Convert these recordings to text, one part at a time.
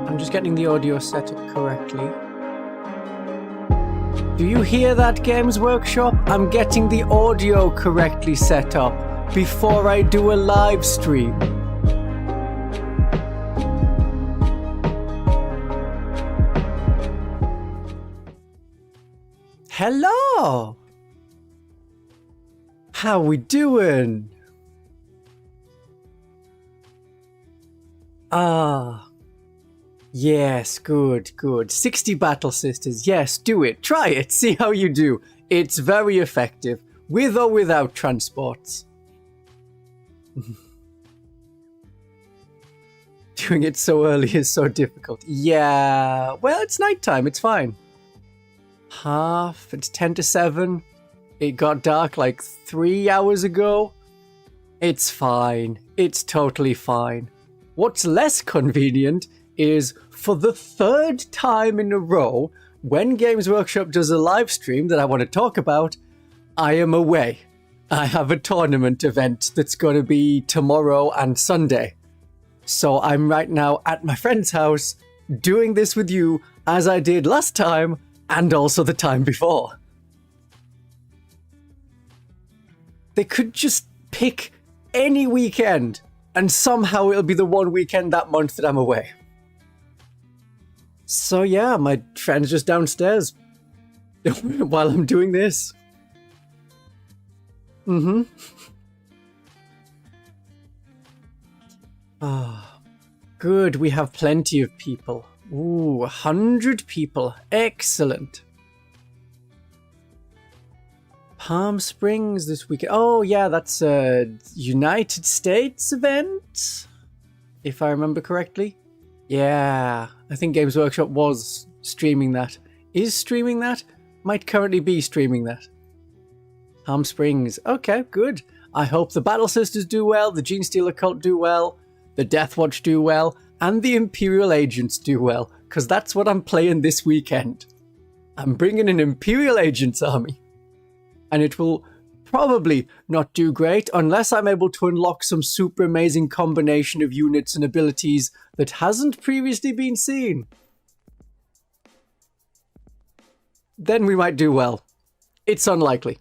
I'm just getting the audio set up correctly. Do you hear that, Games Workshop? I'm getting the audio correctly set up before I do a live stream. Hello! How we doing? Yes, good. 60 Battle Sisters, yes, do it. Try it, see how you do. It's very effective, with or without transports. Doing it so early is so difficult. Yeah, well, it's nighttime, it's fine. It's 10 to 7. It got dark like 3 hours ago. It's fine. It's totally fine. What's less convenient is for the third time in a row, when Games Workshop does a live stream that I want to talk about, I am away. I have a tournament event that's going to be tomorrow and Sunday. So I'm right now at my friend's house doing this with you as I did last time and also the time before. They could just pick any weekend and somehow it'll be the one weekend that month that I'm away. So yeah, my friend's just downstairs while I'm doing this. Good, we have plenty of people. Ooh, 100 people. Excellent. Palm Springs this weekend. Oh yeah, that's a United States event, if I remember correctly. Yeah, I think Games Workshop was streaming that. Is streaming that? Might currently be streaming that. Palm Springs. Okay, good. I hope the Battle Sisters do well, the Genestealer Cult do well, the Deathwatch do well, and the Imperial Agents do well, because that's what I'm playing this weekend. I'm bringing an Imperial Agents army. And it will probably not do great unless I'm able to unlock some super amazing combination of units and abilities that hasn't previously been seen. Then we might do well. It's unlikely.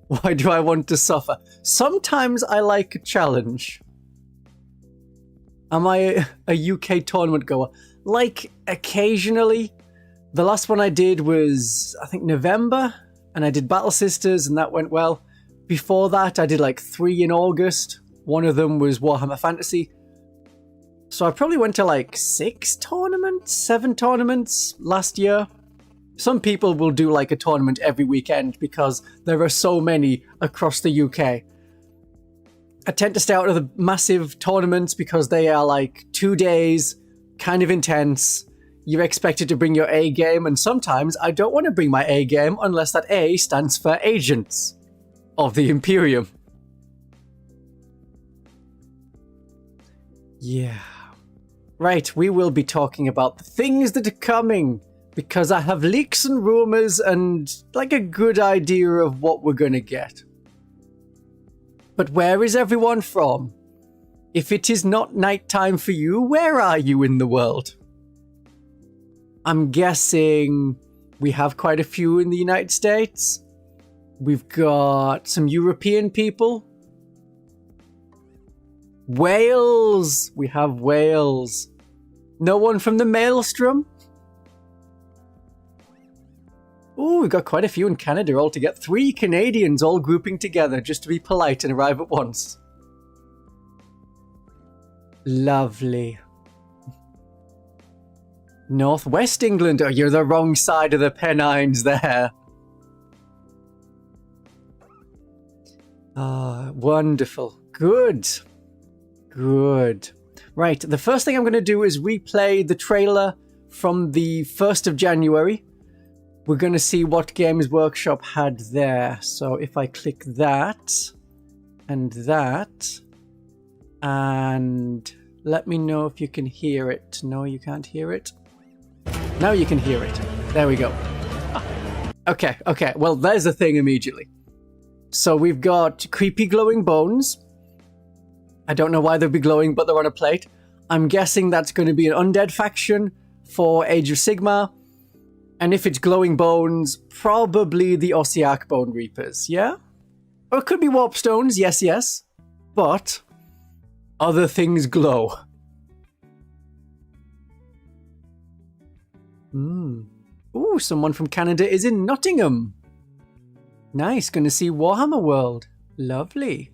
Why do I want to suffer? Sometimes I like a challenge. Am I a UK tournament goer? Like, occasionally. The last one I did was, I think, November. And I did Battle Sisters, and that went well. Before that, I did like 3 in August. One of them was Warhammer Fantasy. So I probably went to like 6 tournaments, 7 tournaments last year. Some people will do like a tournament every weekend because there are so many across the UK. I tend to stay out of the massive tournaments because they are like 2 days, kind of intense. You're expected to bring your A game, and sometimes I don't want to bring my A game unless that A stands for Agents of the Imperium. Yeah. Right, we will be talking about the things that are coming, because I have leaks and rumors and like a good idea of what we're going to get. But where is everyone from? If it is not nighttime for you, where are you in the world? I'm guessing we have quite a few in the United States. We've got some European people. Wales! We have Wales. No one from the Maelstrom? Ooh, we've got quite a few in Canada all to get 3 Canadians all grouping together just to be polite and arrive at once. Lovely. Northwest England. Oh, you're the wrong side of the Pennines there. Ah, wonderful. Good. Right, the first thing I'm going to do is replay the trailer from the 1st of January. We're going to see what Games Workshop had there. So if I click that, and let me know if you can hear it. No, you can't hear it. Now you can hear it. There we go. Okay. Well, there's the thing immediately. So we've got creepy glowing bones. I don't know why they'll be glowing, but they're on a plate. I'm guessing that's going to be an undead faction for Age of Sigmar. And if it's glowing bones, probably the Ossiarch Bone Reapers, yeah? Or it could be Warpstones, yes, yes. But other things glow. Ooh, someone from Canada is in Nottingham. Nice, going to see Warhammer World. Lovely.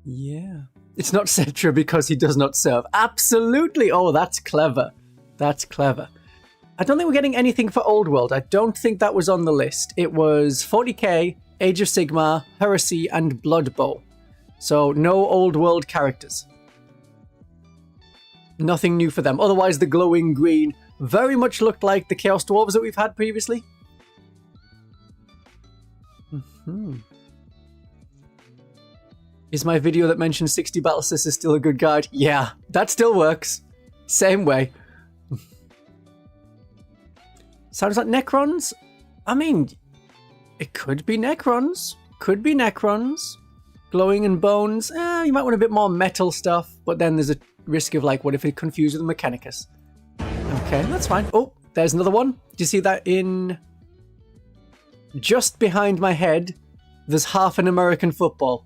Yeah. It's not Cetra because he does not serve. Absolutely. Oh, that's clever. That's clever. I don't think we're getting anything for Old World. I don't think that was on the list. It was 40k, Age of Sigmar, Heresy, and Blood Bowl. So no Old World characters. Nothing new for them. Otherwise, the glowing green very much looked like the Chaos Dwarves that we've had previously. Is my video that mentions 60 battle sisters still a good guide? Yeah, that still works. Same way. Sounds like Necrons? I mean, it could be Necrons. Could be Necrons. Glowing in bones. You might want a bit more metal stuff, but then there's a risk of like, what if it confuses with Mechanicus? Okay, that's fine. Oh, there's another one. Do you see that in... Just behind my head, there's half an American football.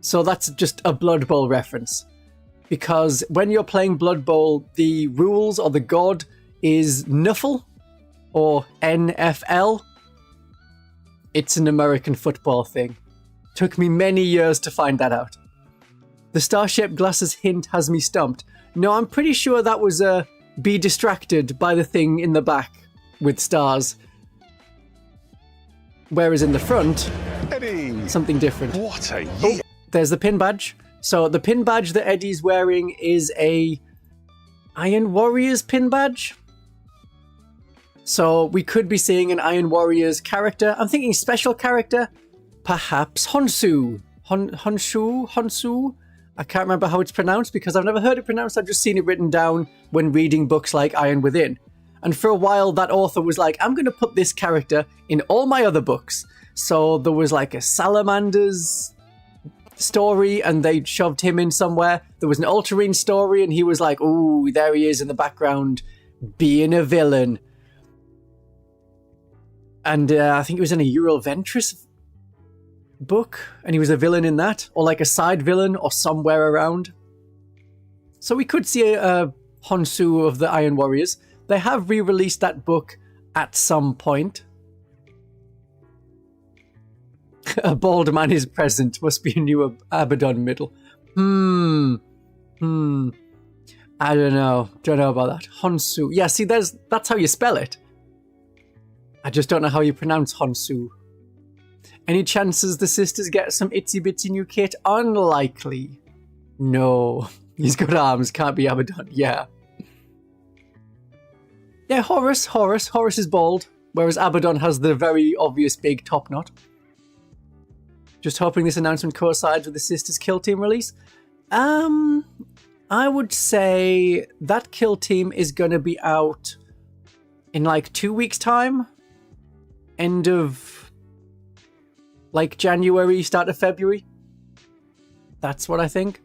So that's just a Blood Bowl reference. Because when you're playing Blood Bowl, the rules or the god is Nuffle or NFL. It's an American football thing. Took me many years to find that out. The star-shaped glasses hint has me stumped. No, I'm pretty sure that was a be distracted by the thing in the back with stars. Whereas in the front, Eddie, something different. What a year! Oh, there's the pin badge. So the pin badge that Eddie's wearing is a Iron Warriors pin badge. So we could be seeing an Iron Warriors character. I'm thinking special character. Perhaps Honsu. Honsu? I can't remember how it's pronounced because I've never heard it pronounced. I've just seen it written down when reading books like Iron Within. And for a while, that author was like, I'm going to put this character in all my other books. So there was like a Salamander's story and they shoved him in somewhere. There was an Ultramarine story and he was like, ooh, there he is in the background being a villain. And I think he was in a Ural Ventress book and he was a villain in that, or like a side villain or somewhere around. So we could see a Honsu of the Iron Warriors. They have re-released that book at some point. A bald man is present. Must be a new Abaddon middle. I don't know. Don't know about that. Honsu. Yeah, see, that's how you spell it. I just don't know how you pronounce Honsu. Any chances the sisters get some itsy-bitsy new kit? Unlikely. No. He's got arms. Can't be Abaddon. Yeah. Yeah, Horus is bald, whereas Abaddon has the very obvious big top knot. Just hoping this announcement coincides with the Sisters Kill Team release. I would say that Kill Team is going to be out in like 2 weeks' time. End of like January, start of February. That's what I think.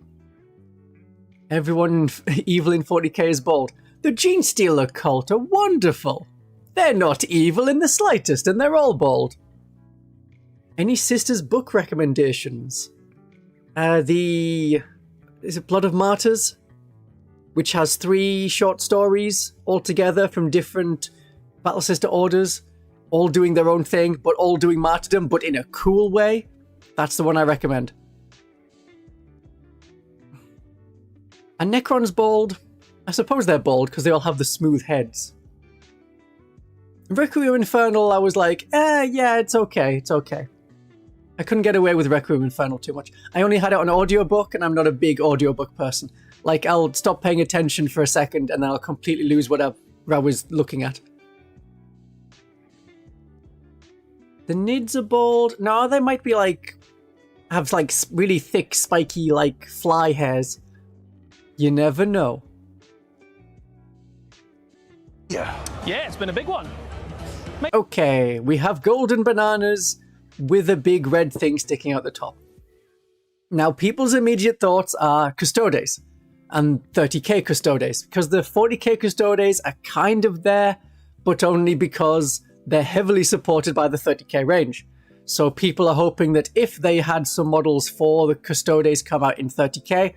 Everyone evil in 40k is bald. The Gene Stealer cult are wonderful. They're not evil in the slightest, and they're all bald. Any Sisters book recommendations? Is it Blood of Martyrs? Which has 3 short stories all together from different Battle Sister orders, all doing their own thing, but all doing martyrdom, but in a cool way. That's the one I recommend. And Necron's bald. I suppose they're bald because they all have the smooth heads. Requiem Infernal, I was like, yeah, it's okay, it's okay. I couldn't get away with Requiem Infernal too much. I only had it on audiobook, and I'm not a big audiobook person. Like, I'll stop paying attention for a second, and then I'll completely lose what I was looking at. The Nids are bald. No, they might be like, have like really thick, spiky, like fly hairs. You never know. Yeah, it's been a big one. Okay, we have golden bananas with a big red thing sticking out the top. Now, people's immediate thoughts are Custodes and 30k Custodes, because the 40k Custodes are kind of there, but only because they're heavily supported by the 30k range. So people are hoping that if they had some models for the Custodes come out in 30k,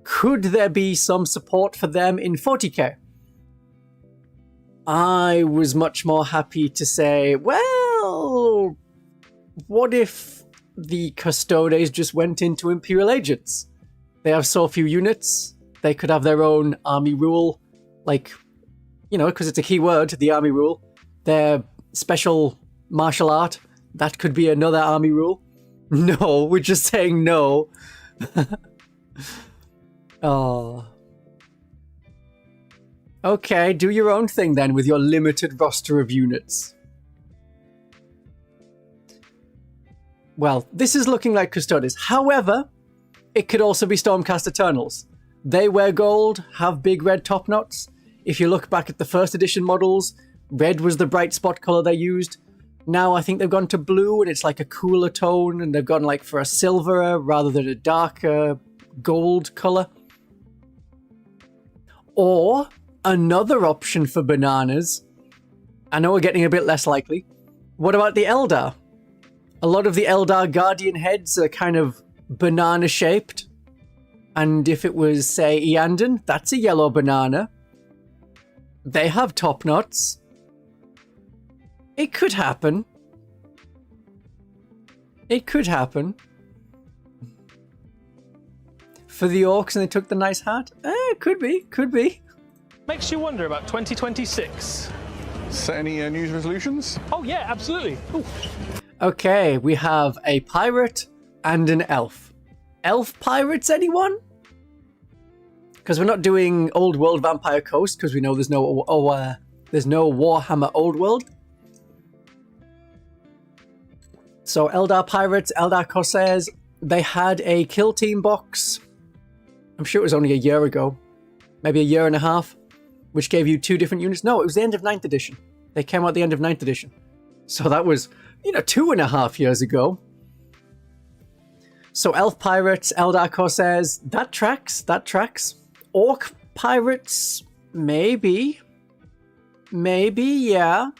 could there be some support for them in 40k? I was much more happy to say, well, what if the Custodes just went into Imperial Agents? They have so few units, they could have their own army rule, like, you know, because it's a key word, the army rule. Their special martial art, that could be another army rule. No, we're just saying no. Oh. Okay, do your own thing then with your limited roster of units. Well, this is looking like Custodes. However, it could also be Stormcast Eternals. They wear gold, have big red top knots. If you look back at the first edition models, red was the bright spot color they used. Now I think they've gone to blue and it's like a cooler tone, and they've gone like for a silver rather than a darker gold color. Or another option for bananas, I know we're getting a bit less likely. What about the Eldar? A lot of the Eldar Guardian heads are kind of banana shaped. And if it was, say, Eandon, that's a yellow banana. They have top knots. It could happen. It could happen. For the orcs and they took the nice hat? Could be, could be. Makes you wonder about 2026. Set any news resolutions? Oh yeah, absolutely. Ooh. Okay, we have a pirate and an elf. Elf pirates, anyone? Because we're not doing Old World Vampire Coast, because we know there's no Warhammer Old World. So Eldar Pirates, Eldar Corsairs, they had a kill team box. I'm sure it was only a year ago. Maybe a year and a half. Which gave you 2 different units. No, it was the end of 9th edition. They came out at the end of 9th edition. So that was, 2.5 years ago. So Elf Pirates, Eldar Corsairs, that tracks. Orc Pirates, maybe, yeah.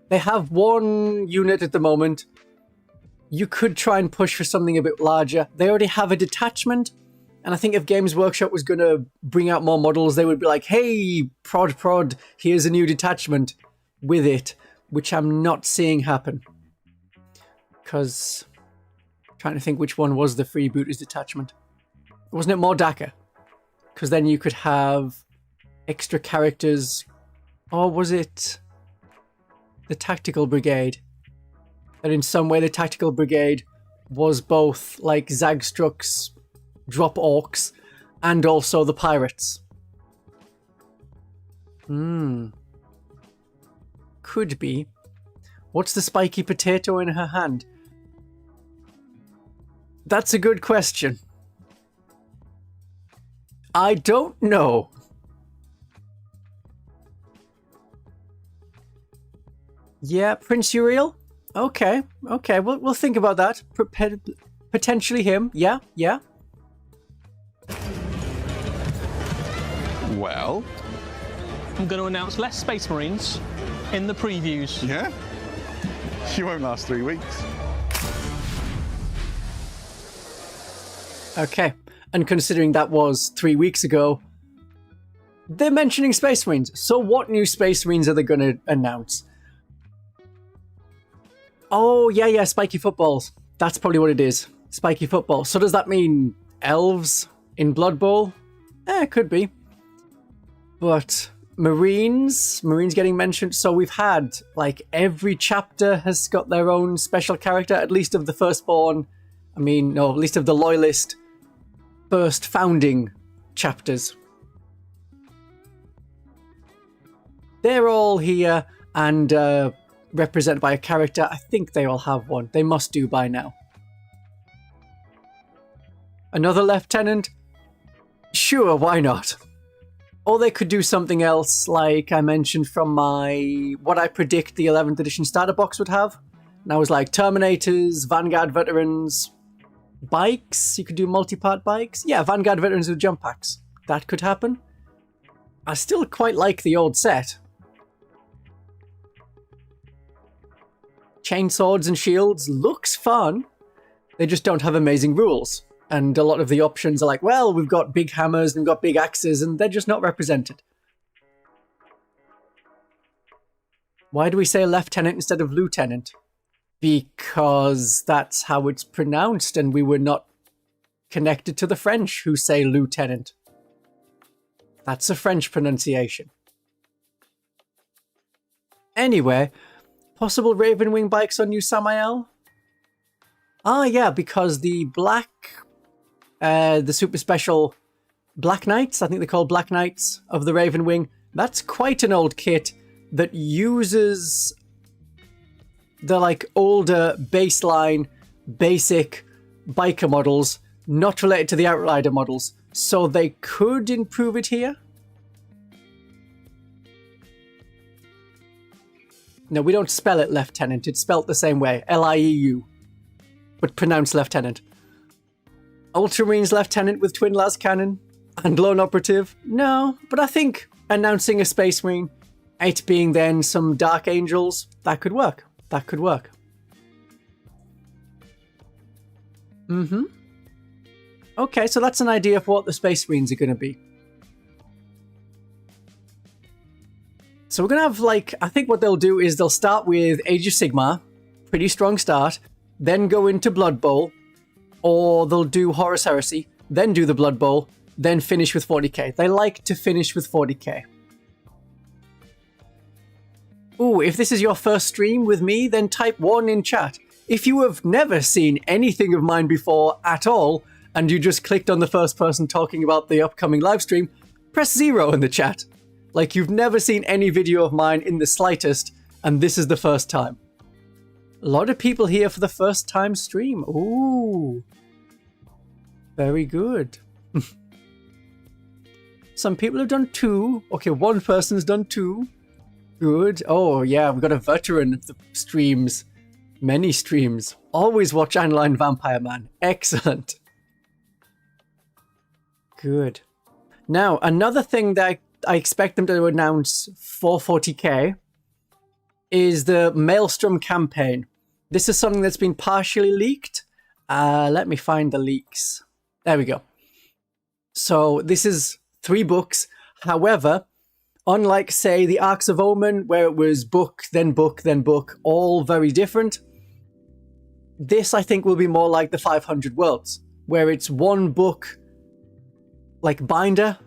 They have 1 unit at the moment. You could try and push for something a bit larger. They already have a detachment. And I think if Games Workshop was going to bring out more models, they would be like, hey, prod, here's a new detachment with it, which I'm not seeing happen. Because I'm trying to think which one was the freebooters detachment. Wasn't it Mordaka? Because then you could have extra characters. Or was it the Tactical Brigade? And in some way the Tactical Brigade was both like Zagstruck's drop orcs and also the pirates. Could be. What's the spiky potato in her hand? That's a good question. I don't know. Yeah, Prince Uriel? Okay, we'll think about that. Potentially him, yeah. Well, I'm going to announce less Space Marines in the previews. yeah? You won't last 3 weeks. Okay, and considering that was 3 weeks ago, they're mentioning Space Marines. So what new Space Marines are they going to announce? Oh, yeah, spiky footballs. That's probably what it is. Spiky football. So does that mean elves in Blood Bowl? Could be. But Marines getting mentioned. So we've had, like, every chapter has got their own special character, at least of the Firstborn. At least of the Loyalist first founding chapters. They're all here and represented by a character. I think they all have one. They must do by now. Another lieutenant? Sure, why not? Or they could do something else, like I mentioned from my what I predict the 11th edition starter box would have. And I was like, Terminators, Vanguard veterans, bikes. You could do multi-part bikes. Yeah, Vanguard veterans with jump packs. That could happen. I still quite like the old set. Chainswords and shields looks fun. They just don't have amazing rules. And a lot of the options are like, well, we've got big hammers and we've got big axes, and they're just not represented. Why do we say lieutenant instead of lieutenant? Because that's how it's pronounced, and we were not connected to the French who say lieutenant. That's a French pronunciation. Anyway, possible Ravenwing bikes on New Samael? Ah, yeah, because the the super special Black Knights, I think they're called Black Knights of the Ravenwing, that's quite an old kit that uses the like older baseline, basic biker models, not related to the Outrider models, so they could improve it here. No, we don't spell it Lieutenant, it's spelt the same way, Lieu, but pronounced Lieutenant. Ultramarines Lieutenant with Twin Las Cannon and Lone Operative? No, but I think announcing a Space Marine, it being then some Dark Angels, that could work. That could work. Okay, so that's an idea of what the Space Marines are going to be. So we're going to have, like, I think what they'll do is they'll start with Age of Sigmar, pretty strong start, then go into Blood Bowl, or they'll do Horus Heresy, then do the Blood Bowl, then finish with 40k. They like to finish with 40k. Ooh, if this is your first stream with me, then type 1 in chat. If you have never seen anything of mine before at all, and you just clicked on the first person talking about the upcoming live stream, press 0 in the chat. Like you've never seen any video of mine in the slightest, and this is the first time. A lot of people here for the first time stream. Ooh. Very good. Some people have done 2. Okay, one person's done 2. Good. Oh, yeah, we've got a veteran of the streams. Many streams. Always watch Online Vampire Man. Excellent. Good. Now, another thing that I expect them to announce for 40k is the Maelstrom campaign. This is something that's been partially leaked. Let me find the leaks. There we go. So this is 3 books. However, unlike, say, the Arcs of Omen, where it was book, then book, then book, all very different, this, I think, will be more like the 500 Worlds, where it's one book, like binder,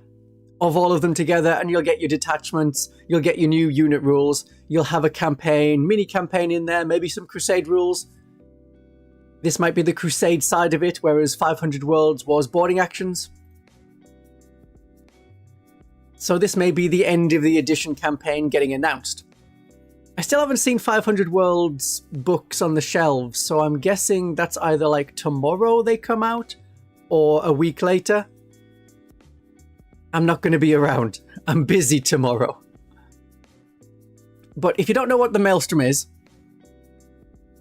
of all of them together, and you'll get your detachments, you'll get your new unit rules, you'll have a campaign, mini campaign in there, maybe some Crusade rules. This might be the Crusade side of it, whereas 500 Worlds was boarding actions. So this may be the end of the edition campaign getting announced. I still haven't seen 500 Worlds books on the shelves, so I'm guessing that's either like tomorrow they come out, or a week later. I'm not going to be around. I'm busy tomorrow. But if you don't know what the Maelstrom is,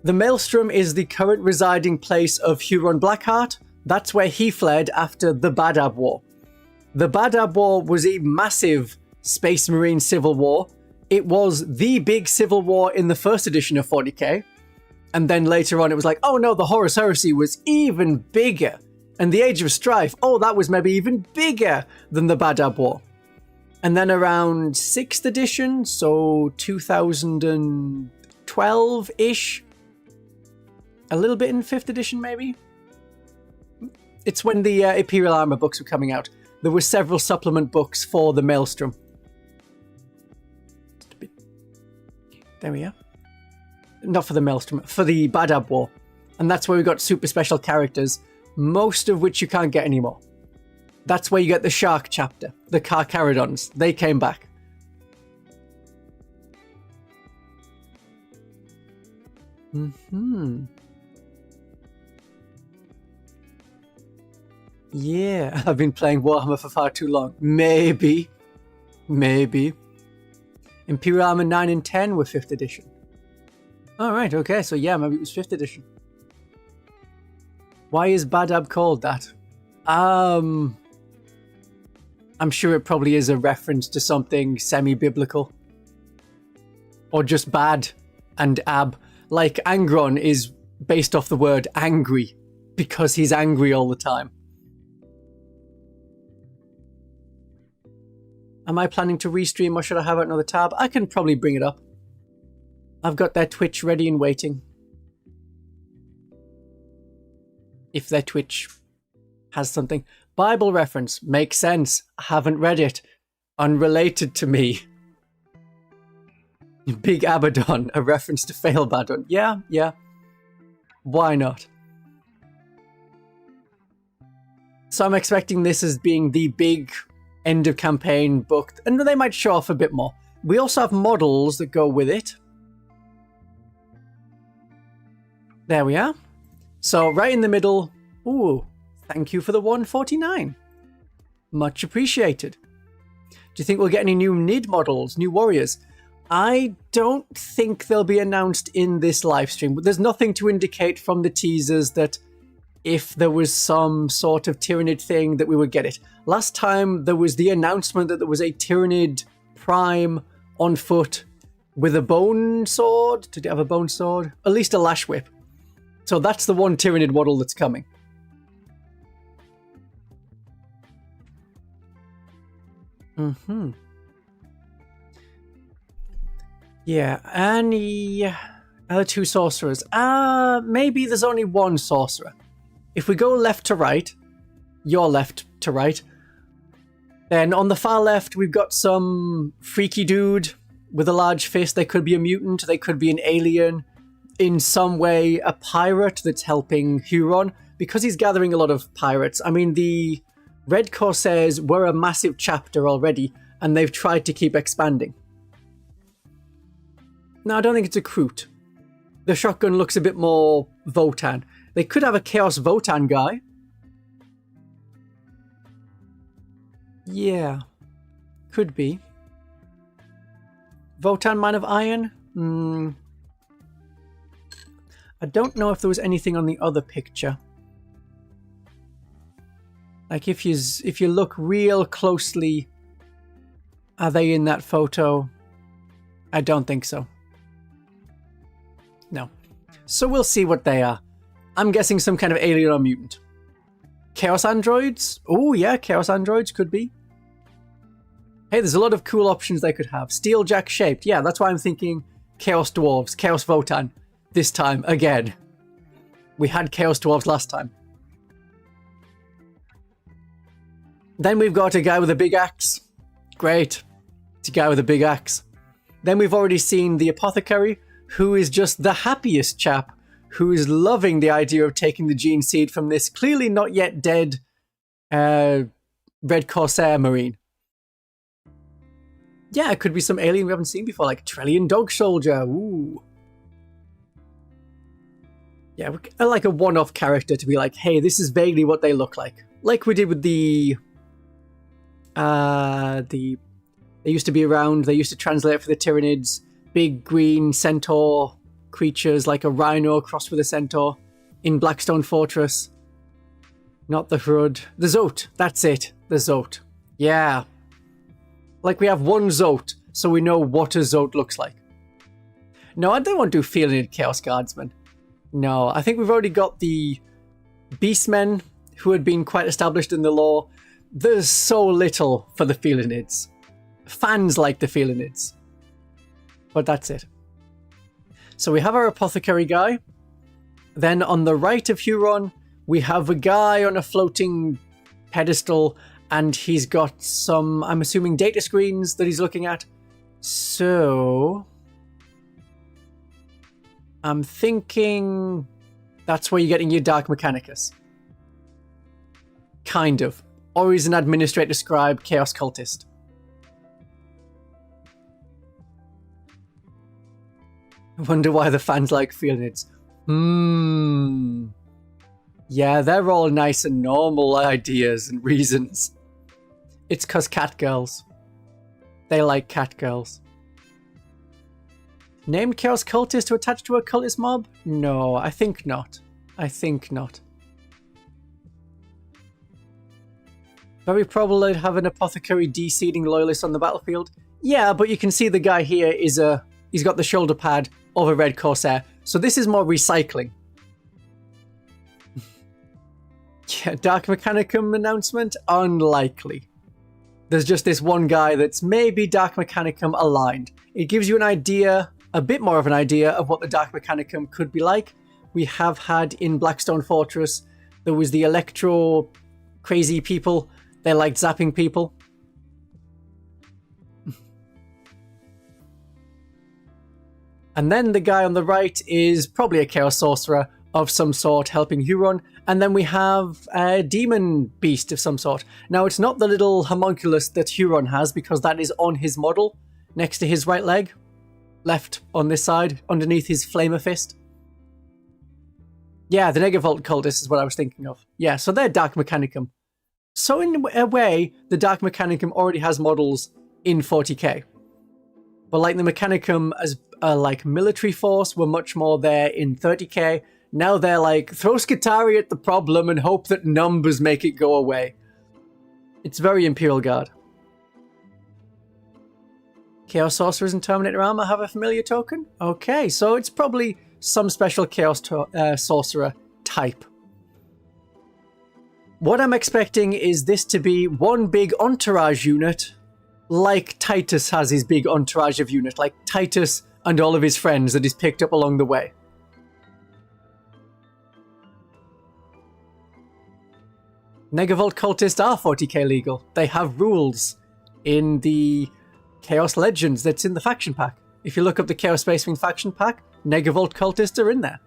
the Maelstrom is the current residing place of Huron Blackheart. That's where he fled after the Badab War. The Badab War was a massive Space Marine civil war. It was the big civil war in the first edition of 40k. And then later on it was like, oh no, the Horus Heresy was even bigger. And the Age of Strife, oh, that was maybe even bigger than the Badab War. And then around 6th edition, so 2012-ish, a little bit in 5th edition maybe? It's when the Imperial Armor books were coming out. There were several supplement books for the Maelstrom. There we are. Not for the Maelstrom, for the Badab War. And that's where we got super special characters, most of which you can't get anymore. That's where you get the Shark chapter, the Carcharodons. They came back. Yeah, I've been playing Warhammer for far too long. Maybe. Imperial Armor 9 and 10 were 5th edition. Alright, okay, so yeah, maybe it was 5th edition. Why is Badab called that? I'm sure it probably is a reference to something semi-biblical. Or just bad and ab. Like Angron is based off the word angry, because he's angry all the time. Am I planning to restream or should I have another tab? I can probably bring it up. I've got their Twitch ready and waiting. If their Twitch has something. Bible reference. Makes sense. I haven't read it. Unrelated to me. Big Abaddon. A reference to Failbadon. Yeah. Why not? So I'm expecting this as being the big end of campaign book. And they might show off a bit more. We also have models that go with it. There we are. So right in the middle. Ooh, thank you for the 149. Much appreciated. Do you think we'll get any new NID models, new warriors? I don't think they'll be announced in this livestream, but there's nothing to indicate from the teasers that if there was some sort of Tyrannid thing that we would get it. Last time there was the announcement that there was a Tyrannid Prime on foot with a bone sword. Did it have a bone sword? At least a lash whip. So that's the one Tyrannid model that's coming. Yeah, any other 2 sorcerers? Maybe there's only 1 sorcerer. If we go left to right, your left to right, then on the far left we've got some freaky dude with a large fist. They could be a mutant, they could be an alien, in some way a pirate that's helping Huron, because he's gathering a lot of pirates. I mean, the Red Corsairs were a massive chapter already, and they've tried to keep expanding. No, I don't think it's a Kroot. The shotgun looks a bit more Votan. They could have a Chaos Votan guy. Yeah. Could be. Votan Man of Iron? I don't know if there was anything on the other picture. Like if you look real closely, are they in that photo? I don't think so. No. So we'll see what they are. I'm guessing some kind of alien or mutant. Chaos androids? Oh yeah, chaos androids could be. Hey, there's a lot of cool options they could have. Steeljack shaped. Yeah, that's why I'm thinking Chaos Dwarves, Chaos Votan. This time, again. We had Chaos Dwarves last time. Then we've got a guy with a big axe. Great. It's a guy with a big axe. Then we've already seen the Apothecary, who is just the happiest chap, who is loving the idea of taking the gene seed from this clearly not yet dead Red Corsair Marine. Yeah, it could be some alien we haven't seen before, like Trellian Dog Soldier. Ooh. Yeah, like a one-off character to be like, hey, this is vaguely what they look like. Like we did with they used to be around, they used to translate for the Tyrannids, big green centaur creatures like a rhino crossed with a centaur in Blackstone Fortress. Not the Hrud. The Zote, that's it. The Zote. Yeah. Like we have one Zote, so we know what a Zote looks like. No, I don't want to do Feeling Chaos Guardsmen. No, I think we've already got the Beastmen, who had been quite established in the lore. There's so little for the Felinids. Fans like the Felinids. But that's it. So we have our Apothecary guy. Then on the right of Huron, we have a guy on a floating pedestal, and he's got some, I'm assuming, data screens that he's looking at. So I'm thinking that's where you're getting your Dark Mechanicus. Kind of. Or he's an Administrator Scribe Chaos Cultist. I wonder why the fans like Felinids. Yeah, they're all nice and normal ideas and reasons. It's 'cause cat girls. They like cat girls. Named Chaos Cultist to attach to a cultist mob? No, I think not. I think not. Very probable I'd have an apothecary de-seeding loyalist on the battlefield. Yeah, but you can see the guy here is he's got the shoulder pad of a red Corsair. So this is more recycling. Yeah, Dark Mechanicum announcement? Unlikely. There's just this one guy that's maybe Dark Mechanicum aligned. It gives you an idea, a bit more of an idea of what the Dark Mechanicum could be like. We have had in Blackstone Fortress, there was the electro crazy people. They liked zapping people. And then the guy on the right is probably a Chaos Sorcerer of some sort helping Huron. And then we have a Demon Beast of some sort. Now, it's not the little homunculus that Huron has because that is on his model next to his right leg. Left on this side, underneath his Flamer Fist. Yeah, the Negavolt Cultist is what I was thinking of. Yeah, so they're Dark Mechanicum. So in a way, the Dark Mechanicum already has models in 40k. But like the Mechanicum as like military force were much more there in 30k. Now they're like, throw Skitarii at the problem and hope that numbers make it go away. It's very Imperial Guard. Chaos Sorcerers and Terminator Armor have a familiar token? Okay, so it's probably some special Chaos Sorcerer type. What I'm expecting is this to be one big entourage unit, like Titus has his big entourage of unit, like Titus and all of his friends that he's picked up along the way. Negavolt Cultists are 40k legal. They have rules in the Chaos Legends that's in the faction pack. If you look up the Chaos Space Marine faction pack, Negavolt Cultists are in there.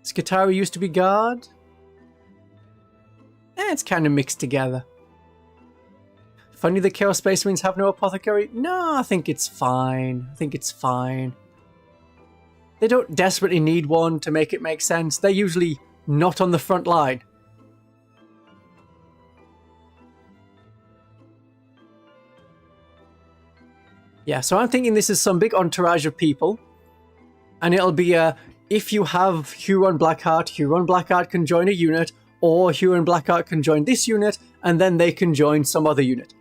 Skitarii used to be guard. It's kind of mixed together. Funny the Chaos Space Marines have no apothecary? No, I think it's fine. I think it's fine. They don't desperately need one to make it make sense. They're usually not on the front line. Yeah, so I'm thinking this is some big entourage of people. And it'll be if you have Huron Blackheart can join a unit, or Huron Blackheart can join this unit, and then they can join some other unit.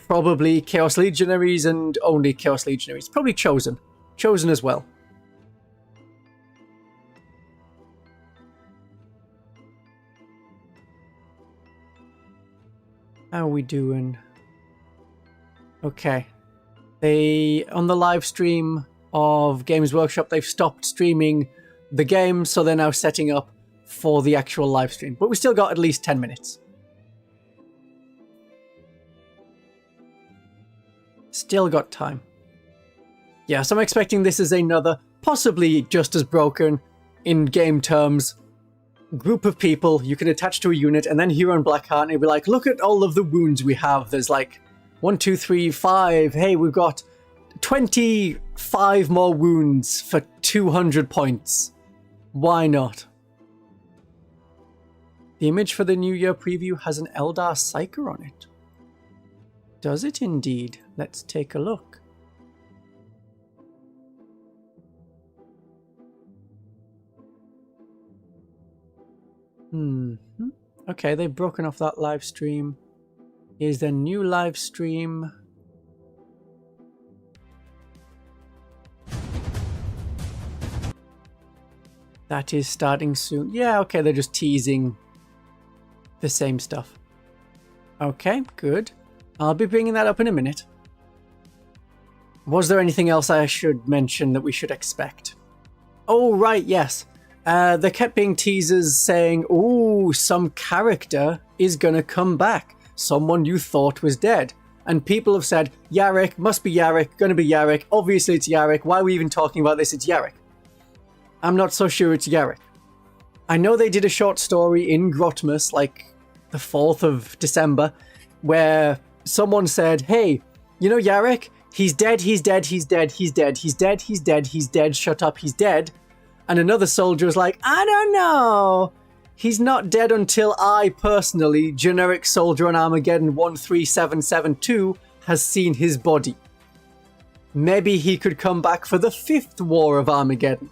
Probably Chaos Legionaries and only Chaos Legionaries. Probably Chosen. Chosen as well. How are we doing? Okay. On the live stream of Games Workshop, they've stopped streaming the game, so they're now setting up for the actual live stream. But we still got at least 10 minutes. Still got time. Yeah, so I'm expecting this is another, possibly just as broken in game terms, group of people you can attach to a unit, and then Huron Blackheart, and it'll be like, look at all of the wounds we have. There's like 1, 2, 3, 5. Hey, we've got 25 more wounds for 200 points. Why not? The image for the New Year preview has an Eldar Psyker on it. Does it indeed? Let's take a look. Okay, they've broken off that live stream. Here's their new live stream. That is starting soon. Yeah, okay, they're just teasing the same stuff. Okay, good. I'll be bringing that up in a minute. Was there anything else I should mention that we should expect? Oh, right, yes. There kept being teasers saying, ooh, some character is gonna come back. Someone you thought was dead. And people have said, Yarrick, must be Yarrick, gonna be Yarrick. Obviously it's Yarrick. Why are we even talking about this? It's Yarrick. I'm not so sure it's Yarrick. I know they did a short story in Grotmus, like the 4th of December, where someone said, hey, you know Yarrick? He's dead, he's dead, he's dead, he's dead, he's dead, he's dead, he's dead, shut up, he's dead. And another soldier was like, I don't know. He's not dead until I personally, generic soldier on Armageddon 13772, has seen his body. Maybe he could come back for the 5th War of Armageddon.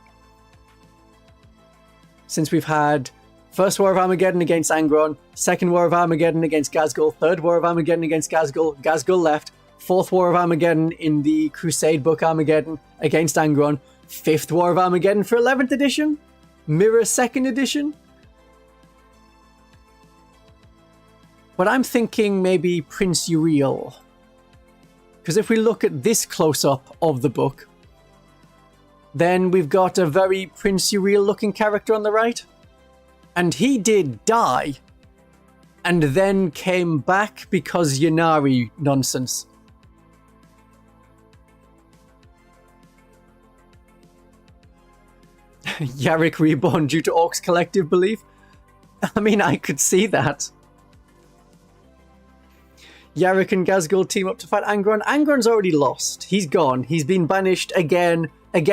Since we've had First War of Armageddon against Angron, Second War of Armageddon against Ghazghkull, Third War of Armageddon against Ghazghkull, Ghazghkull left, Fourth War of Armageddon in the Crusade book Armageddon against Angron, 5th War of Armageddon for 11th edition, Mirror 2nd edition. But I'm thinking maybe Prince Uriel. Because if we look at this close-up of the book, then we've got a very Prince Uriel looking character on the right. And he did die, and then came back because Ynnari nonsense. Yarrick reborn due to Orcs collective belief? I mean, I could see that. Yarrick and Ghazghkull team up to fight Angron. Angron's already lost. He's gone. He's been banished again. If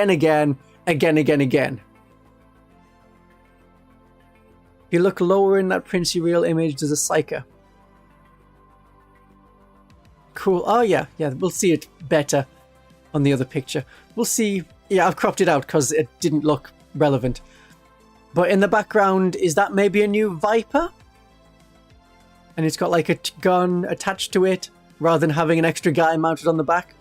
you look lower in that Prince Uriel image, there's a Psyker. Cool. Oh, yeah. We'll see it better on the other picture. We'll see. Yeah, I've cropped it out because it didn't look relevant. But in the background, is that maybe a new Viper? And it's got like a gun attached to it, rather than having an extra guy mounted on the back?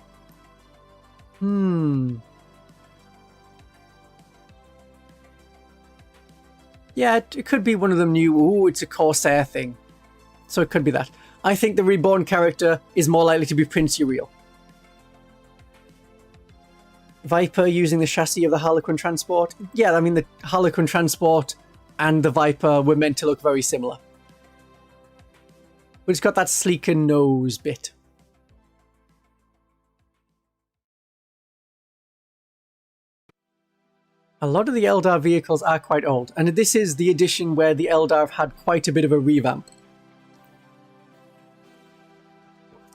Yeah, it could be one of them new, ooh, it's a Corsair thing. So it could be that. I think the reborn character is more likely to be Prince Uriel. Viper using the chassis of the Harlequin Transport. Yeah, I mean, the Harlequin Transport and the Viper were meant to look very similar. But it's got that sleeker nose bit. A lot of the Eldar vehicles are quite old, and this is the edition where the Eldar have had quite a bit of a revamp.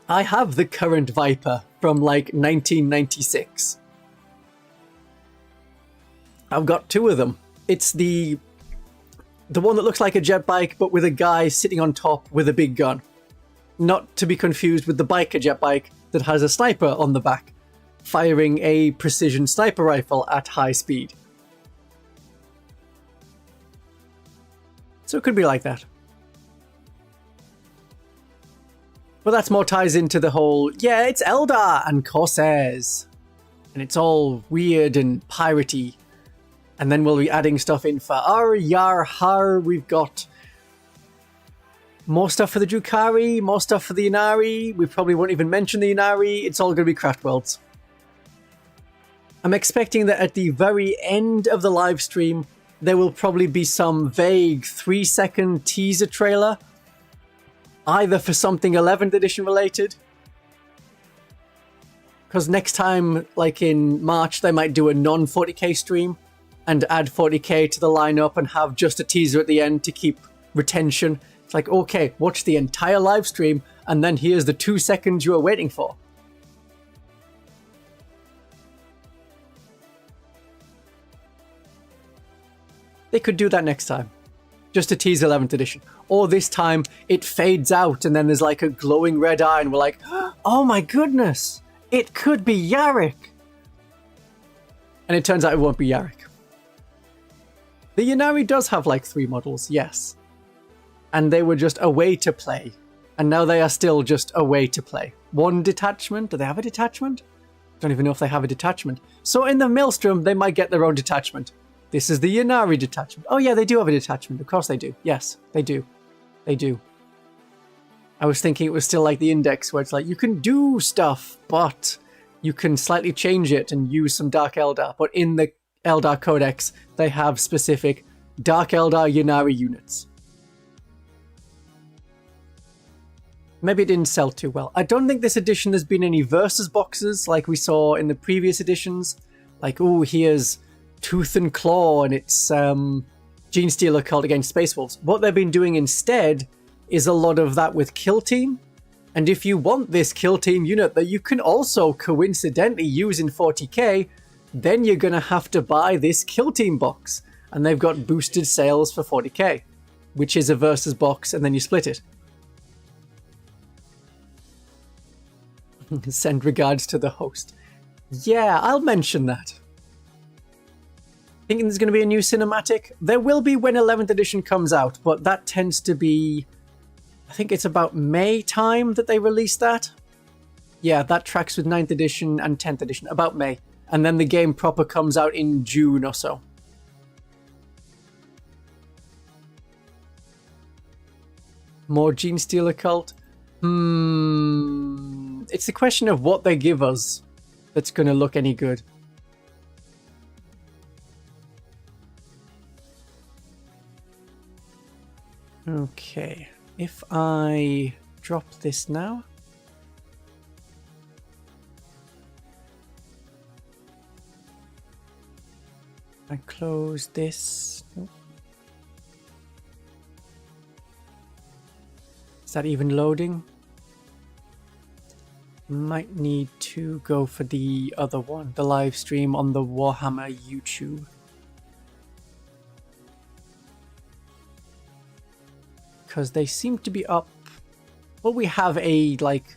I have the current Viper from like 1996. I've got 2 of them. It's the one that looks like a jet bike, but with a guy sitting on top with a big gun. Not to be confused with the biker jet bike that has a sniper on the back, firing a precision sniper rifle at high speed. So it could be like that. But that's more ties into the whole, yeah, it's Eldar and Corsairs. And it's all weird and piratey. And then we'll be adding stuff in for Ar, Yar, Har. We've got more stuff for the Drukhari, more stuff for the Ynnari. We probably won't even mention the Ynnari. It's all going to be Craft Worlds. I'm expecting that at the very end of the live stream, there will probably be some vague 3-second teaser trailer, either for something 11th edition related, because next time, like in March, they might do a non-40k stream and add 40k to the lineup and have just a teaser at the end to keep retention. It's like, okay, watch the entire live stream and then here's the 2 seconds you are waiting for. They could do that next time. Just to tease 11th edition. Or this time, it fades out and then there's like a glowing red eye and we're like, oh my goodness, it could be Yarrick. And it turns out it won't be Yarrick. The Ynnari does have like 3 models, yes. And they were just a way to play. And now they are still just a way to play. 1 detachment? Do they have a detachment? Don't even know if they have a detachment. So in the Maelstrom, they might get their own detachment. This is the Ynnari detachment. Oh yeah, they do have a detachment. Of course they do. Yes, they do. They do. I was thinking it was still like the Index, where it's like, you can do stuff, but you can slightly change it and use some Dark Eldar. But in the Eldar Codex, they have specific Dark Eldar Ynnari units. Maybe it didn't sell too well. I don't think this edition has been any versus boxes like we saw in the previous editions. Like, oh, here's Tooth and Claw and it's Genestealer Cult against Space Wolves. What they've been doing instead is a lot of that with Kill Team. And if you want this Kill Team unit that you can also coincidentally use in 40k, then you're going to have to buy this Kill Team box. And they've got boosted sales for 40k, which is a versus box and then you split it. Send regards to the host. Yeah, I'll mention that. Thinking there's going to be a new cinematic? There will be when 11th edition comes out, but that tends to be... I think it's about May time that they release that. Yeah, that tracks with 9th edition and 10th edition, about May. And then the game proper comes out in June or so. More Genestealer cult? It's a question of what they give us that's going to look any good. Okay, if I drop this now. I close this. Nope. Is that even loading? Might need to go for the other one, the live stream on the Warhammer YouTube. Because they seem to be up. Well, we have a, like,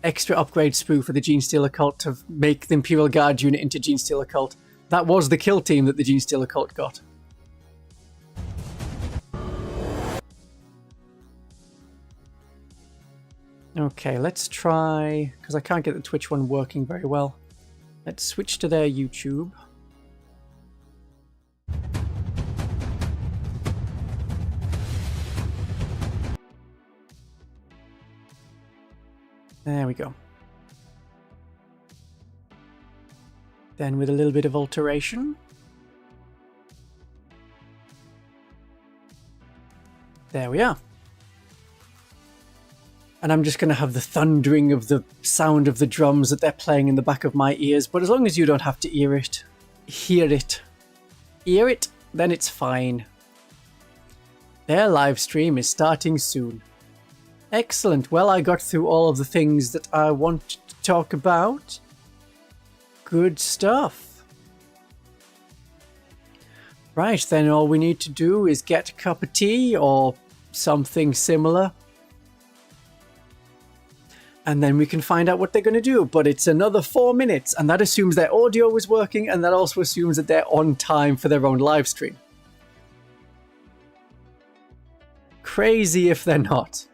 extra upgrade sprue for the Genestealer cult to make the Imperial Guard unit into Genestealer cult. That was the kill team that the Genestealer cult got. Okay, let's try, because I can't get the Twitch one working very well. Let's switch to their YouTube. There we go. Then with a little bit of alteration. There we are. And I'm just going to have the thundering of the sound of the drums that they're playing in the back of my ears. But as long as you don't have to hear it, then it's fine. Their live stream is starting soon. Excellent. Well, I got through all of the things that I want to talk about. Good stuff. Right, then all we need to do is get a cup of tea or something similar. And then we can find out what they're going to do. But it's another 4 minutes, and that assumes their audio is working, and that also assumes that they're on time for their own live stream. Crazy if they're not.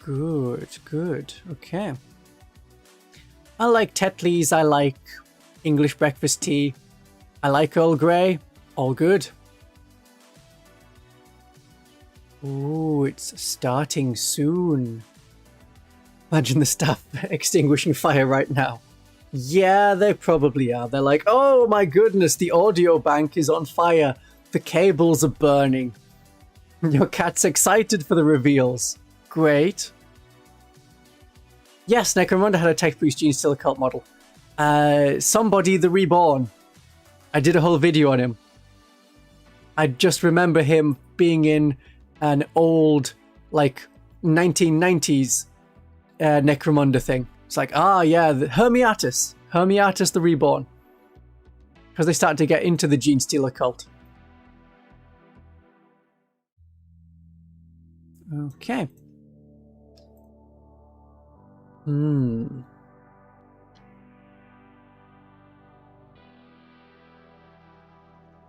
Good, good. Okay. I like Tetley's, I like English breakfast tea. I like Earl Grey. All good. Ooh, it's starting soon. Imagine the staff extinguishing fire right now. Yeah, they probably are. They're like, oh my goodness, the audio bank is on fire. The cables are burning. Your cat's excited for the reveals. Great. Yes, Necromunda had a Tech Priest Genestealer cult model. Somebody the Reborn. I did a whole video on him. I just remember him being in an old, like, 1990s Necromunda thing. It's like, yeah, the Hermiatus. Hermiatus the Reborn. Because they started to get into the Genestealer cult. Okay.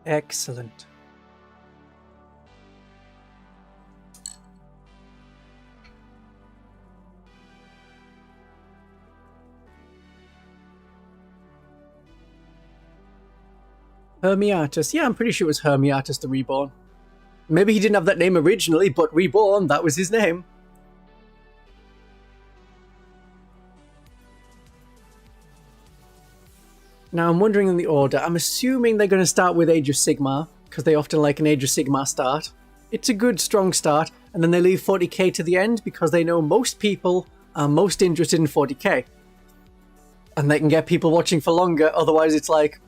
Excellent. Hermiatus. Yeah, I'm pretty sure it was Hermiatus the Reborn. Maybe he didn't have that name originally, but Reborn, that was his name. Now, I'm wondering in the order. I'm assuming they're going to start with Age of Sigmar, because they often like an Age of Sigmar start. It's a good, strong start, and then they leave 40k to the end, because they know most people are most interested in 40k. And they can get people watching for longer, otherwise it's like,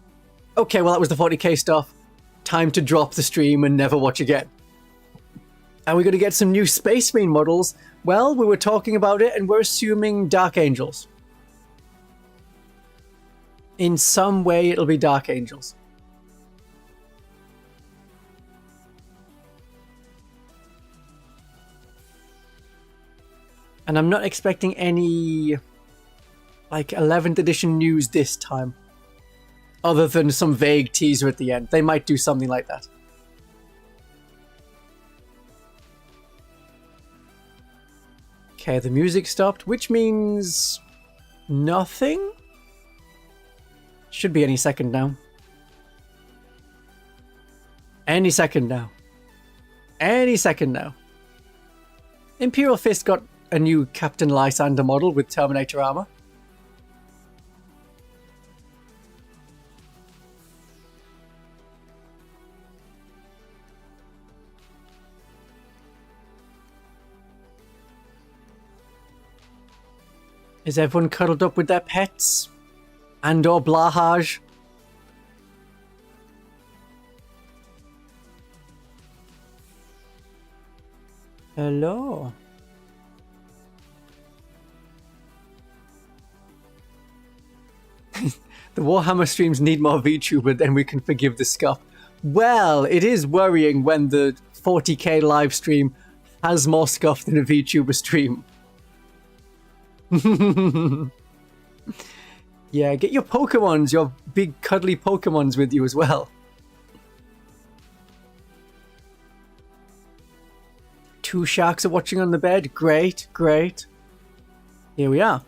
okay, well that was the 40k stuff. Time to drop the stream and never watch again. Are we going to get some new Space Marine models? Well, we were talking about it, and we're assuming Dark Angels. In some way, it'll be Dark Angels. And I'm not expecting any, like, 11th edition news this time. Other than some vague teaser at the end. They might do something like that. Okay, the music stopped, which means nothing? Should be any second now. Any second now. Any second now. Imperial Fist got a new Captain Lysander model with Terminator armor. Is everyone cuddled up with their pets? And/or Blahaj? Hello. The Warhammer streams need more VTuber, then we can forgive the scuff. Well, it is worrying when the 40k live stream has more scuff than a VTuber stream. Yeah, get your Pokemons, your big cuddly Pokemons with you as well. Two sharks are watching on the bed. Great, great. Here we are.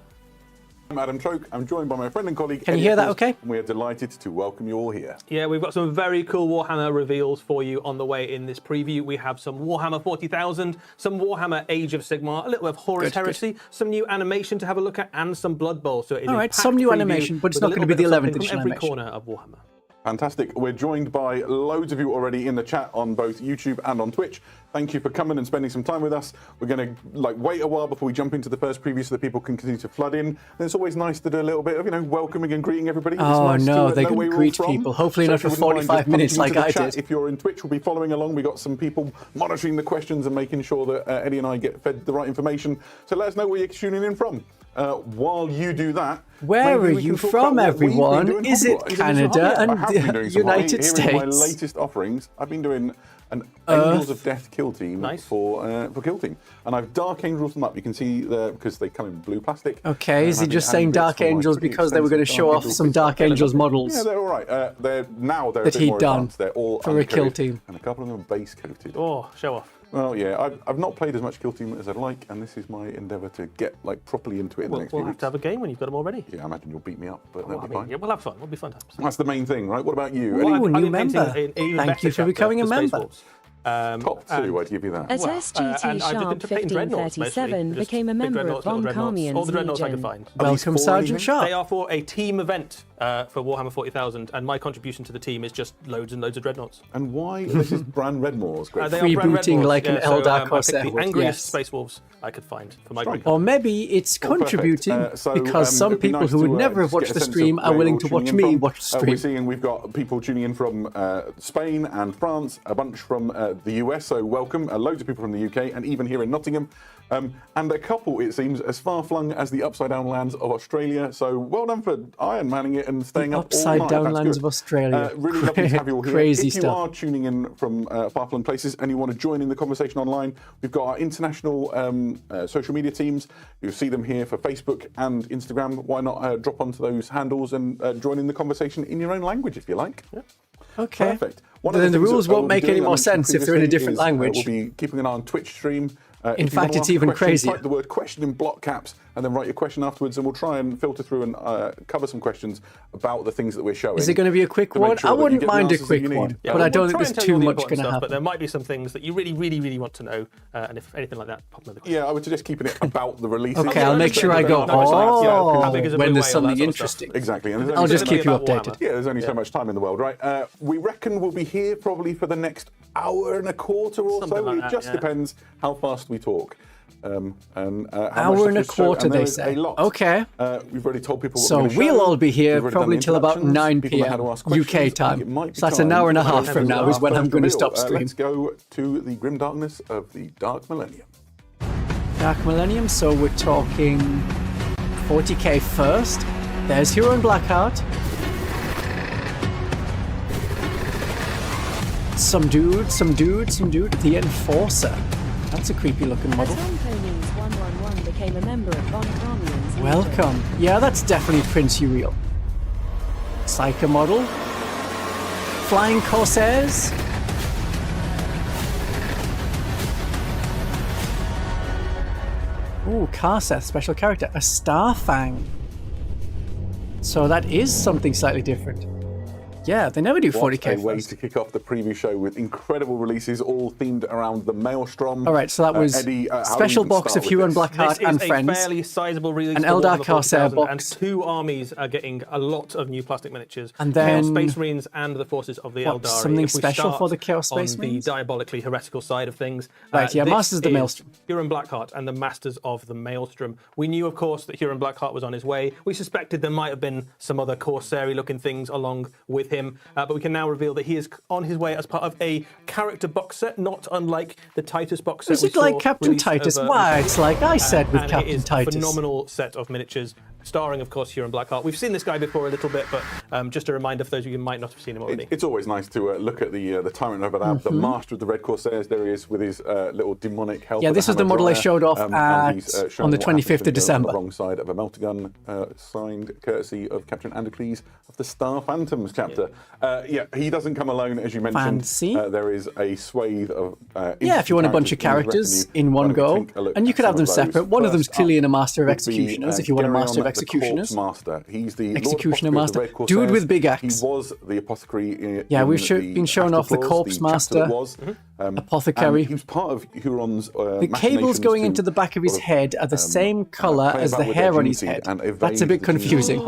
I'm Adam Troke. I'm joined by my friend and colleague. Can you hear that okay? And we are delighted to welcome you all here. Yeah, we've got some very cool Warhammer reveals for you on the way in this preview. We have some Warhammer 40,000, some Warhammer Age of Sigmar, a little bit of Horus Heresy, some new animation to have a look at, and some Blood Bowl. So it is all right, some new animation, but it's not going to be the 11th edition every animation. corner of Warhammer. Fantastic. We're joined by loads of you already in the chat on both YouTube and on Twitch. Thank you for coming and spending some time with us. We're going to wait a while before we jump into the first preview so that people can continue to flood in. And it's always nice to do a little bit of, welcoming and greeting everybody. Oh, it's nice no, to they know can where you're greet all from. people. Hopefully so not for 45 minutes like I did. If you're in Twitch, we'll be following along. We got some people monitoring the questions and making sure that Eddie and I get fed the right information. So let us know where you're tuning in from. While you do that, where are you from, everyone? Is it Canada and the United States? Here are my latest offerings. I've been doing an Angels of Death kill team for kill team, and I've Dark Angels them up. You can see there because they come in blue plastic. Okay, is he just saying Dark Angels because they were going to show off some Dark Angels models? Yeah, they're all right. They're a that bit he'd more done advanced. They're all for a kill team, and a couple of them are base coated. Oh, show off. Well, yeah, I've not played as much Kill Team as I'd like, and this is my endeavour to get properly into it in the next few weeks. We'll have to have a game when you've got them all ready. Yeah, I imagine you'll beat me up, but that'll be fine. Yeah, we'll have fun. It'll be fun times. That's the main thing, right? What about you? Ooh, new member. Thank you for becoming a member. Top two, I'd give you that. As SGT Sharp 1537 became a member of Von Carmian's all the dreadnoughts I could Legion. find. Welcome, Sergeant Sharp. They are for a team event for Warhammer 40,000, and my contribution to the team is just loads and loads of dreadnoughts. And why? This is Bran Redmore's great. They are Bran Freebooting Redmoors, like an Eldar Corsair. I picked the angriest Space Wolves I could find for my group. Or maybe it's contributing because some people who would never have watched the stream are willing to watch me watch the stream. We're seeing we've got people tuning in from Spain and France, a bunch from the US, so welcome. Loads of people from the UK, and even here in Nottingham. And a couple, it seems, as far-flung as the upside-down lands of Australia. So well done for Iron Manning it and staying up all night. Upside-down lands of Australia. Really lovely to have you all here. Crazy if you stuff. are tuning in from far-flung places and you want to join in the conversation online, we've got our international social media teams. You'll see them here for Facebook and Instagram. Why not drop onto those handles and join in the conversation in your own language, if you like. Yeah. Okay. Perfect. Then the rules won't make any more sense if they're in a different language. We'll be keeping an eye on Twitch stream. In fact, it's even crazier. Type the word question in block caps and then write your question afterwards, and we'll try and filter through and cover some questions about the things that we're showing. Is it going to be a quick one? I wouldn't mind a quick one, but I don't think there's too much going to happen. But there might be some things that you really, really, really want to know, and if anything like that, pop them in the question. Yeah, I would suggest keeping it about the release. Okay, I'll make sure I go, when there's something interesting. Exactly. I'll just keep you updated. Yeah, there's only so much time in the world, right? We reckon we'll be here probably for the next hour and a quarter or so. It just depends how fast we talk. And how hour much and a quarter, they say. Okay. We've already told people. So we'll all be here probably till about 9 p.m. UK time. So that's an hour and a half from now is when I'm going to stop stream. Let's go to the grim darkness of the Dark Millennium. Dark Millennium. So we're talking 40k first. There's Huron Blackheart. Some dude. The Enforcer. That's a creepy looking model. Tom Ponies 111 became a member of Von Carmian's Legion. Welcome. Yeah, that's definitely Prince Uriel. Psycho model. Flying Corsairs. Ooh, Karseth, special character. A Starfang. So that is something slightly different. Yeah, they never do 40k What a way first. to kick off the preview show with incredible releases, all themed around the Maelstrom. All right, so that was Eddie, special box of Huron Blackheart and This is friends. a fairly sizable release. An for Eldar Warhammer Corsair 40,000, box. And 2 armies are getting a lot of new plastic miniatures. And then- Chaos Space Marines and the forces of the What, Eldar. something If we special start for the Chaos Space on Marines? the diabolically heretical side of things. Right, yeah, this Masters of the is Maelstrom. Huron Blackheart and the Masters of the Maelstrom. We knew, of course, that Huron Blackheart was on his way. We suspected there might have been some other Corsair-looking things along with him, but we can now reveal that he is on his way as part of a character box set, not unlike the Titus box set. Is it like Captain Titus? Why, it's like I said with and Captain it is Titus. a phenomenal set of miniatures, starring, of course, Huron Blackheart. We've seen this guy before a little bit, but just a reminder for those of you who might not have seen him already. It's always nice to look at the Tyrant of Adab, the Master of the Red Corsairs. There he is with his little demonic help. Yeah, this was the model I showed off and at, shown on the what 25th happens of when you're December. On the wrong side of a melter-gun, signed courtesy of Captain Andocles of the Star Phantoms chapter. Yeah, he doesn't come alone, as you mentioned. Fancy. There is a swathe of Yeah, if you want a bunch of characters in one go, and you could have them separate. One of them's clearly in a Master of Executioners, if you want a Master of Executioners. Master. He's the Executioner Lord Apothecary Master. of the Red Corsairs. Dude with big axe. He was the Apothecary. Yeah, in we've the been showing off the Afterclaws, Corpse chapter Master. that was. Apothecary. And he was part of Huron's The cables going into the back of his head are the same colour as the hair on his head. That's a bit confusing.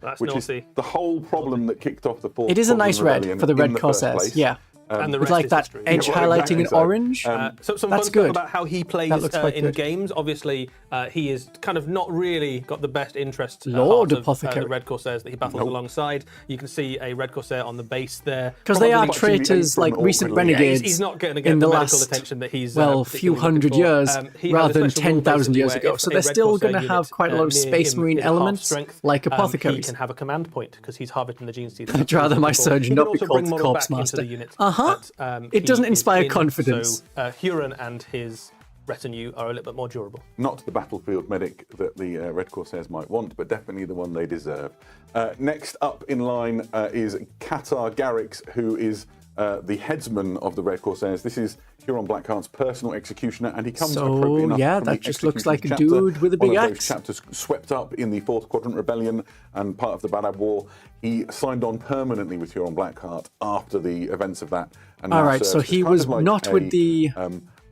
That's which is naughty. the whole problem that kicked off the fourth. It is a nice red Rebellion for the in Red first Corsairs, place. yeah. And the With rest like is that history. edge Yeah, highlighting exactly in so. orange. Some That's fun stuff good. about how he plays That looks quite in good. games. Obviously, he is kind of not really got the best interest Lord heart of Apothecary. the Red Corsairs that he battles alongside. You can see a Red Corsair on the base there. Because they are Probably- traitors, like recent awkwardly. renegades, He's not going to get in the the medical last, attention that he's well, particularly few looking hundred for. years, He has rather a than special rule 10,000 years basically ago. where So if they're a Red still Corsair going to have unit, quite a lot of near Space him Marine is half elements, strength, like He apothecaries. can have a command point because he's harvesting the genes. I'd rather my surgeon not be called the Corpse Master. It doesn't inspire confidence. So Huron and his retinue are a little bit more durable. Not the battlefield medic that the Red Corsairs might want, but definitely the one they deserve. Next up in line is Qatar Garrix, who is the headsman of the Red Corsairs. This is Huron Blackheart's personal executioner, and he comes So, appropriately enough yeah, from that the just looks like a Execution chapter, dude with a big one of those axe. chapters swept up in the Fourth Quadrant Rebellion and part of the Badab War. He signed on permanently with Huron Blackheart after the events of that. And All now right, serves so as he kind was of like not with the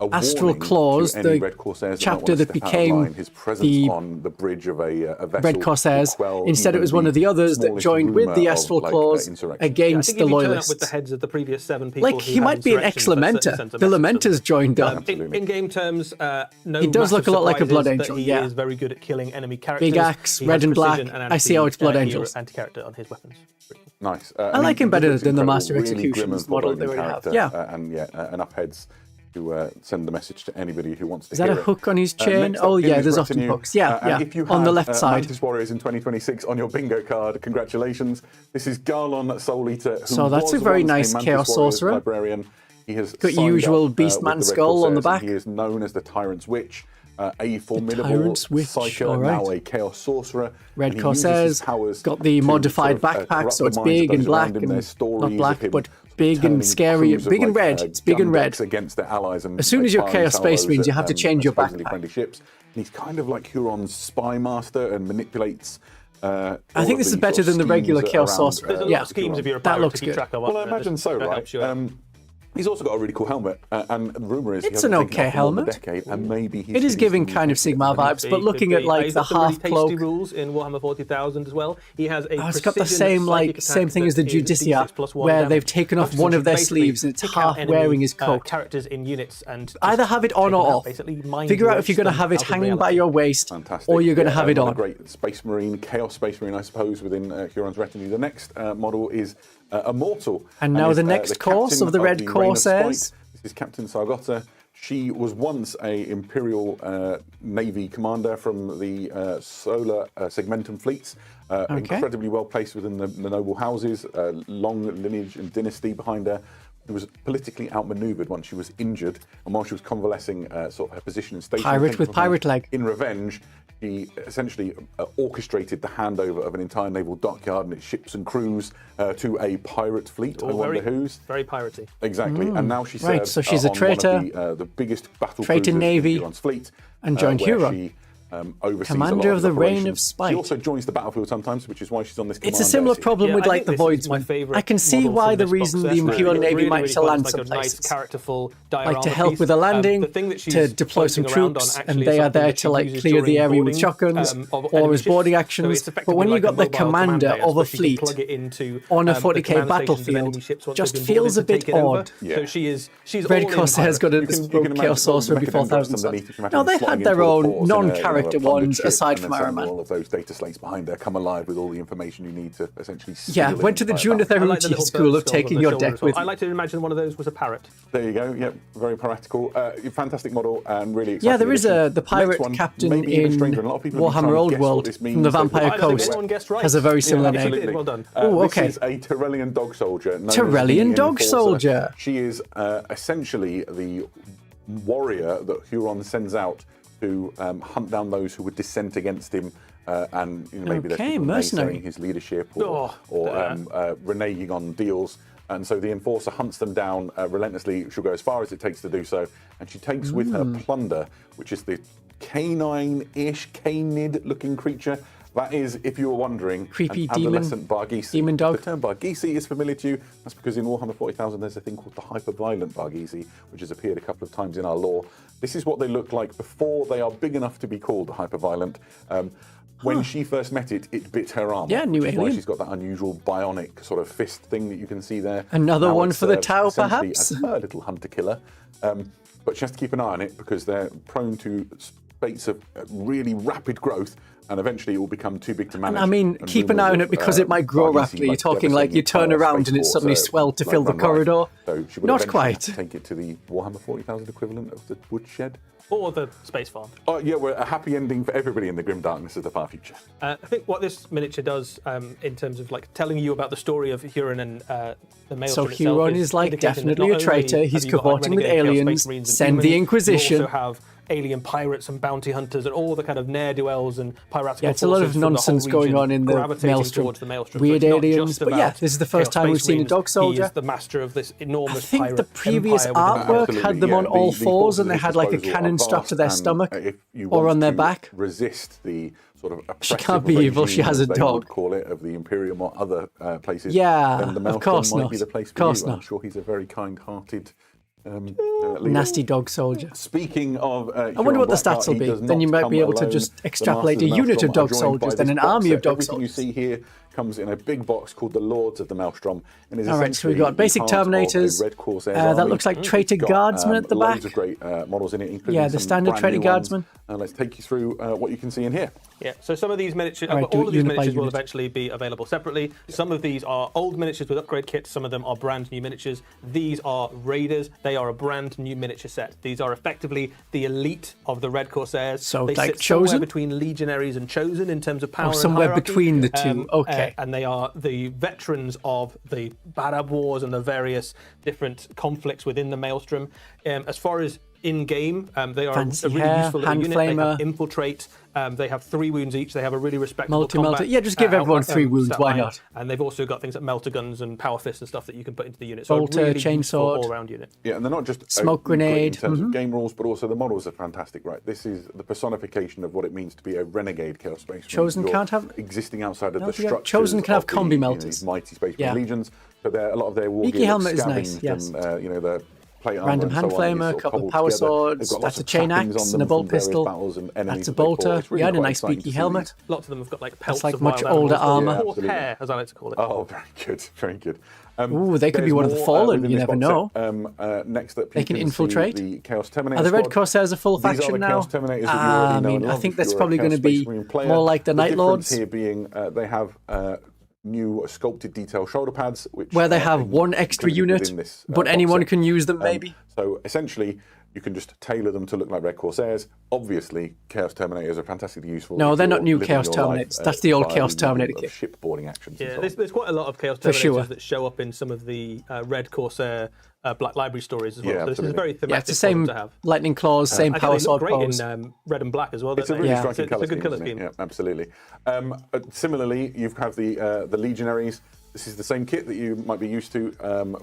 a Astral warning to Claws, any the Red Corsairs that chapter don't want that to step out of became line. His presence the on the bridge of a vessel Red Corsairs. to quell Instead, it even was one of the others that smallest joined with the rumour of, Astral like, Claws insurrection. I against think the if you turn up Loyalists. with the heads of the previous 7 people, Like, who he had might be an insurrections, that certainly ex-Lamenter. sends a The message to them. Lamenters joined up. Absolutely. In game terms, no He does look massive a lot like a Blood surprises, Angel, that he yeah. is very good at killing enemy characters. Big axe, He red has and black. precision I see how it's Blood anti- Angels. Anti-character on his weapons. Nice. I like him better than the Master of really grim Executions and model they foreboding already have. character, Yeah. and yeah, enough heads to send the message to anybody who wants to Is that hear a it. hook on his chain? Next up Oh, in yeah, his there's often retinue, hooks. Yeah, and yeah. if you On the had, left side. Mantis Warriors in 2026 on your bingo card, congratulations. This is Garlon Soul Eater, who So that's was a very once nice Mantis Chaos Warriors Sorcerer. librarian. He has Got your signed usual up, Beast with Man the Red skull on the Corsairs, and back. He is known as the Tyrant's Witch. A formidable Tyrant's Witch, psycho, all right. now a Chaos Sorcerer. Red and he uses Corsairs his powers got the to modified sort of, backpack, corrupt so the it's minds of big and those black around him. and There's stories not of black, him but big and turning scary, crews of, big and like, red. It's big and gun red. decks against their allies. And As soon as you're firing Chaos Space salvos Marines, you at, have to change your supposedly backpack. friendly ships. And he's kind of like Huron's spy master and manipulates. I think this is better than the regular Chaos Sorcerer. There's a lot Yeah. of schemes if you're a That pirate looks to keep good. track of. Well, I imagine so, That right? helps you out. He's also got a really cool helmet, and the rumor is he It's hasn't an taken okay off for more than a helmet. decade, and maybe he's It is giving he's kind of Sigmar vibes, but looking at like He's the got really half tasty cloak. rules in Warhammer 40,000 as well. He has a It's got the precision same psychic same attack thing as the that is Judicia, D6+1 where damage. they've taken off Which one of their basically sleeves and it's pick out half wearing his coat. Characters in units and Either have it on take or them out, off. basically mind Figure out if you're going to them have it out of hanging by reality. your waist, Fantastic. or you're going to have it another on. Great Space Marine, Chaos Space Marine, I suppose, within Huron's retinue. The next model is Immortal. And now is, the next course captain of the Red Reign of Corsairs. Spite. This is Captain Sargota. She was once a Imperial Navy commander from the Solar Segmentum fleets. Incredibly well placed within the noble houses, long lineage and dynasty behind her. was politically outmaneuvered once she was injured, and while she was convalescing sort of her position and station. Pirate with pirate leg. In revenge, he essentially orchestrated the handover of an entire naval dockyard and its ships and crews to a pirate fleet. I wonder whose. Very piratey. Exactly, and now she serves Right, so she's a on traitor, one of the biggest battle traitor cruisers navy, in Huron's fleet, and joined where Huron. she oversees Commander a lot of the Reign operations. of Spite. She also joins the battlefield sometimes, which is why she's on this command It's a similar desk. problem with I like think the this is my Voidsman. favourite I can see model why from the this reason box the set. Imperial Navy Really, might really to quite land like some a nice, places. characterful Like diorama to help piece. with the landing, The thing that she's to deploy some floating around troops, on and actually they is are something there that to she like uses clear the during area with boarding, shotguns of or enemy as boarding ships. actions. So it's But effectively when you like got the mobile command commander base, of a but she can fleet plug it into, on a the 40k command stations of battlefield, enemy ships once just they've been feels a boarded to bit take it over. odd. Yeah. So she's Red all in Corsairs got a You can bespoke imagine Chaos Sorcerer the before Mechanism Thousand underneath, Suns. you can imagine No, they flying had their into a own port in a, non-character a plundered ones ship, aside and from then Iron suddenly Man. all of those data slates behind there come alive with all the information you need to essentially steal Yeah, an went to the entire Junior battle. I like the Theruti little school bird of skulls on taking the your shoulder deck as well. with I you. like to imagine one of those was a parrot. There you go. Yep, very practical. Fantastic model and really exciting. Yeah, there is addition. the pirate Next one, captain maybe even in stranger, and a lot of people have been Warhammer trying to Old guess what World this from means the as to Vampire what I don't think Coast anyone guessed right. has a very similar Yeah, name. absolutely. Well done. Oh, okay. This is a Tyrellian dog soldier. known as Tyrellian the dog Enforcer. soldier. She is essentially the warrior that Huron sends out to hunt down those who would dissent against him. And maybe Okay, there's people mercenary. naysaying his leadership or reneging on deals. And so the Enforcer hunts them down relentlessly. She'll go as far as it takes to do so. And she takes with her plunder, which is the canine-ish, canid-looking creature. That is, if you were wondering, Creepy an demon- adolescent Barghisi. demon dog. The term Barghisi is familiar to you. That's because in Warhammer 40,000 there's a thing called the hyper-violent Barghisi, which has appeared a couple of times in our lore. This is what they look like before they are big enough to be called hyper-violent. When she first met it, it bit her arm. Yeah, new which is why alien. she's got that unusual bionic sort of fist thing that you can see there. Another Now one it's for the served Tau, essentially perhaps? as her little hunter-killer. But she has to keep an eye on it because they're prone to spates of really rapid growth, and eventually it will become too big to manage. I mean, And keep an eye on rumours it because of, it might grow Barghisi, rapidly. You're talking like you turn devastating around and it space suddenly force, swelled to fill the run riot. corridor. So she would Not eventually quite. have to take it to the Warhammer 40,000 equivalent of the woodshed. Or the space farm. Oh yeah, we're a happy ending for everybody in the grim darkness of the far future. I think what this miniature does, in terms of like telling you about the story of Huron and the Maelstrom So itself, Huron is like indicating that definitely not a traitor. only He's have you got, like, cavorting with renegade Chaos aliens. Space Marines and Send the humans, Inquisition. You also have alien pirates and bounty hunters and all the kind of ne'er-do-wells and piratical Yeah, it's a lot of forces from the whole nonsense going region on in the gravitating Maelstrom. towards the Maelstrom. Weird So it's not aliens, just but yeah, about this is the first Chaos time we've Space seen a Marines. dog soldier. He is the master of this I enormous think pirate the previous empire within artwork the had them on yeah, all the fours forces and they at had like a disposal cannon are strapped to their vast, stomach and if you or want on their to back. resist the sort of She oppressive can't be evil, she regime, has a as they dog. would call it, of the Imperium or other places. Yeah, then the of Maelstrom course might not. be the place Of for course you. I'm not. sure he's a very kind-hearted leader. Nasty dog soldier. Speaking of, I wonder what the stats will be. Then you might be able to just extrapolate a unit of dog soldiers, then an army of dog Everything soldiers. you see here comes in a big box called the Lords of the Maelstrom. And is All right, so we've essentially got basic the heart of a Terminators. Red Corsairs That army. looks like traitor It's got, guardsmen at the loads back. of great models in it, including Yeah, the some standard brand traitor new ones. guardsmen. Let's take you through what you can see in here. Yeah, so some of these miniatures, All right, do all it of these unit by miniatures will unit. eventually be available separately. Some of these are old miniatures with upgrade kits, some of them are brand new miniatures. These are Raiders, they are a brand new miniature set. These are effectively the elite of the Red Corsairs. So, they like sit somewhere Chosen? between Legionaries and Chosen in terms of power and somewhere hierarchy. between the two, okay. And they are the veterans of the Badab Wars and the various different conflicts within the Maelstrom. As far as in-game, they are Fancy a really hair, useful little hand unit. They flamer. have infiltrate. They have 3 wounds each. They have a really respectable Multi-melter. combat, Yeah, just give everyone 3 wounds, stat why line. not? And they've also got things like melter guns and power fists and stuff that you can put into the unit. So Bolter, a really chainsword. useful all-round unit. Yeah, and they're not just Smoke great grenade, in terms of game rules, but also the models are fantastic, right? This is the personification of what it means to be a renegade Chaos Space Marine. Chosen You're can't have- existing outside of No, the yeah, structures. Chosen can have of the, combi you know, melters. these mighty Space Yeah. Marine legions. So a lot of their war Beaky gear helmet is is nice, scavenged yes. and the plate armor Random and so hand on flamer, is sort of couple cobbled power together. swords, They've got that's lots a of chain trappings axe on and a them bolt from various pistol. battles and enemies That's a that they fought. bolter. It's really Yeah, and a quite nice exciting beaky to see helmet. Lots of them have got like pelts like of much wild older animals. armor. Horse hair, as I like to call it. Oh, very good, very good. Ooh, they could be there's one of the more, Fallen, within you this never box know. set. Next up, They you can see infiltrate. the Chaos Terminator Are the Red squad. Corsairs a full These are faction the now? Chaos Terminators that you already know and I love think if that's you're a probably Chaos going to be Space Marine player. more like the Night difference Lords, here being they have new sculpted detail shoulder pads, which where they are have one extra included unit, within this, but box anyone set. can use them maybe. So essentially, You can just tailor them to look like Red Corsairs. Obviously, Chaos Terminators are fantastically useful. No, they're not new living Chaos your Terminators. life, That's the old via Chaos the Terminator use of kit. shipboarding actions. Yeah, and so on. there's quite a lot of Chaos Terminators that show up in some of the Red Corsair Black Library stories as well. Yeah, so this is a very thematic Yeah, it's the same model to have. lightning claws, same I power think they look sword great pose. in red and black as well. It's a don't really they? striking colour It's a good colour scheme, scheme. isn't it? Yeah, absolutely. Similarly, you have the Legionaries. This is the same kit that you might be used to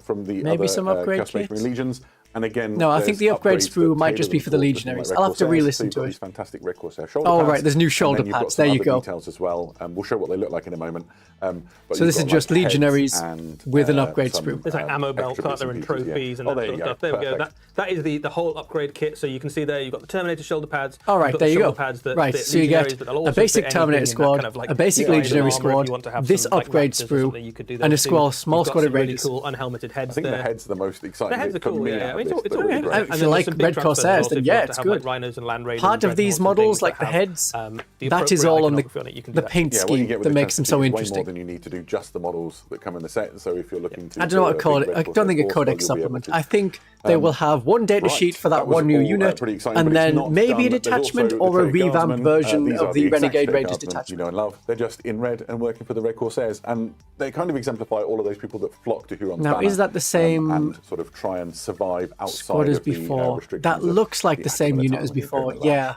from the Maybe other some upgrade Chaos Space kits? Marine Legions. And again, No, I think the upgrade upgrades sprue that might tailor just be them for the looking Legionaries. like I'll Red have to Corsairs. re-listen So you've got to these it. fantastic Red Corsair shoulder Oh, pads, right, there's new and shoulder then you've got pads. some There you other go. details as well. We'll show what they look like in a moment. But So this you've is got, just like, heads Legionaries and, with an upgrade some, sprue. There's like ammo belt, extra bits cutler, and pieces, yeah. trophies, and Oh, that there sort you of go. stuff. There we go. Perfect. That is the whole upgrade kit. So you can see there, you've got the Terminator shoulder pads. All right, you've got there the you go. shoulder pads that Right, fit so you Legionaries, get but they'll a also basic fit Terminator anything in that squad, kind of, like, a basic iron Legionary armor if you squad, want to have this some, like, upgrade Raptors or sprue, something, you could do that and a too. small You've squad got of some really Raiders. cool unhelmeted heads I think there. the heads are the most exciting. The heads are bit for cool, me yeah. out I of mean, this. it's They're all really good. great. If And you then like there's some big Red transfers as Corsairs, well, so then if you yeah, want it's to have, good. like, Rhinos and Land Raiders Part and of these Dreadnoughts and models, things like the have, heads, the that is all on appropriate iconography on it, you can do the that. paint Yeah, what you scheme get with that the makes them so Transfers is way more interesting. than you need to do just the models that come in the set. So if you're looking to, I don't know what do a code. big Red I don't think a Corsair codex force, well, you'll be able supplement. to. I think they will have one data Right, sheet for that was one new all, unit, pretty exciting, and but it's then not maybe a done. There's detachment also or a the Trait revamped Guardsmen. version These of are the exact Renegade Trait Raiders Guardsmen detachment. You know and love. They're just in red and working for the Red Corsairs, and they kind of exemplify all of those people that flock to Huron's Now, banner, is that the same and sort of try and survive outside squad as of the before? restrictions That of looks like the same actual unit as attack before. when you're going Yeah,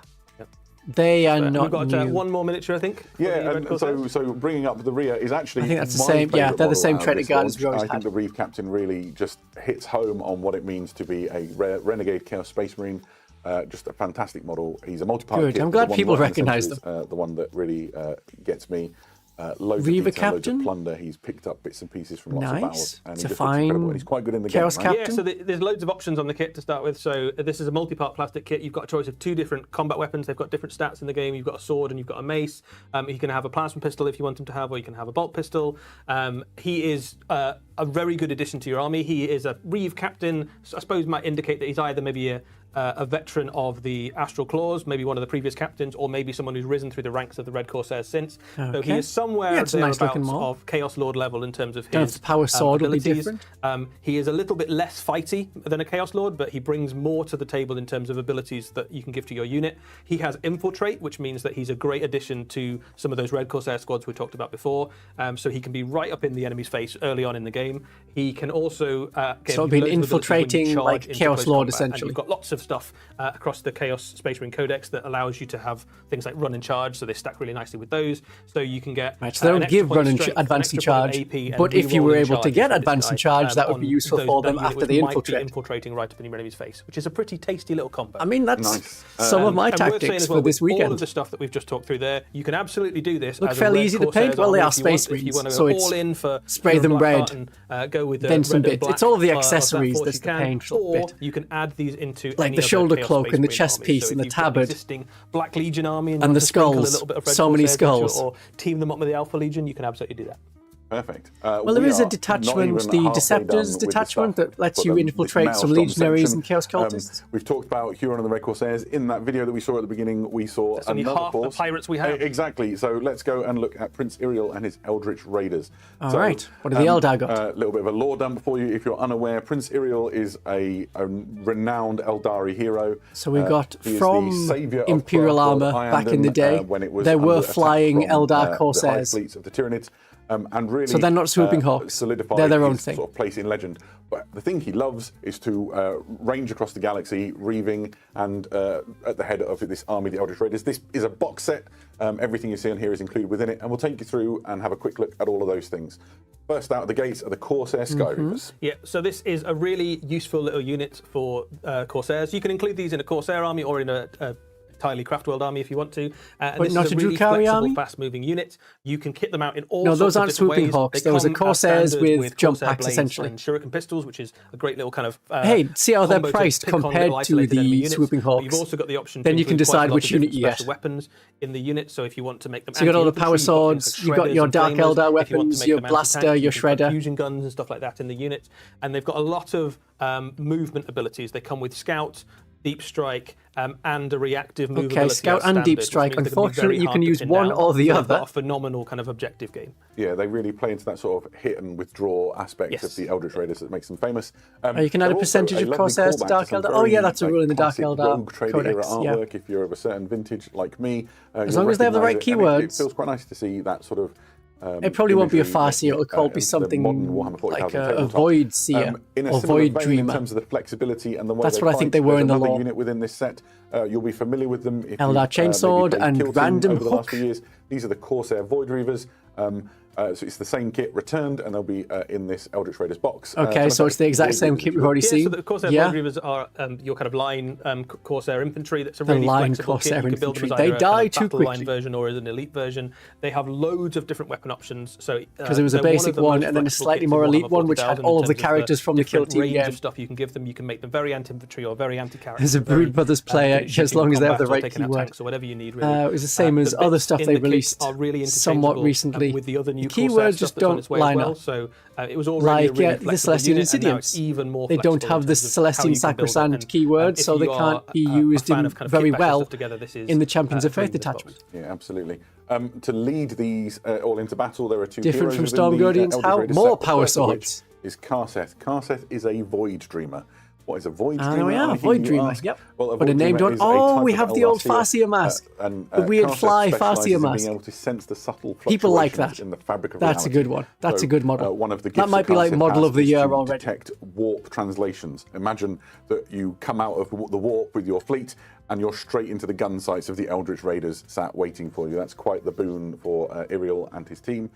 they are not We've got new. one more miniature, I think. for the Yeah, Red and Corsairs. so bringing up the rear is actually I think that's the my same- yeah, favourite they're the model same out of Trait this Guards we launch. always I think had. the Reeve Captain really just hits home on what it means to be a Renegade Chaos Space Marine. Just a fantastic model. He's a multi-part Good, kit, I'm but glad the one people right in the centre recognise is, the one that really gets me. Loads Reaver of detail, loads Captain? of plunder. He's picked up bits and pieces from lots of Nice. battles, and It's he a just looks incredible. fine And he's quite good in the Chaos game. Right? Captain. Yeah, so there's loads of options on the kit to start with. So this is a multi-part plastic kit. You've got a choice of 2 different combat weapons. They've got different stats in the game. You've got a sword and you've got a mace. You can have a plasma pistol if you want him to have, or you can have a bolt pistol. He is a very good addition to your army. He is a Reeve Captain. So I suppose might indicate that he's either maybe a veteran of the Astral Claws, maybe one of the previous captains, or maybe someone who's risen through the ranks of the Red Corsairs since. So he Okay. is somewhere Yeah, it's a nice thereabouts looking mod. of Chaos Lord level in terms of Don't know his if the power sword will be abilities. different. He is a little bit less fighty than a Chaos Lord, but he brings more to the table in terms of abilities that you can give to your unit. He has Infiltrate, which means that he's a great addition to some of those Red Corsair squads we talked about before. So he can be right up in the enemy's face early on in the game. He can also get So it'll be an loads of abilities when you infiltrating, charge like, into Chaos close Lord, combat. And essentially. you've got lots of stuff across the Chaos Space Marine Codex that allows you to have things like run and charge, so they stack really nicely with those. So you can get Right, so they an don't extra give point run of and strength, advance an and extra point of charge, AP, and but if you were re-rolling able to charges get for this advance guy, and charge, that would be on useful for them unit after which the might be infiltrate. infiltrating right up in your enemy's face, which is a pretty tasty little combo. I mean, that's Nice. some of my And worth saying tactics as well, for this with all weekend. of the stuff that we've just talked through there, you can absolutely do this. Look as fairly a Red easy to Corsairs paint. Well, they army are if you want. Space If you Marines, want to so go it's all in for spray them Black red, Heart and go with the then some red and bits. It's black all of the of that accessories force that's you the can, painful or bit. you can add these into Like any the other shoulder Chaos cloak Space and the Marine chest army. piece So and if the you've got an tabard. existing Black Legion army and, And you the want to sprinkle skulls. a little bit of Red So many Corsairs into it, skulls. or team them up with the Alpha Legion, you can absolutely do that. Perfect. Well, there is a detachment, the Deceptors detachment, that lets you infiltrate some Legionaries and Chaos Cultists. We've talked about Huron and the Red Corsairs. In that video that we saw at the beginning, we saw That's only another half the force. pirates we have. Exactly. So let's go and look at Prince Iriel and his Eldritch Raiders. All right. What have the Eldar got? A little bit of a lore dump for you if you're unaware. Prince Iriel is a renowned Eldari hero. So we got he is from the saviour of Imperial Craftworld armour back in the Iandon, day. when it was There were under attack flying from, Eldar the high Corsairs. fleets of the Tyranids. And really, So they're not swooping hawks. solidified They're their own his thing. sort of place in legend. But the thing he loves is to range across the galaxy, reaving, and at the head of this army, the Eldritch Raiders. This is a box set. Everything you see on here is included within it, and we'll take you through and have a quick look at all of those things. First out of the gates are the Corsair Skyreavers. Yeah, so this is a really useful little unit for Corsairs. You can include these in a Corsair army or in a entirely Craftworld army if you want to. And But this not is a a really Drukhari flexible, army? fast-moving unit. You can kit them out in all No, sorts those of aren't different swooping ways. hawks. They There was a come as Corsairs standard with jump Corsair packs, blades essentially. and shuriken pistols, which is a great little kind of Hey, see how they're combo to priced pick on compared little to isolated enemy the units. swooping But hawks. You've also got the option Then to you can include quite decide a lot which of unit different you get. special weapons in the unit. So if you want to make them So you got all the anti-infantry, power you've got things swords, like you've got shredders your and Dark flamers. Eldar If you want to weapons, make your them blaster, anti-tank, your you can put shredder. fusion guns and stuff like that in the unit. And they've got a lot of movement abilities. They come with scout, deep strike, and a reactive movability. Okay, scout and deep strike. Unfortunately, you can use one or the other. A phenomenal kind of objective game. Yeah, they really play into that sort of hit and withdraw aspect of the Eldritch Raiders that makes them famous. You can add a percentage of Corsairs to Dark Eldar. Oh yeah, that's a rule in the Dark Eldar Codex. Artwork, if you're of a certain vintage like me. As long as they have the right keywords. It feels quite nice to see that sort of. It probably won't be a Farseer, it'll probably be something like a Void Seer or Void Dreamer. In terms of the flexibility and the way that's what I think they were in the lore. Unit within this set, you'll be familiar with them. If Eldar Chainsword and Random over the last Hook. few years. These are the Corsair Void Reavers. So it's the same kit returned, and they'll be in this Eldritch Raiders box. Okay, so it's the exact same kit we've already seen. So the Corsair Void Reavers are your kind of line Corsair infantry. That's a really flexible Corsair kit. You can build them as they either die a too battle quickly. line version or as an elite version. They have loads of different weapon options. So because it was a basic one and then a slightly more elite one, which had all of the characters from the kill team. Range of stuff you can give them. You can make them very anti-infantry or very anti-character. As a Brood Brothers player, as long as they have the right keyword. So whatever you need, really. It was the same as other stuff they released somewhat recently. With the other new keywords just don't line up. So it was already like the Celestian Insidiums. They don't have the Celestian Sacrosanct keyword, so they can't be used very well in the Champions of Faith attachment. Yeah, absolutely. To lead these all into battle, there are two different heroes from Storm Guardians. How more power swords? Is Karseth. Karseth is a Void Dreamer. What is a Void Dreamer? Oh yeah, Void Dreamer. Yep. Well, but a name don't. Oh, we have the old Farseer mask, the weird fly Farseer mask. Being able to sense the subtle people like that. In the fabric of That's reality. A good one. That's a good model. One of the that might be like model of the year already. Detect warp translations. Imagine that you come out of the warp with your fleet, and you're straight into the gun sights of the Eldritch Raiders sat waiting for you. That's quite the boon for Iriel and his team.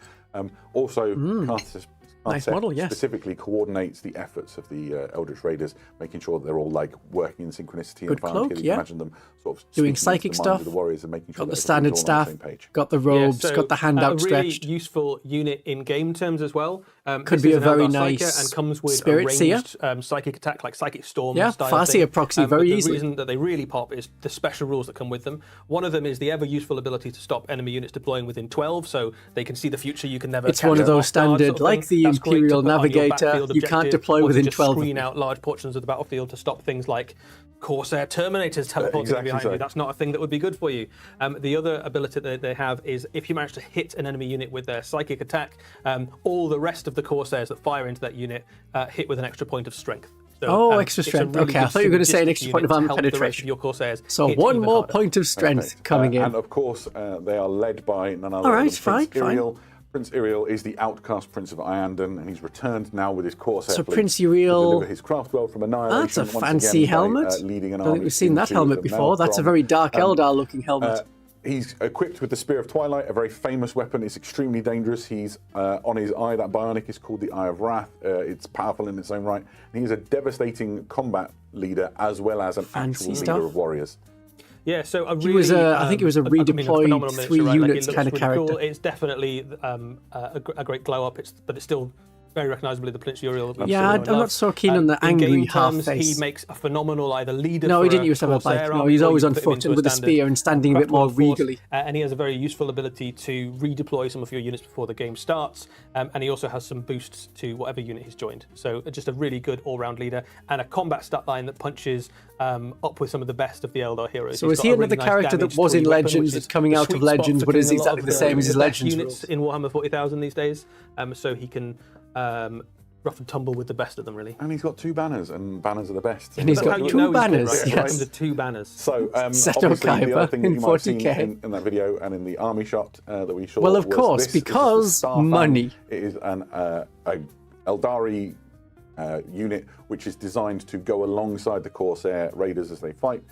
Also, Karseth nice model, yes. Specifically coordinates the efforts of the Eldritch Raiders, making sure that they're all like working in synchronicity good and cloak, together. You imagine them sort of doing psychic stuff. The warriors and making sure got the standard staff, on the same page. Got the robes, got the hand outstretched. A really useful unit in game terms as well. Could be a very nice and comes with Spirit Seer. Psychic attack, like Psychic Storm. Yeah, style Farseer thing. proxy very easily. The reason that they really pop is the special rules that come with them. One of them is the ever useful ability to stop enemy units deploying within 12, so they can see the future. You can never. It's one of those standard, like the Imperial Navigator. You can't deploy within 12. Screen out large portions of the battlefield to stop things like Corsair Terminators teleporting behind you. That's not a thing that would be good for you. The other ability that they have is if you manage to hit an enemy unit with their psychic attack, all the rest of the Corsairs that fire into that unit hit with an extra point of strength. So, extra strength. Really okay, I thought you were going to say an extra point of armor penetration. Your Corsairs so one more point of strength coming in. And of course, they are led by none other than Prince Iriel. Prince Iriel is the outcast Prince of Iandon, and he's returned now with his Corsair fleet. So Prince Iriel, to deliver his craft world from Annihilation. That's a fancy helmet. I don't think we've seen that helmet before. That's a very Dark Eldar looking helmet. He's equipped with the Spear of Twilight, a very famous weapon. It's extremely dangerous. He's on his eye. That bionic is called the Eye of Wrath. It's powerful in its own right. And he's a devastating combat leader as well as an actual leader of warriors. Yeah, so a really, he was I think it was a redeployed 3 units kind of character. Cool. It's definitely a great glow up. But it's still very recognisably the Prince Uriel. Yeah, I'm not so keen on the angry half face. He makes a phenomenal either leader. No, he didn't used to have a bike. No, he's always on foot and with a spear and standing a bit more regally. And he has a very useful ability to redeploy some of your units before the game starts. And he also has some boosts to whatever unit he's joined. So just a really good all-round leader and a combat stat line that punches up with some of the best of the Eldar heroes. So is he another character that was in Legends, that's coming out of Legends, but is exactly the same as his Legends units in Warhammer 40,000 these days? So he can rough and tumble with the best of them, really. And he's got 2 banners, and banners are the best. And he's got 2 banners. Yes, the 2 banners. So obviously the other thing that you might have seen in that video and in the army shot that we saw. Well, of course, because money. It is an Eldari unit which is designed to go alongside the Corsair Raiders as they fight.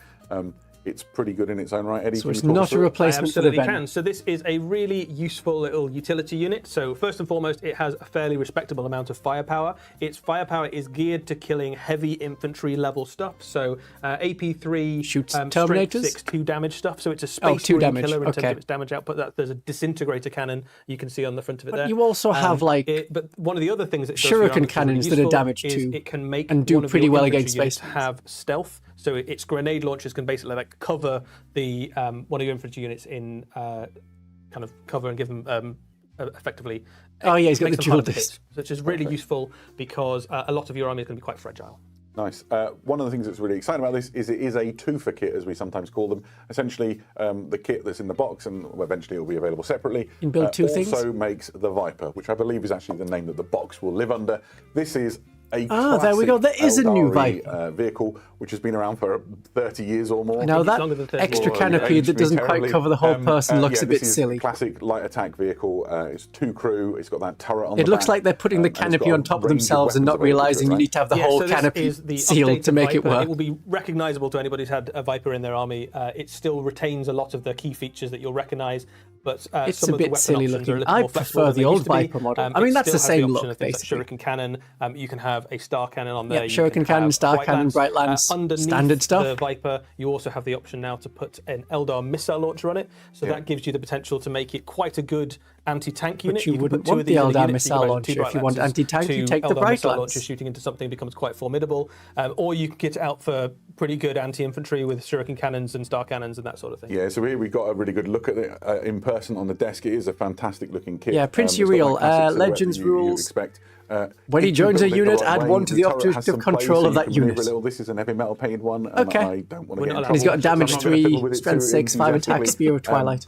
It's pretty good in its own right, Eddie. So it's not a replacement for the Venom. So this is a really useful little utility unit. So first and foremost, it has a fairly respectable amount of firepower. Its firepower is geared to killing heavy infantry level stuff. So AP3 shoots Terminators, 6 2 damage stuff. So it's a space killer in terms of its damage output. There's a disintegrator cannon you can see on the front of it there. You also have but one of the other things that shuriken cannons that are damage too, it can make and do pretty well against space. Have stealth. So its grenade launchers can basically like cover the one of your infantry units in kind of cover and give them effectively. Oh yeah, he's got the dual disc, which is really useful because a lot of your army is going to be quite fragile. Nice. One of the things that's really exciting about this is it is a two-for kit, as we sometimes call them. Essentially, the kit that's in the box, and eventually it will be available separately, build two things. Also makes the Viper, which I believe is actually the name that the box will live under. This is a there we go. There is a new Viper vehicle, which has been around for 30 years or more. Now that extra canopy that doesn't quite cover the whole person looks a bit silly. Classic light attack vehicle. It's 2 crew. It's got that turret on the back. It looks like they're putting the canopy on top of themselves and not realising you need to have the whole canopy sealed to make it work. It will be recognisable to anybody who's had a Viper in their army. It still retains a lot of the key features that you'll recognise, but it's some a of the bit weapon silly options are a looking. little I more flexible prefer than the they old used to be. Viper model. I mean, It that's the still has same option look, of things like basically. Shuriken cannon. You can have a star cannon on there. Yeah, Shuriken cannon, star cannon, bright lance, underneath standard stuff. the Viper, you also have the option now to put an Eldar missile launcher on it, so that gives you the potential to make it quite a good anti-tank unit. But you wouldn't put two want of the these in a Eldar unit, missile so launcher. two If you want bright anti-tank, you lances, take the two bright missile lance. launcher shooting into something becomes quite formidable, or you can get it out for pretty good anti-infantry with Shuriken cannons and star cannons and that sort of thing. Yeah, so here we got a really good look at it in person on the desk. It is a fantastic looking kit. Yeah, Prince Uriel, Legends rules. Expect. When he joins a unit, add 1 to the objective control of that unit. This is an heavy metal painted one. Okay. I don't want to get in And he's got a trouble, damage so I'm not gonna fiddle 3, with it strength too 6, 5 attack, enthusiastically. spear of Twilight.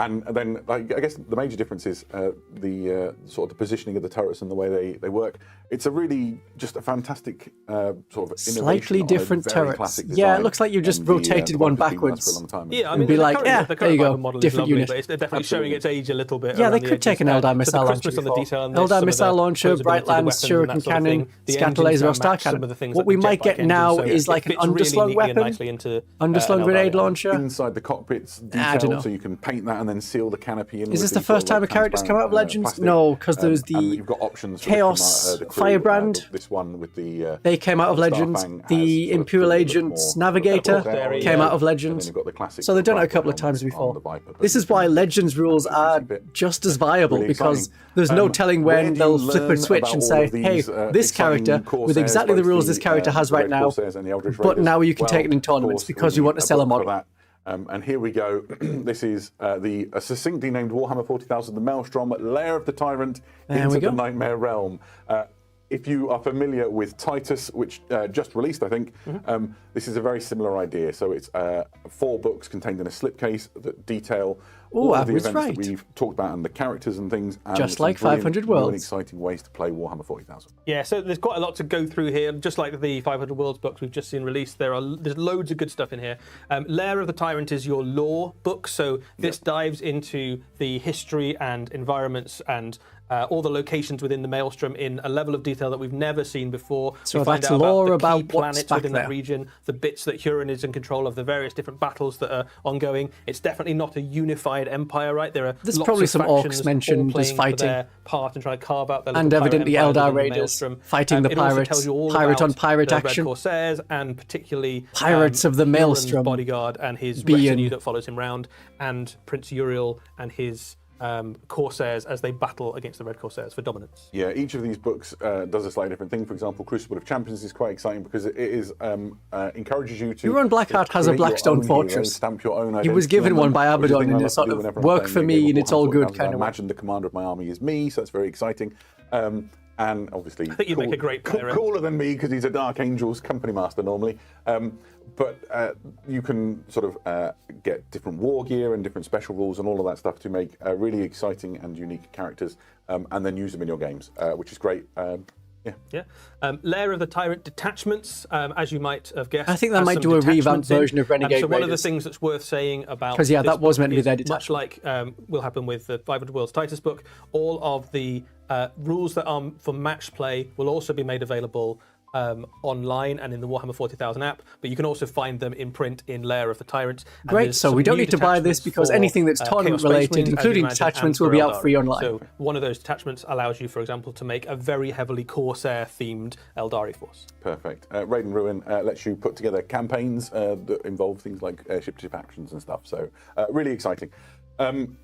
And then, I guess the major difference is the sort of the positioning of the turrets and the way they work. It's a really just a fantastic sort of Slightly different turrets. Yeah, it looks like you just rotated one backwards. Yeah, I And mean, be the like, current- yeah, the there current you go, Viper model is different lovely, unit. but it's definitely showing its age a little bit. Yeah, around they the could take an edges. Eldar So missile the launcher crispness on the before. detail on this, Eldar some of missile the launcher, posability bright of the lance, weapons and shuriken that sort of cannon, thing. The scatter engines laser, or don't star match some cannon. of the things What like we the might jetpack get engines, now so is it like an fits really underslung neatly and weapon, nicely into underslung an grenade Eldar launcher. Inside the cockpit's I don't know. detailed, so you can paint that and then seal the canopy in. Is this with the these sort first of, time a like, character's come out of transparent, Legends? plastic. No, because there's And the you've got options for Chaos the crew, Firebrand. this one with the They came out of Legends. Starfang has The sort of Imperial a bit Agent's more Navigator Corsair, came out of and Legends. then you've got the classic So they've done it a Viper couple of helmet times on before. the Viper, but This is why Legends rules are bit just as viable, really because exciting. there's no telling Where when do they'll you flip a learn switch about and all say, of hey, these, this exciting character with Corsairs, exactly the both rules this character has the right Red now, Corsairs and the Eldritch but Raiders? now you can Well, take it in of tournaments course, because we you need want to sell a book for model. that. And here we go. This is the succinctly named Warhammer 40,000, the Maelstrom, Lair of the Tyrant into the Nightmare Realm. If you are familiar with Titus, which just released, I think, this is a very similar idea. So it's 4 books contained in a slipcase that detail all of the events that we've talked about and the characters and things. And Just like 500 new and Worlds. exciting ways to play Warhammer 40,000. Yeah, so there's quite a lot to go through here. Just like the 500 Worlds books we've just seen released, there's loads of good stuff in here. Lair of the Tyrant is your lore book, so this dives into the history and environments and all the locations within the Maelstrom in a level of detail that we've never seen before. So we find that's out lore about the about key what's planets back within there. that region, the bits that Huron is in control of, the various different battles that are ongoing. It's definitely not a unified empire, right? There are There's lots probably of some orcs factions mentioned all as playing for fighting. their part and trying to carve out their And little pirate evidently empires Eldar within the Raiders Maelstrom. fighting the It also pirates, tells you all pirate about on pirate the action. Red Corsairs and particularly Pirates of the Huron's Maelstrom bodyguard and his being- retinue that follows him round, and Prince Uriel and his Corsairs as they battle against the Red Corsairs for dominance. Yeah, each of these books does a slightly different thing. For example, Crucible of Champions is quite exciting because it is encourages you to. Huron Blackheart has a create your Blackstone own fortress. heroes, stamp your own He was identity given on one them, by which is a Abaddon thing I in a love sort to do of whenever I'm work playing for a me game of and it's all Warhammer good 40,000. kind of I way. imagine the commander of my army is me, so that's very exciting. And obviously, I think you'd make a great pirate. cooler than me because he's a Dark Angels company master normally. But you can sort of get different war gear and different special rules and all of that stuff to make really exciting and unique characters, and then use them in your games, which is great. Yeah. Lair of the Tyrant detachments, as you might have guessed. I think that has might some do a revamped detachments in. version of Renegade So one of the Raiders. things that's worth saying about 'Cause, yeah, this that was book meant to be is their much like will happen with the 500 Worlds Titus book, all of the rules that are for match play will also be made available online and in the Warhammer 40,000 app, but you can also find them in print in Lair of the Tyrant. And Great, there's so some we don't new need to buy this detachments because for, anything that's Chaos tournament Space related, Marines, as including you imagine, detachments, and will be for out Eldar. free online. So one of those detachments allows you, for example, to make a very heavily Corsair-themed Eldari force. Perfect. Raid and Ruin lets you put together campaigns that involve things like ship-to-ship actions and stuff. So really exciting.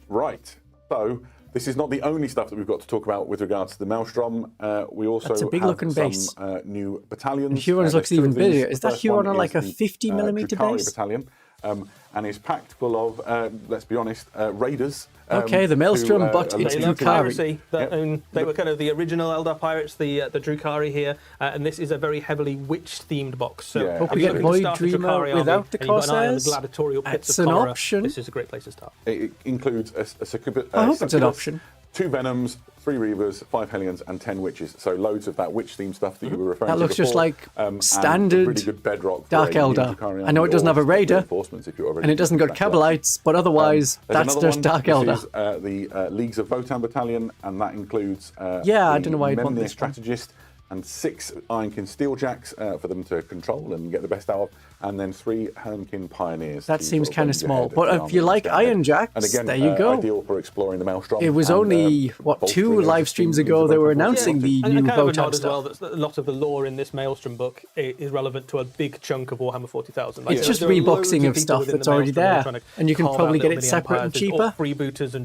Right. So this is not the only stuff that we've got to talk about with regards to the Maelstrom. We also That's a big have looking some base. new battalions. Huron's There's looks 2 even of these. bigger. Is The that first one Huron on like a is the, 50mm Drukhari base? battalion. and is packed full of, let's be honest, raiders. Okay, the Maelstrom, but it's They love Drukhari. piracy. They were kind of the original Eldar pirates, the Drukhari here, and this is a very heavily witch-themed box. So Hope we get Void Dreamer without the Corsairs. It's an option. This is a great place to start. It includes a succubus. I hope it's an option. 2 Venoms, 3 Reavers, 5 Hellions, and 10 Witches. So loads of that witch-themed stuff that you were referring to. That looks just like standard really good bedrock Dark Eldar. I know it doesn't have a Raider, and it doesn't got Kabbalites, but otherwise, that's just Dark Eldar. This is the Leagues of Votan Battalion, and that includes I don't know why you'd want this Strategist, and 6 Ironkin Steeljacks for them to control and get the best out of, and then 3 Hermkin Pioneers. That seems kind of small, but if you like Iron Jacks, and again, there you go. Ideal for exploring the Maelstrom. It was only, 2 live streams ago they were announcing the new Votan as well, stuff. that a lot of the lore in this Maelstrom book is relevant to a big chunk of Warhammer 40,000. It's just reboxing of stuff that's already there, and you can probably get it separate and cheaper,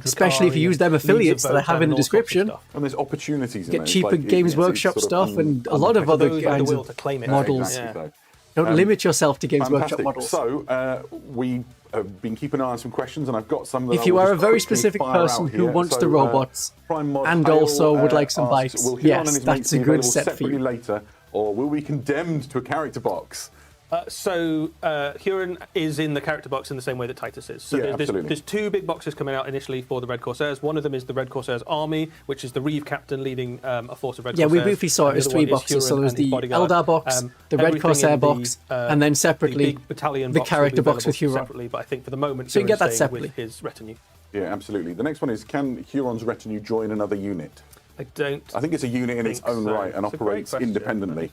especially if you use them affiliates that I have in the description. And there's opportunities in get cheaper Games Workshop stuff and a lot of other kinds of models. Don't limit yourself to Games Workshop models. So we have been keeping an eye on some questions, and I've got some that if you are a very specific person who wants the robots and also would like some bikes, yes, that's a good set for you. Later, or will we be condemned to a character box? So Huron is in the character box in the same way that Titus is. So there's 2 big boxes coming out initially for the Red Corsairs. One of them is the Red Corsairs Army, which is the Reeve captain leading a force of Red Corsairs. Yeah, we briefly saw it as 3 boxes. So there's the Eldar box, the Red Corsair box, and then separately the character box with Huron. Separately, but I think for the moment, so you can get that separately with his retinue. Yeah, absolutely. The next one is, can Huron's retinue join another unit? I think it's a unit in its own right and operates independently.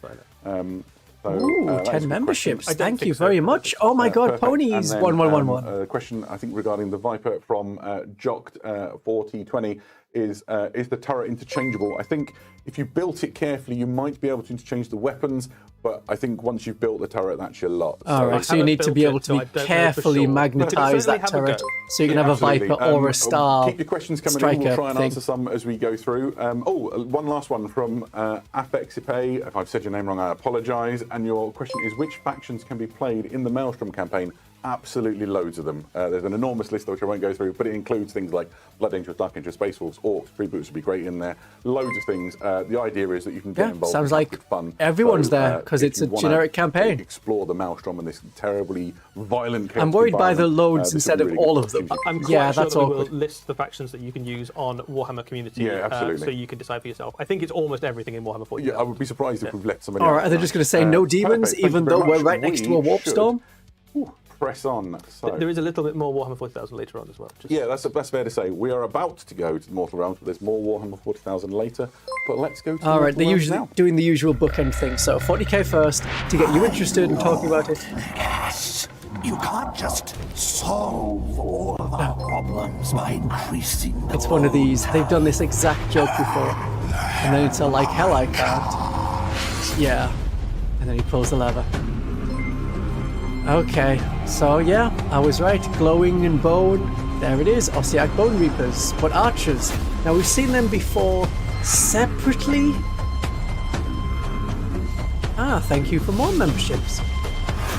Ooh, 10 memberships. Thank you very much. Oh my God, Ponies 1111. A question, I think, regarding the Viper from Jocked 4020 is the turret interchangeable? I think if you built it carefully, you might be able to interchange the weapons, but I think once you've built the turret, that's your lot. Alright, so you need to be able to carefully magnetize that turret so you can have a Viper or a Star. Keep your questions coming in. We'll try and answer some as we go through. One last one from Afexipe. If I've said your name wrong, I apologise. And your question is, which factions can be played in the Maelstrom campaign? Absolutely loads of them. There's an enormous list which I won't go through, but it includes things like Blood Angels, Dark Angels, Space Wolves, Orcs, Freeboots would be great in there. Loads of things. The idea is that you can get involved. Sounds like fun. Everyone's there because it's a generic campaign. Explore the Maelstrom and this terribly violent. I'm worried by the loads instead of all of them. I'm quite sure that we will list the factions that you can use on Warhammer Community. Yeah, absolutely. So you can decide for yourself. I think it's almost everything in Warhammer 40. Yeah, I would be surprised if we've left somebody. All right, are they just going to say no demons, even though we're right next to a warp storm? Press on. So. There is a little bit more Warhammer 40,000 later on as well. Yeah, that's fair to say. We are about to go to the Mortal Realms, but there's more Warhammer 40,000 later. But let's go to the Alright, they're usually now. doing the usual bookend thing. So 40k first to get you interested in talking about it. Yes, you can't just solve all of our problems by increasing the It's one of these, they've done this exact joke before. And then it's like, hell I can't. Yeah. And then he pulls the lever. Okay, so yeah, I was right. Glowing and bone. There it is, Ossiarch Bone Reapers. But archers. Now we've seen them before separately. Ah, thank you for more memberships.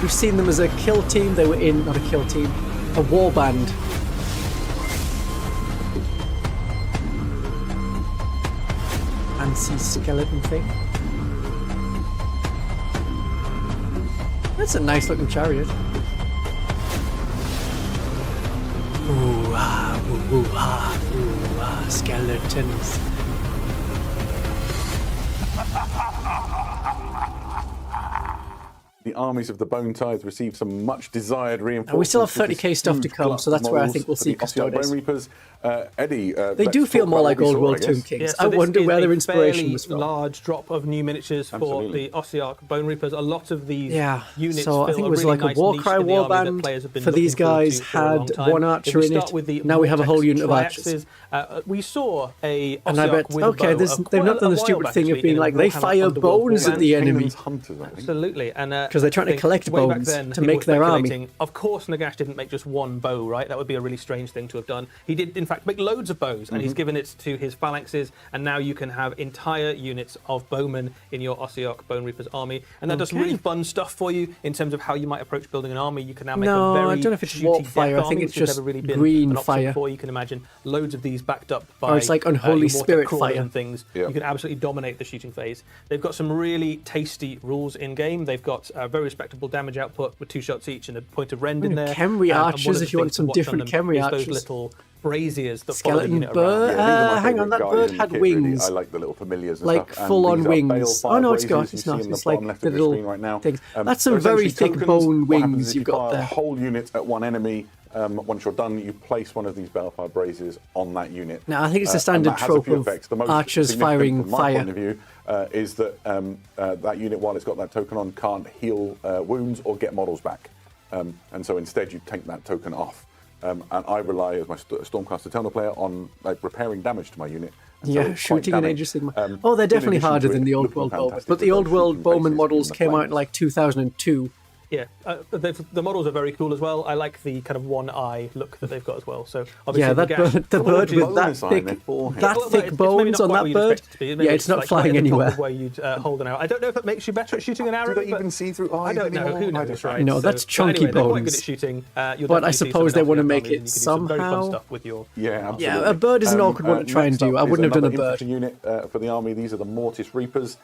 We've seen them as a kill team. They were in, not a kill team, a war band. Fancy skeleton thing. That's a nice looking chariot. Ooh ah, ooh ah, ooh ah, skeletons. The armies of the Bone Tithe received some much desired reinforcements. And we still have 30k stuff to come, so that's where I think we'll see Custodes. Bone Reapers. Eddie, they do feel more like Old World Tomb Kings. Yeah, so I wonder where their inspiration was from. from. Large drop of new miniatures for the Ossiarch Bone Reapers. A lot of these units. So I think it was like a Warcry warband for these guys. Had one archer in it. Now we have a whole unit of archers. We saw a Ossiarch and I bet with a bow, they've not done the stupid thing of being like they fire bones at the enemy. Absolutely, and because they're trying to collect way back bones then, to people make were their army. speculating, Of course, Nagash didn't make just one bow, right? That would be a really strange thing to have done. He did, in fact, make loads of bows, and he's given it to his phalanxes, and now you can have entire units of bowmen in your Ossiarch Bone Reapers army, and that does some really fun stuff for you in terms of how you might approach building an army. You can now make a very I don't know if it's shooty warp death fire. I army, think it's which has just never really been green an option fire. before. You can imagine loads of these backed up by Or it's like unholy your spirit crawlers fire. and things. Yeah. You can absolutely dominate the shooting phase. They've got some really tasty rules in game. They've got a very respectable damage output with 2 shots each and a point of rend in there. Khemri And one archers, of the if you want things to some watch on different them Khemri is archers. Those little braziers that follow the Skeleton unit bird. around. these are my Hang on, favourite that guys bird in the had kit, really. wings. I like the little familiars and Like stuff. And full-on these are wings. balefire Oh no, it's braziers got. you It's see not. in the It's like bottom left the of your little screen right now. things. That's They're some very essentially thick tokens. bone What happens wings is you've you got fire a there. whole unit at one enemy. Once you're done, you place one of these balefire braziers on that unit. Now, I think it's a And standard that has trope few of effects. The most archers significant firing from my fire. point of view is that that unit, while it's got that token on, can't heal wounds or get models back. And so instead, you take that token off. And I rely, as my Stormcast Eternal player, on like repairing damage to my unit. And so Yeah, it's quite shooting in damning. Age of Sigma. Oh, They're definitely in addition harder to than it the Old looking World Bowmen. fantastic But the with Old those World shooting Bowman faces models in the came out in flames. like 2002. Yeah, the models are very cool as well. I like the kind of one eye look that they've got as well. So obviously Yeah, that Nagash- bird, the Well, bird with that bonus eye in their thick, forehead. that Well, thick it's maybe bones not on quite that what you'd bird. expect it to be. Maybe Yeah, it's not like flying right at the top anywhere. of where you'd hold an arrow. I don't know if it makes you better at shooting an arrow. Do they but even see through eyes I don't know. anymore? Who I knows, don't right? No, that's chunky anyway, they're quite good bones. at shooting. You'll But I definitely see suppose they some want to Elfin make armies, it and you can do some very fun somehow. stuff with your. Yeah, absolutely. Yeah, a bird is an awkward one to try and next do. up I is wouldn't have done a another bird. infantry unit for the army. These are the Mortis Reapers.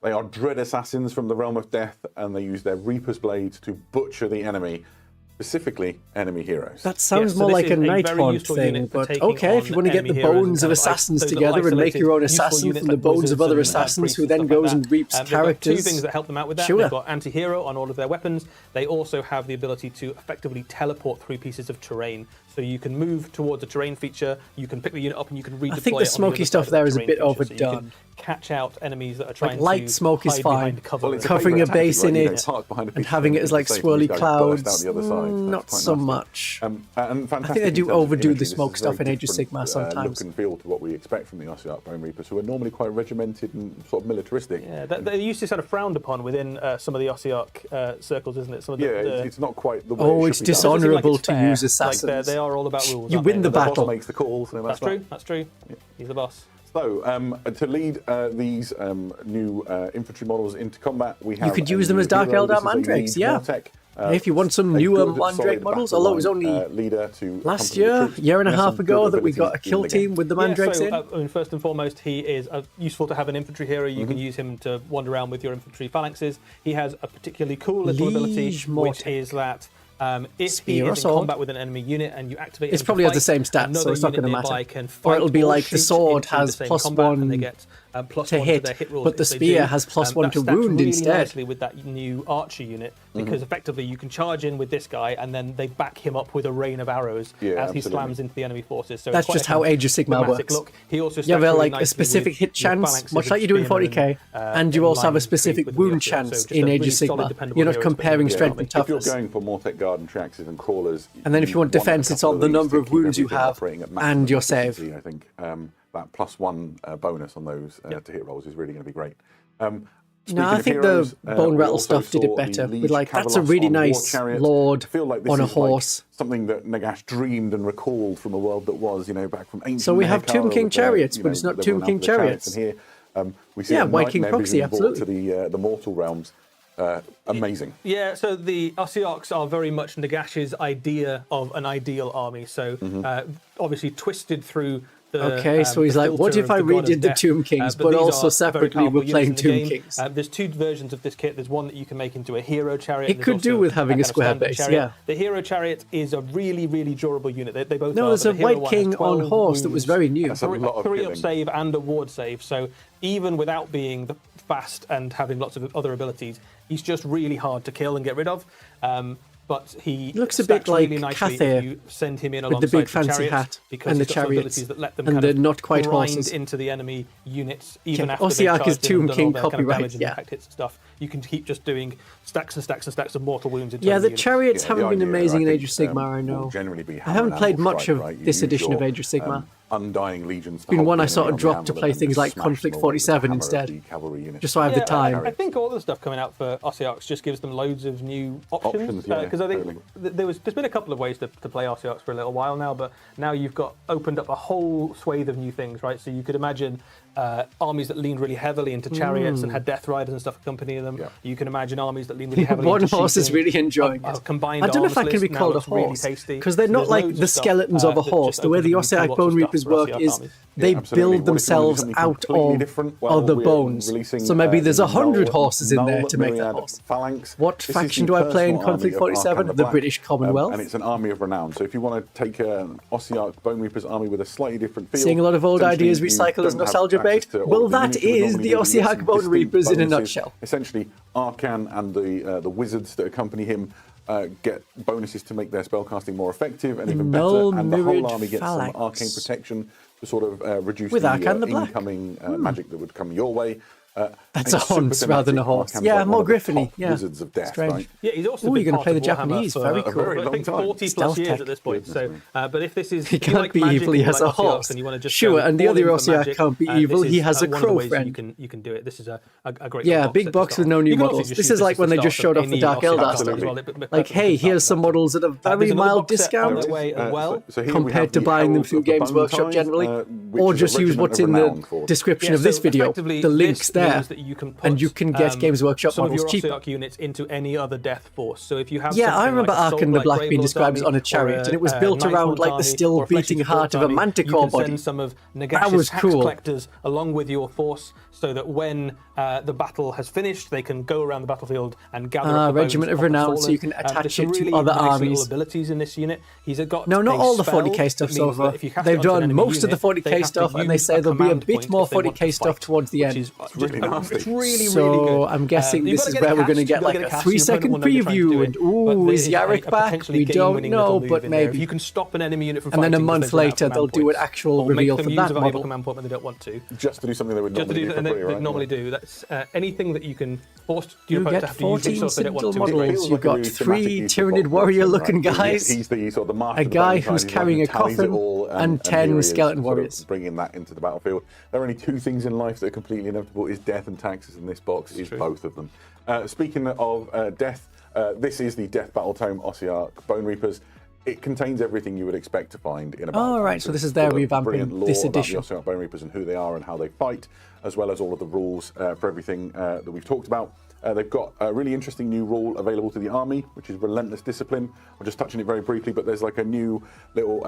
They are dread assassins from the realm of death, and they use their Reaper's blades to butcher the enemy, specifically enemy heroes. That sounds so more this like is a a very Nighthaunt useful thing, unit for but taking okay, if on you want to get the enemy heroes bones and of kind of like assassins those little together and make your own isolated, useful assassin units from the like bones wizards of other and, assassins priests who and then stuff goes like and that. reaps They've characters. got 2 things that help them out with that. Sure. They've got anti-hero on all of their weapons. They also have the ability to effectively teleport through pieces of terrain. So you can move towards a terrain feature, you can pick the unit up and you can redeploy I think the it on smoky other stuff side of there the is a terrain bit feature. So you can overdone. catch out enemies that are trying light to smoke is hide fine. behind cover. Well, it's a Covering a favourite base tactic, in right? You know, it parked behind a and piece of having it as like safe, swirly these guys burst clouds, out the other side. That's not quite so nasty. much. And I fantastic think they do in terms of overdo imagery. the This smoke is stuff very in Age of different, Sigmar sometimes. look and feel to what we expect from the Ossiarch Bone Reapers, who are normally quite regimented and sort of militaristic. Yeah, they're used to sort of frowned upon within some of the Ossiarch circles, isn't it? Some of the, It's not quite the way Oh, it it's should be done. dishonourable it's to fair. use Like assassins. they are all about rules. You aren't win they? the The boss battle. makes the calls. No, That's true. That's true. He's the boss. So, to lead these new infantry models into combat, we have. You could a use them as new Dark hero. Eldar This is a Mandrakes, lead yeah. Mortec, If you want some a newer good, Mandrake solid models, battle although it was line, only leader to last accompany the year, troops. year and a He has half some ago good that we got a abilities kill in the game. team with the Mandrakes in. I mean, first and foremost, he is useful to have an infantry hero. You can use him to wander around with your infantry phalanxes. He has a particularly cool little ability, Liege which Mortec. is that if Spear he or is in sword. combat with an enemy unit and you activate It's him to probably has the fight, same stats, so another it's not unit going to nearby matter. can Or fight it'll be like the shoot sword into has the same plus combat, and they one get plus to 1 hit, to their hit rolls but the if they spear do. has plus 1 that to stacks wound really instead. nicely with that new archer unit, because effectively you can charge in with this guy and then they back him up with a rain of arrows as he absolutely. slams into the enemy forces. So That's it's quite just a how kind of Age of Sigmar dramatic works. Look. He also You have stacks really like a nicely specific with hit your chance, phalanxes much of like you do in spearmen 40k, and you in also have line a specific with the wound Ossiarch. So chance just in a Age really of solid, Sigmar. dependable You're not hero to put in comparing the strength army. and If you're toughness. going for Mortec Garden Traxes and Crawlers, And then if you want want a defense, it's couple on of the these number to of keep wounds you everything have operating at maximum and your save. efficiency, I think that +1 bonus on those to hit rolls is really going to be great. No, I think the Bone Rattle stuff did it better. With like, that's a really nice lord on a horse. Something that Nagash dreamed and recalled from a world that was, back from ancient. So we have Mehekara Tomb King with, chariots, but it's not there were Tomb King enough of the chariots. And here we see Yeah, a White King nightmare Proxy, vision brought to absolutely. the mortal realms. Amazing. Yeah, so the Ossiarchs are very much Nagash's idea of an ideal army. So obviously twisted through the Okay, so he's like, filter what if of I the God of redid the Death, Tomb Kings, but these also are very separately powerful we're playing units in the Tomb game. Kings? There's 2 versions of this kit. There's one that you can make into a hero chariot. It and there's could do also with having a kind of square standard base, chariot. yeah. The hero chariot is a really, really durable unit. They both No, are. there's but a the hero White one has King on 12 horse that was wounds, very new. That's a lot of 3 up killing. save and a ward save. So even without being fast and having lots of other abilities, he's just really hard to kill and get rid of. But he looks a stacks bit like really nicely if Cathay you send him in with the alongside big fancy chariots, hat because and the he's got some chariots abilities that let them and kind the of not quite grind horses. into the enemy units even Yeah, after they've Ossiarch is charged in Tomb and done King all their kind of copyright, damage and yeah. impact hits and stuff. You can keep just doing stacks and stacks and stacks of mortal wounds into Yeah, enemy the units. chariots Yeah, haven't the been idea, amazing in I Age of think, Sigmar, I will know. generally be I haven't hammer played and much strike, of right? You this use edition of your, Age of Sigmar. undying legions. Been one I sort of dropped to play things like Conflict 47 instead, just so I have the time. I think all the stuff coming out for Ossiarchs just gives them loads of new options. Because I think there's been a couple of ways to play Ossiarchs for a little while now, but now you've got opened up a whole swathe of new things, right? So you could imagine armies that leaned really heavily into chariots and had death riders and stuff accompanying them. Yeah. You can imagine armies that leaned really heavily into horse is really enjoying it. Combined I don't know if I can be called a horse, because they're not like the skeletons of a horse. The way the Ossiarch Bone Reapers work is they build themselves out of other bones. So maybe there's 100 horses in there to make that horse. What faction do I play in Conflict 47? The British Commonwealth. And it's an army of renown. So if you want to take an Ossiarch Bone Reapers army with a slightly different feel... Seeing a lot of old ideas recycled as nostalgia bait? Well, that is the Ossiarch Bone Reapers in a nutshell. Essentially, Arcan and the wizards that accompany him get bonuses to make their spellcasting more effective and even better, and the whole army gets some arcane protection to sort of reduce the incoming magic that would come your way. That's a hunt rather than a horse. Yeah, more Griffiny. Yeah, wizards of death. Strange. Right? Yeah, he's also you're going to play the Warhammer Japanese. Very cool. Very I think 40 plus years at this point. So, but if this is he can't be evil. He has a horse. And you want to just sure, and the other Ossiarch can't be evil. He has a crow friend. You can do it. This is a great. Yeah, big box with no new models. This is like when they just showed off the Dark Eldar stuff. Like, hey, here's some models at a very mild discount compared to buying them through Games Workshop generally, or just use what's in the description of this video. The link's there, and you can get Games Workshop models cheaper. Ossiarch units into any other death force. So if you have I remember Arkan the Black being described as on a chariot, and it was built around like the still beating heart of a Manticore body. Send some of that was cool. Collectors along with your force, so that when the battle has finished, they can go around the battlefield and gather up the Regiment of Renown, so you can attach it to other armies. Abilities in this unit. He's got no, not all the 40k stuff so far. They've done most of the 40k stuff, and they say there'll be a bit more 40k stuff towards the end. It's really nasty. It's really so good. I'm guessing this is where we're going to get like a 3-second preview, and is Yarrick back? We don't know, but maybe. You can stop an enemy unit from and then a month later, they'll do an actual reveal for that model. Command point when they don't want to. Just to do something they would normally do. That's anything that you can force your opponent to have to use jigsaw if they don't want to. Models. You've got 3 Tyranid warrior-looking guys, a guy who's carrying a coffin, and 10 skeleton warriors. Bringing that into the battlefield. There are only 2 things in life that are completely inevitable: is death and taxes. And this box is both of them. Speaking of death, this is the Death Battle Tome Ossiarch Bone Reapers. It contains everything you would expect to find in a battle. Oh, right, so this is their revamping this edition. About the Ossiarch Bone Reapers and who they are and how they fight, as well as all of the rules for everything that we've talked about. They've got a really interesting new rule available to the army, which is Relentless Discipline. I'm just touching it very briefly, but there's like a new little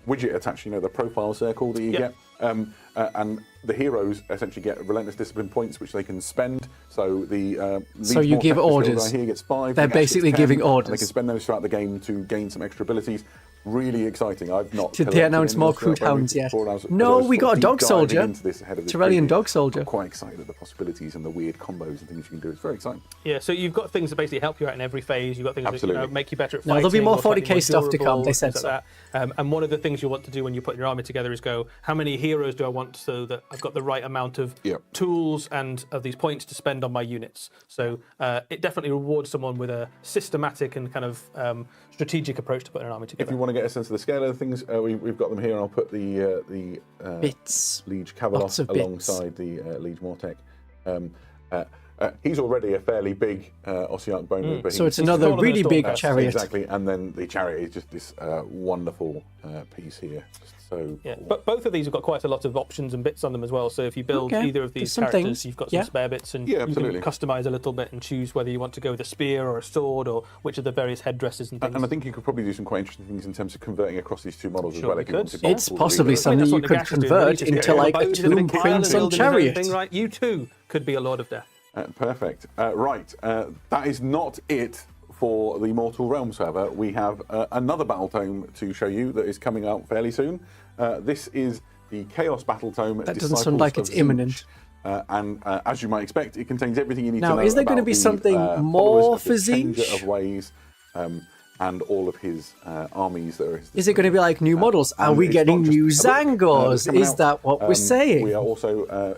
widget attached, the profile circle that you get. And the heroes essentially get Relentless Discipline points, which they can spend. So the so you give orders. Here gets 5. They're basically giving orders. And they can spend those throughout the game to gain some extra abilities. Really exciting. I've not. Did they announce more Crude Hounds yet? No, we got a dog soldier. Tyrellian dog soldier. I'm quite excited at the possibilities and the weird combos and things you can do. It's very exciting. Yeah, so you've got things that basically help you out in every phase. You've got things that make you better at fighting. There'll be more 40k stuff to come. They said so. And one of the things you want to do when you're putting your army together is go, how many heroes do I want so that I've got the right amount of tools and of these points to spend on my units? So it definitely rewards someone with a systematic and kind of strategic approach to putting an army together. If you want to get a sense of the scale of things, we've got them here, and I'll put the bits Liege Cavalot alongside the Liege Mortek. He's already a fairly big Ossiarch Bone Reaper. So it's another really big chariot. Exactly, and then the chariot is just this wonderful piece here. So cool. But both of these have got quite a lot of options and bits on them as well. So if you build either of these characters, you've got some spare bits, and you can customize a little bit and choose whether you want to go with a spear or a sword or which of the various headdresses and things. And I think you could probably do some quite interesting things in terms of converting across these 2 models as well. It's possibly something you could convert into like a Tomb Prince on chariot. Right, you too could be a Lord of Death. Perfect. Right, that is not it for the Mortal Realms, however. We have another battle tome to show you that is coming out fairly soon. This is the Chaos Battle Tome. That doesn't sound like it's imminent. And as you might expect, it contains everything you need to know. Now, is there going to be something more for Changer of Ways, and all of his armies that are his. Is it going to be like new models? Are we getting new Zangors? Is that what we're saying? We are also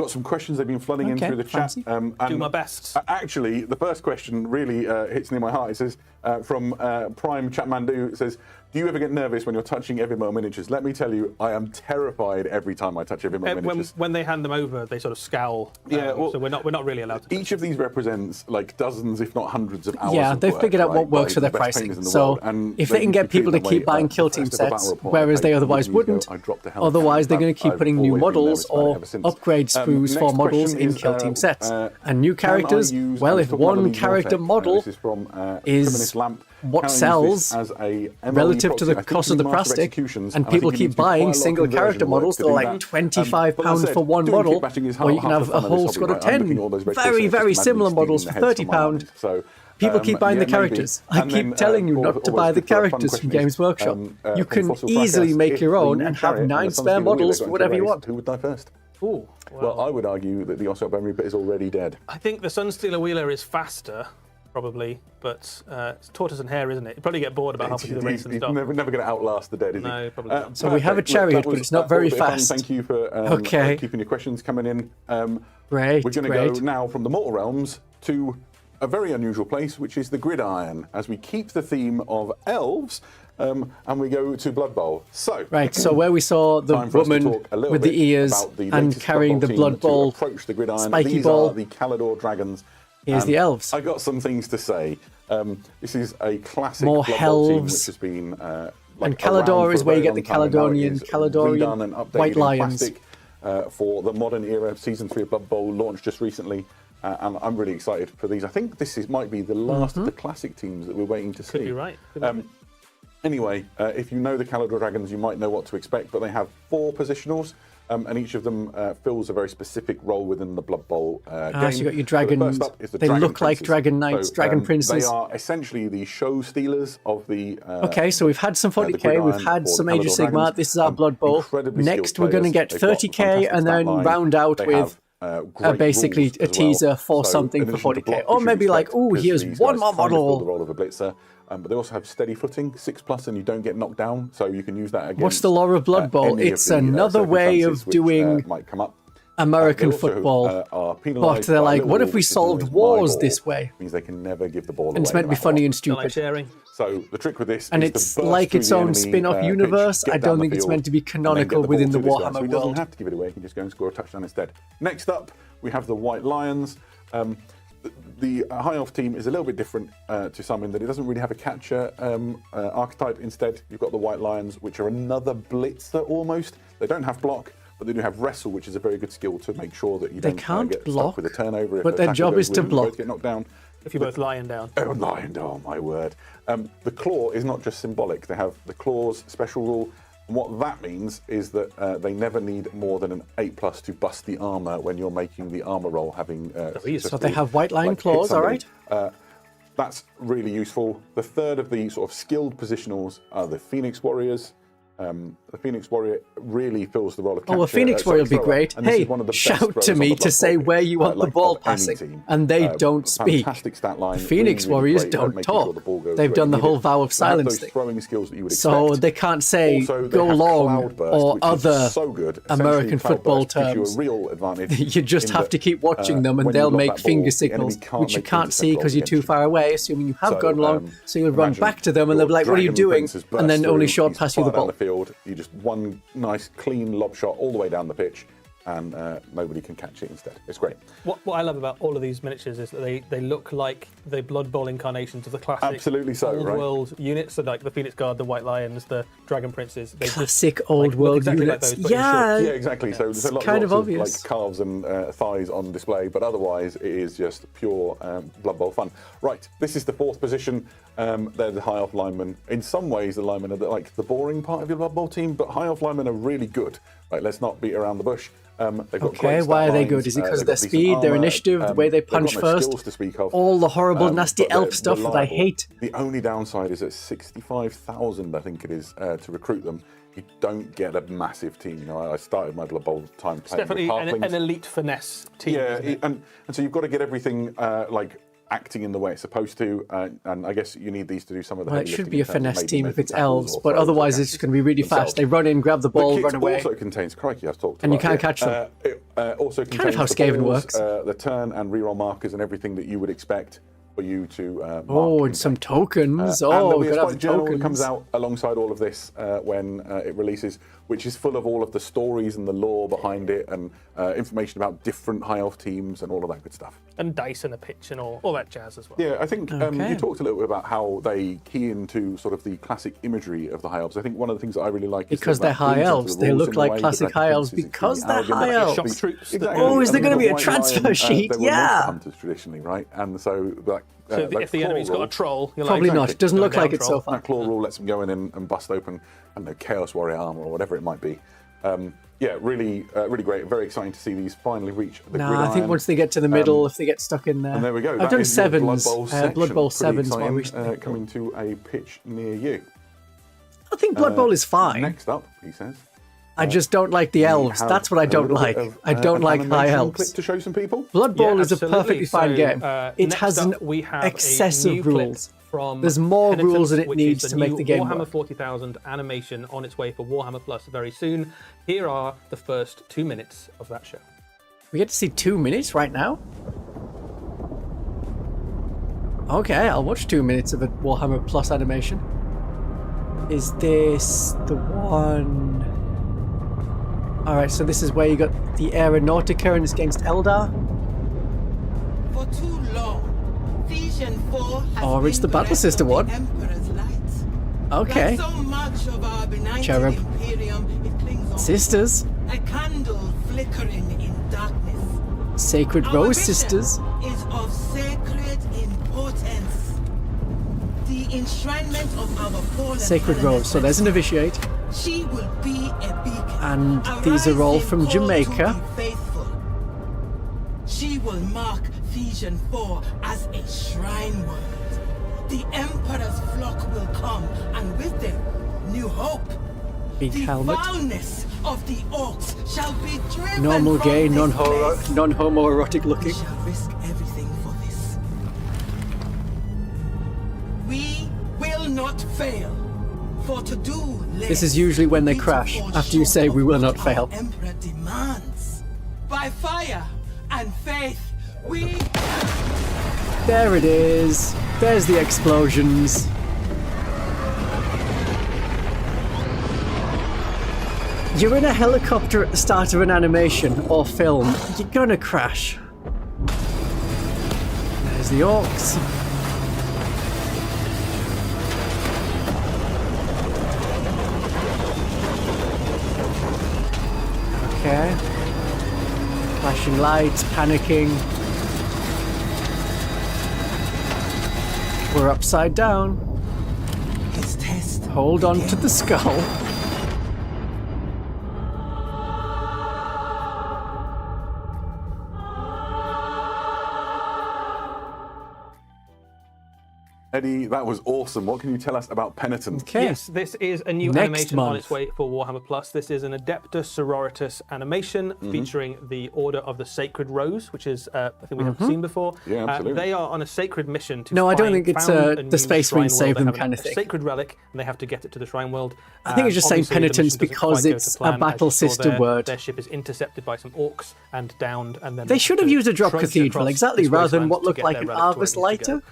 got some questions they've been flooding in through the fancy. chat. Do my best. Actually, the first question really hits near my heart. It says, from Prime Chatmandu says, do you ever get nervous when you're touching Evermore miniatures? Let me tell you, I am terrified every time I touch Evermore miniatures. When they hand them over, they sort of scowl. Yeah, well, so we're not really allowed to. Each of these represents like dozens, if not hundreds of hours. Yeah, of they've work, figured out right, what works for by their the best pricing. painters in the So world, and if they can get people to keep buying kill team sets, whereas they otherwise wouldn't, otherwise they're going to keep putting new models or upgrade sprues for models in kill team sets. And new characters, well, if one character model is what sells relative to the cost of the plastic, and people keep buying single character models that are like £25 for one model, or you can have a whole squad of 10 very, very similar models for £30. So people keep buying the characters. I keep telling you not to buy the characters from Games Workshop. You can easily make your own and have 9 spare models for whatever you want. Who would die first? Ooh, well, I would argue that the Ocelot Bone Reaper is already dead. I think the Sunstealer Wheeler is faster, probably, but it's tortoise and hare, isn't it? You probably get bored about halfway through the race and stuff. He's never going to outlast the dead, is he? No, probably not. So we have a chariot, but it's not very fast. Thank you for keeping your questions coming in. Great, we're going to go now from the Mortal Realms to a very unusual place, which is the Gridiron, as we keep the theme of elves. And we go to Blood Bowl. So, right, so where we saw the woman with the ears and carrying the Blood Bowl spiky ball, are the Calador Dragons. Here's the elves. I got some things to say. This is a classic more Blood Bowl team, which helves. has been And Calador is where you get the Caledonian White Lions. For the modern era, Season 3 of Blood Bowl launched just recently. And I'm really excited for these. I think this might be the last of the classic teams that we're waiting to see. Could be right. Could be right. Anyway, if you know the Calador Dragons, you might know what to expect, but they have 4 positionals, and each of them fills a very specific role within the Blood Bowl game. So you got your dragons. So the they Dragon look Princes. like Dragon Knights, Dragon Princes. They are essentially the show stealers of the... okay, so we've had some 40k, we've had some Age of Sigmar, this is our Blood Bowl. Next we're going to get 30k and then round out with... basically a teaser for something for 40k, or maybe like, oh, here's one more model. The role of a blitzer, but they also have steady footing, 6+, and you don't get knocked down, so you can use that against. What's the lore of Blood Bowl? It's another way of doing might come up. American football, but they're like, what if we solved wars this way? Means they can never give the ball away. And it's meant to be funny and stupid. Like sharing. So the trick with this and is it's to burst like its through the own enemy, spin-off universe. pitch, I don't think it's meant to be canonical within the Warhammer so he world. doesn't have to give it away. He can just go and score a touchdown instead. Next up, we have the White Lions. The High Elf team is a little bit different to some in that it doesn't really have a catcher archetype. Instead, you've got the White Lions, which are another blitzer almost. They don't have block, but they do have wrestle, which is a very good skill to make sure that you don't get stuck with a turnover. But their job is to block. Get knocked down. If you're both lying down. Oh, lying down, my word. The claw is not just symbolic. They have the claw's special rule. And what that means is that they never need more than an 8+ to bust the armor when you're making the armor roll, having... so they have white lion claws, all right? That's really useful. The third of the sort of skilled positionals are the Phoenix Warriors. The Phoenix Warrior really fills the role of catcher. Oh, a Phoenix Warrior would be great. Hey, shout to me to say where you want the ball passing, and they don't speak. Fantastic stat line. Phoenix Warriors don't talk. They've done the whole vow of silence thing. Throwing skills that you would so expect. they can't say go long or other American football terms. You a real advantage. You just have to keep watching them, and they'll make finger signals, which you can't see because you're too far away, assuming you have gone long. So you'll run back to them, and they'll be like, "What are you doing?" And then only short pass you the ball. You just one nice clean lob shot all the way down the pitch, and nobody can catch it instead. It's great. What I love about all of these miniatures is that they look like the Blood Bowl incarnations of the classic Absolutely so, old right? world units, so like the Phoenix Guard, the White Lions, the Dragon Princes. Classic old world exactly units. Like those, yeah, exactly. So there's kind of lots obvious. Like calves and thighs on display, but otherwise it is just pure Blood Bowl fun. Right, this is the 4th position. They're the High Elf linemen. In some ways, the linemen are like the boring part of your Blood Bowl team, but High Elf linemen are really good. Right, let's not beat around the bush. They've got great why are they lines. good? Is it because of their decent speed, their armor, initiative, the way they punch they've got no first? skills to speak of. All the horrible, nasty but elf they're stuff that I reliable. hate. The only downside is at 65,000, I think it is, to recruit them. You don't get a massive team. You know, I started my Blood Bowl time playing definitely with an elite finesse team. Yeah, and so you've got to get everything like acting in the way it's supposed to, and I guess you need these to do some of the Well, it heavy should lifting be a in terms of finesse maybe team if making it's tackles elves, or but throws or otherwise it's catches going to be really themselves. fast. They run in, grab the ball, The run kit away. also contains, crikey, I've talked And you about can't it. catch them. It also contains how the Skaven balls, works. the turn and reroll markers and everything that you would expect for you to mark. Oh, and some tokens. and there'll be a gotta have Spike the journal that tokens. comes out alongside all of this when it releases, which is full of all of the stories and the lore behind it, and information about different high elf teams and all of that good stuff. And dice and a pitch and all that jazz as well. Yeah, I think Okay. you talked a little bit about how they key into sort of the classic imagery of the high elves. I think one of the things that I really like is Because that they're high builds into elves. the They rules look in the like way the classic high elves Black Prince is because the they're arrogant high elves. Shock troops. Exactly. Oh, is there I mean, going to be the a White transfer Lion, sheet? They were Yeah. monster hunters traditionally, right? And so like, So if the enemy's got a troll, you're Probably like, not. It doesn't Going look like down it so troll. far. that claw rule lets them go in and bust open, I don't know, Chaos Warrior armor or whatever it might be. Yeah, really great. Very exciting to see these finally reach the No, gridiron. I think once they get to the middle, if they get stuck in there. And there we go. I've That done is your sevens. Blood Bowl section. Blood Bowl Pretty sevens. What I exciting, wish coming to a pitch near you. I think Blood Bowl is fine. Next up, he says. I just don't like the elves. have That's what I a don't little like. bit of, I don't an like high animation clip elves. to show some people. Blood Bowl Yeah, is a absolutely. perfectly fine So, game. It next has up, we have a excessive new clip rules. From There's more Penitence, rules than it which needs is to the make new the game Warhammer work. 40,000 animation on its way for Warhammer Plus very soon. Here are the first 2 minutes of that show. We get to see 2 minutes right now? Okay, I'll watch 2 minutes of a Warhammer Plus animation. Is this the one? Alright, so this is where you got the Aeronautica and it's against Eldar. For too long, Vision 4 has Oh, it's been the Battle bereft Sister of the one. Emperor's light. Okay. Like so much of our benighted Cherub. Imperium, it clings on. Sisters. A candle flickering in darkness. Sacred Our Rose vision Sisters. is of sacred importance. The enshrinement of our fallen Sacred Rose. So there's an Novitiate. She will be a beacon. And a these are all rising from call Jamaica. to be faithful. She will mark Vision 4 as a shrine world. The Emperor's flock will come, and with them, new hope. Big The helmet. foulness of the orcs shall be driven Normal from gay, this place. non-homoerotic We looking. shall risk everything for this. We will not fail. For to do less This is usually when they would be to crash, fall after you short say of we will what not our fail. Emperor demands. By fire and faith, we There it is. There's the explosions. You're in a helicopter at the start of an animation or film. You're gonna crash. There's the orcs. Okay. Flashing lights, panicking. We're upside down. his test. Hold on to the skull. Eddie, that was awesome. What can you tell us about Penitence? Okay. Yes, this is a new Next animation on month. its way for Warhammer Plus. This is an Adeptus Sororitas animation featuring the Order of the Sacred Rose, which is I think we haven't seen before. Yeah, absolutely. They are on a sacred mission to No, I don't think it's, found a the new Space shrine Marines save world. They them have kind of a thing. sacred relic, and they have to get it to the shrine world. I think it's just saying Obviously, the penitence mission doesn't because quite go it's to plan. a As battle you saw sister there, word. Their ship is intercepted by some orcs and downed, and then They should have used a drop trudged cathedral, across exactly, this rather than wasteland what to looked get like their an relic to where it Arvis needs to go. lighter.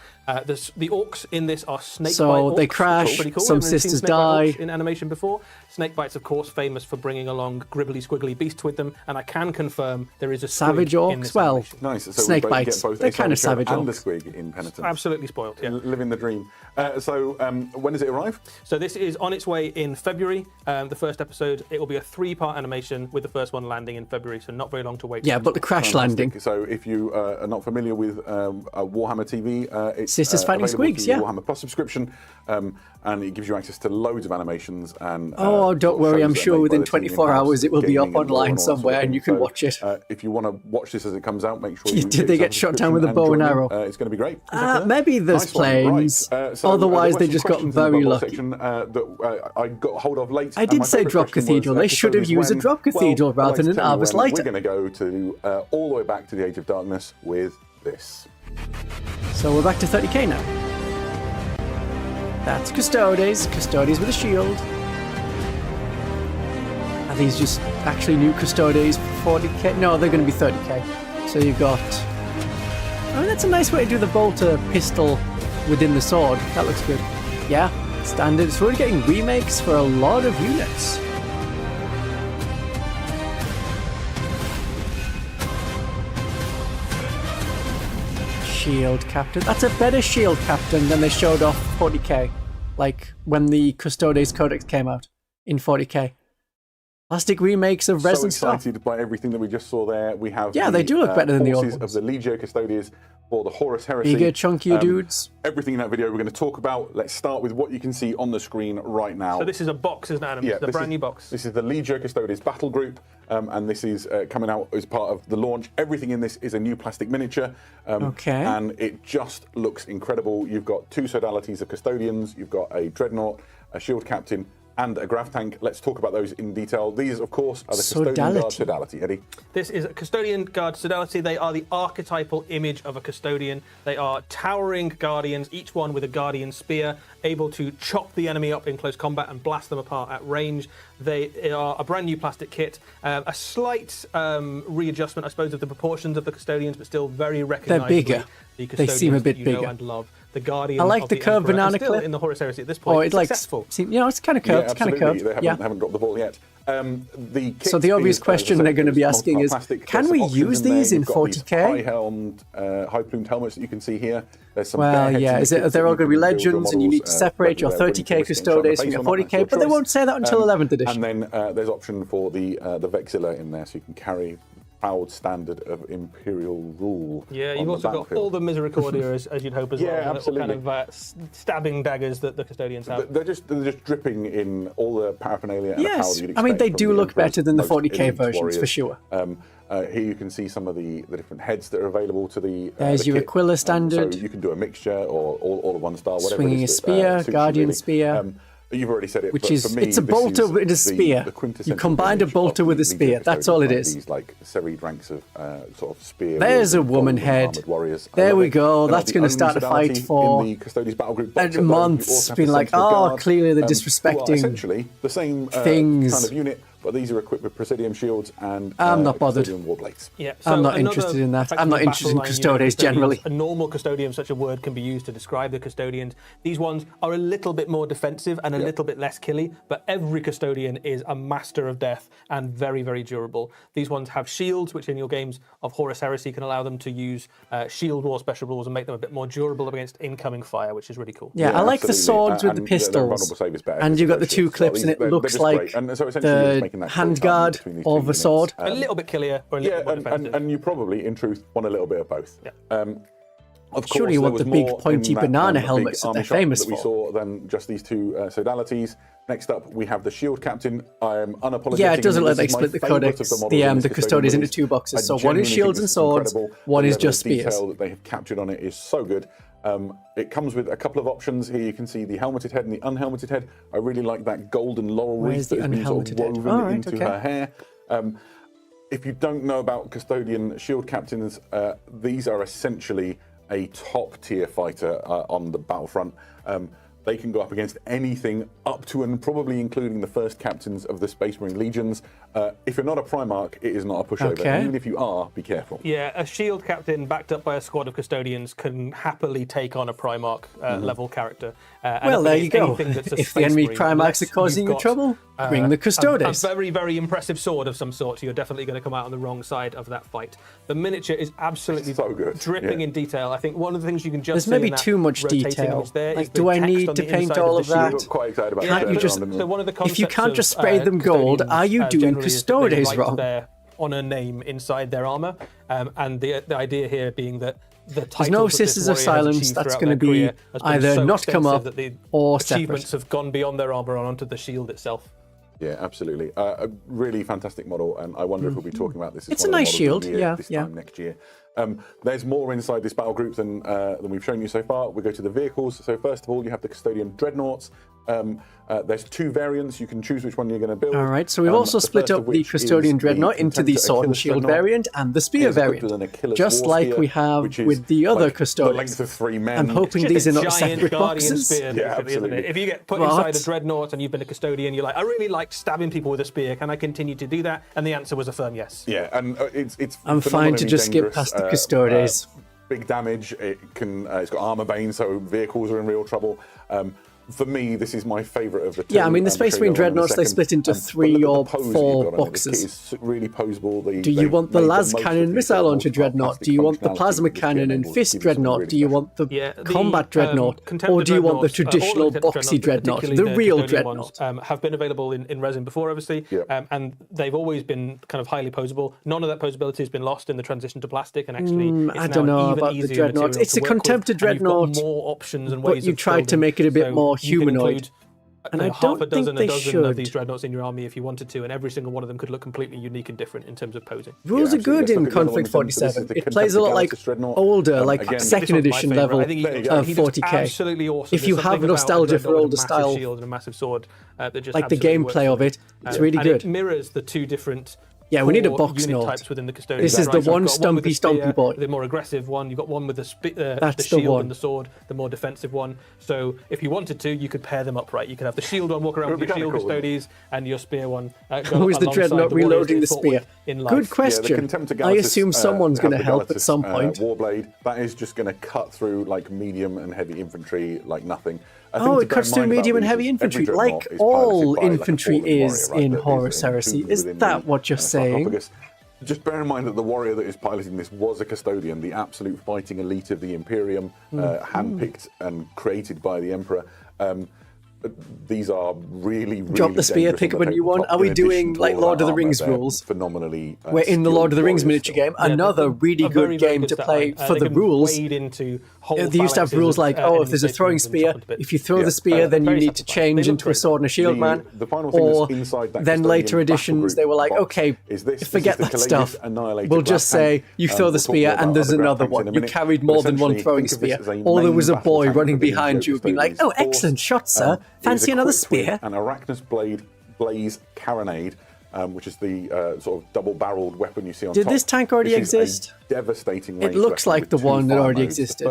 The orcs in this are snakebite So orcs. they which is crash, pretty cool. some We've never seen sisters snakebite die. orcs in animation before. Snakebites, of course, famous for bringing along gribbly squiggly beasts with them, and I can confirm there is a Savage squig in orcs, this well, animation. Nice. So snake we bites. get both They're a kind of savage savage and a orcs. squig in Penitence. Absolutely spoiled, yeah. Living the dream. So when does it arrive? So this is on its way in February. The first episode, it will be a 3-part animation with the first one landing in February, so not very long to wait. Yeah, for but the crash Fantastic. landing. So if you are not familiar with Warhammer TV, it's Sisters Fighting available Squigs, through the yeah. Warhammer Plus subscription, and it gives you access to loads of animations and. Oh, don't sort of worry, shows I'm that are sure made by within the team 24 in-house, hours it will be gaming up and lore online and all that sort of somewhere and thing. you can So, watch it. If you want to watch this as it comes out, make sure you. Did get they yourself get a shot down with a subscription bow and join arrow? in. It's going to be great. Maybe there's Nice one. Right. planes. So, Otherwise, there they were just some got questions in the very bubble lucky. section, that I got hold of late. I and did my say favourite drop question was, cathedral. They should so have is used a when? drop cathedral Well, I'd rather like than to an tell you Arvis when. lighter. We're going to go to all the way back to the Age of Darkness with this. So we're back to 30k now. That's Custodes. Custodes with a shield. Are these just actually new Custodes for 40k? No, they're going to be 30k. So you've got... I mean, that's a nice way to do the bolter pistol within the sword. That looks good. Yeah, standard. So we're getting remakes for a lot of units. Shield Captain. That's a better Shield Captain than they showed off 40k. Like when the Custodes Codex came out in 40k. Plastic remakes of Resin So excited by everything that we just saw there. We have they do look better than the old forces ones. of the Legio Custodes for the Horus Heresy. Bigger, chunkier dudes. Everything in that video we're going to talk about. Let's start with what you can see on the screen right now. So this is a box, isn't it, Adam? Yeah, It's a brand new box. This is the Legio Custodes battle group, and this is coming out as part of the launch. Everything in this is a new plastic miniature, Okay. and it just looks incredible. You've got 2 sodalities of custodians, you've got a dreadnought, a shield captain, and a grav tank. Let's talk about those in detail. These, of course, are the Custodian Guard Sodality. Eddie? This is a Custodian Guard Sodality. They are the archetypal image of a Custodian. They are towering Guardians, each one with a Guardian spear, able to chop the enemy up in close combat and blast them apart at range. They are a brand new plastic kit. A slight readjustment, I suppose, of the proportions of the Custodians, but still very recognizable. They're bigger. The They seem a bit you know bigger. and love. The Guardian. I like of the curved Emperor, banana still clip. in the Horus Heresy at this point. Oh, it like, successful. it's kind of curved. Yeah, It's kind of absolutely. curved. They Yeah. haven't dropped the ball yet. The kit So the obvious is, question they're going to be asking is, can we use these in 40k? High-plumed helmets that you can see here. There's some Well, bare yeah, heads is in the it? kit They're that all you going to be can build your legends, and you need to models, separate your whether they're ready 30k to shine on the Custodes face from your or not, that's 40k, your but they choice. won't say that until 11th edition. And then there's option for the Vexilla in there, so you can carry proud standard of imperial rule. Yeah, on you've the also got battlefield. all the Misericordia as you'd hope as Yeah, well. The little absolutely. kind of stabbing daggers that the Custodians have. They're just dripping in all the paraphernalia and the power Yes, that you'd I mean, expect they from do the look Emperor's better than the most 40k elite versions, for warriors. sure. Here you can see some of the different heads that are available to the There's the your kit. Aquila standard. So you can do a mixture or all of one style, whatever Swinging it a is spear, suits you, Guardian really. spear. You've already said it, Which but is, for me, it's a this bolter is with a spear. the You quintessential combined a image bolter of with a the spear. Legio That's all it Custodians, is. These like serried ranks of sort of spear. There's a wielding woman golden head. armored warriors. I There love we it. go. They're not That's the going to only start a fight sodality for in the Custodes battle group box, and although you months. also have Been the like, Sentinel oh, Guard, clearly they're who are disrespecting essentially the same things. kind of unit, but these are equipped with Presidium shields and I'm not bothered. Custodian war blades. Yeah, I'm not another interested in that. I'm not effectively interested in battle line Custodes unit, generally. A normal Custodian, such a word can be used to describe the Custodians. These ones are a little bit more defensive and a little bit less killy, but every Custodian is a master of death and very, very durable. These ones have shields, which in your games of Horus Heresy can allow them to use shield war special rules and make them a bit more durable against incoming fire, which is really cool. Yeah, I like the absolutely. swords with the And their pistols. vulnerable save is better And because you've got of the those two shields. clips, and it They're looks just like great. And so essentially you're just the making that choice handguard between these two of a units. sword. A little bit killier or a little bit more defensive. and you probably, in truth, want a little bit of both. Yeah. Of course, Surely you there want was the big more pointy in that, banana big helmets that army they're shop famous that we for. saw than just these two sodalities. Next up, we have the shield captain. I am unapologetic. Yeah, it doesn't look like they This is my split the favourite of codex, models the in this Custodians Custodian into release. two boxes. I So one is genuinely shields think and this is swords, incredible. one The is level just of detail spears. that they have captured on it is so good. It comes with a couple of options. Here you can see the helmeted head and the unhelmeted head. I really like that golden laurel Where's wreath the that has been sort of unhelmeted head? woven All right, into okay. her hair. If you don't know about Custodian shield captains, these are essentially a top tier fighter on the battlefront. They can go up against anything up to and probably including the first captains of the Space Marine Legions. If you're not a Primarch, it is not a pushover. Okay. And even if you are, be careful. Yeah, a shield captain backed up by a squad of Custodians can happily take on a Primarch level character. And Well, up there you against go. anything that's a If the Space enemy Marine, Primarchs unless are causing you've you got, trouble, bring the Custodes. A very, very impressive sword of some sort, so you're definitely going to come out on the wrong side of that fight. The miniature is absolutely So good, dripping yeah. in detail. I think one of the things you can just There's see maybe in that too much rotating detail. image there Like, is the do I text need on to the paint inside all the of that? shield. I'm quite excited about Yeah, Can't you that. just- so one of the If you concepts can't of, just spray them gold, Custodians, are you doing generally is that they Custodes write wrong? Their honor name inside their armor, and the idea here being that the There's no Sisters of Silence. That's going to be either not come up that the or achievements separate. have gone beyond their armor and onto the shield itself. Yeah, absolutely. A really fantastic model, and I wonder if we'll be talking about this as It's a one of the nice models of the shield, year yeah, this yeah. time next year. There's more inside this battle group than we've shown you so far. We go to the vehicles. So first of all, you have the Custodian Dreadnoughts. There's two variants. You can choose which one you're going to build. All right, so we've also the split first of up the which Custodian is Dreadnought into the Contemptor Sword and Achilles Shield Dreadnought. variant and the Spear It is equipped variant, with an Achilles just War like Spear, we have which is with the other like Custodians. the length of 3 men. I'm hoping Just these a are not giant separate Guardian boxes. spear, Yeah, basically, isn't absolutely. it? If you get put What? inside a Dreadnought and you've been a Custodian, you're like, I really like stabbing people with a spear. Can I continue to do that? And the answer was a firm yes. Yeah, and it's I'm fine to phenomenally just skip dangerous, past the Custodes. big damage. It's got armor bane, so vehicles are in real trouble. For me, this is my favourite of the two. Yeah, I mean, the Space Marine Dreadnoughts, they split into 3 or 4 boxes. The kit is really posable. Do you want the las cannon missile launcher dreadnought? Do you want the plasma cannon and fist dreadnought? Do you want the combat dreadnought? Or do you want the traditional boxy dreadnought, the real dreadnought? Have been available in resin before, obviously, and they've always been kind of highly posable. None of that posability has been lost in the transition to plastic, and actually, I don't know about the dreadnought. It's a contempted dreadnought, more options and ways but you tried to make it a bit more humanoid. And I half a don't think dozen, they a dozen should. of these dreadnoughts in your army if you wanted to, and every single one of them could look completely unique and different in terms of posing. Rules are good in Conflict 47. It plays a lot like older, like second edition level of 40k. Absolutely awesome. If you have nostalgia for older style, shield and a massive sword, that just like the gameplay of it, it's really good. It mirrors the two different. Yeah, we need a box unit note. Types within the custodian. This is the one stumpy boy. The more aggressive one. You've got one with the That's shield the one. and the sword, the more defensive one. So if you wanted to, you could pair them up, right? You could have the shield one walk around with your shield custodies and your spear one. Who is the dreadnought reloading the spear? Good question. I assume someone's going to help at some point. Warblade, that is just going to cut through like medium and heavy infantry like nothing. Oh, it cuts through medium and heavy infantry, like all infantry is in Horus Heresy. Is that what you're saying? Just bear in mind that the warrior that is piloting this was a custodian, the absolute fighting elite of the Imperium, handpicked and created by the Emperor. These are really drop the spear, pick up a new one. Are we doing like Lord of the Rings rules? Phenomenally. We're in the Lord of the Rings miniature game. Another really good game to play for the rules. They used to have rules like, oh, if there's a throwing spear, if you throw the spear, then you need to change into a sword and a shield man. Or then later editions, they were like, okay, forget that stuff. We'll just say you throw the spear and there's another one. You carried more than one throwing spear. Or there was a boy running behind you being like, oh, excellent shot, sir. Fancy another spear? An Arachnus Blaze Carronade, which is the sort of double-barreled weapon you see on top. Did this tank already exist? Devastating. It looks like the one that already existed.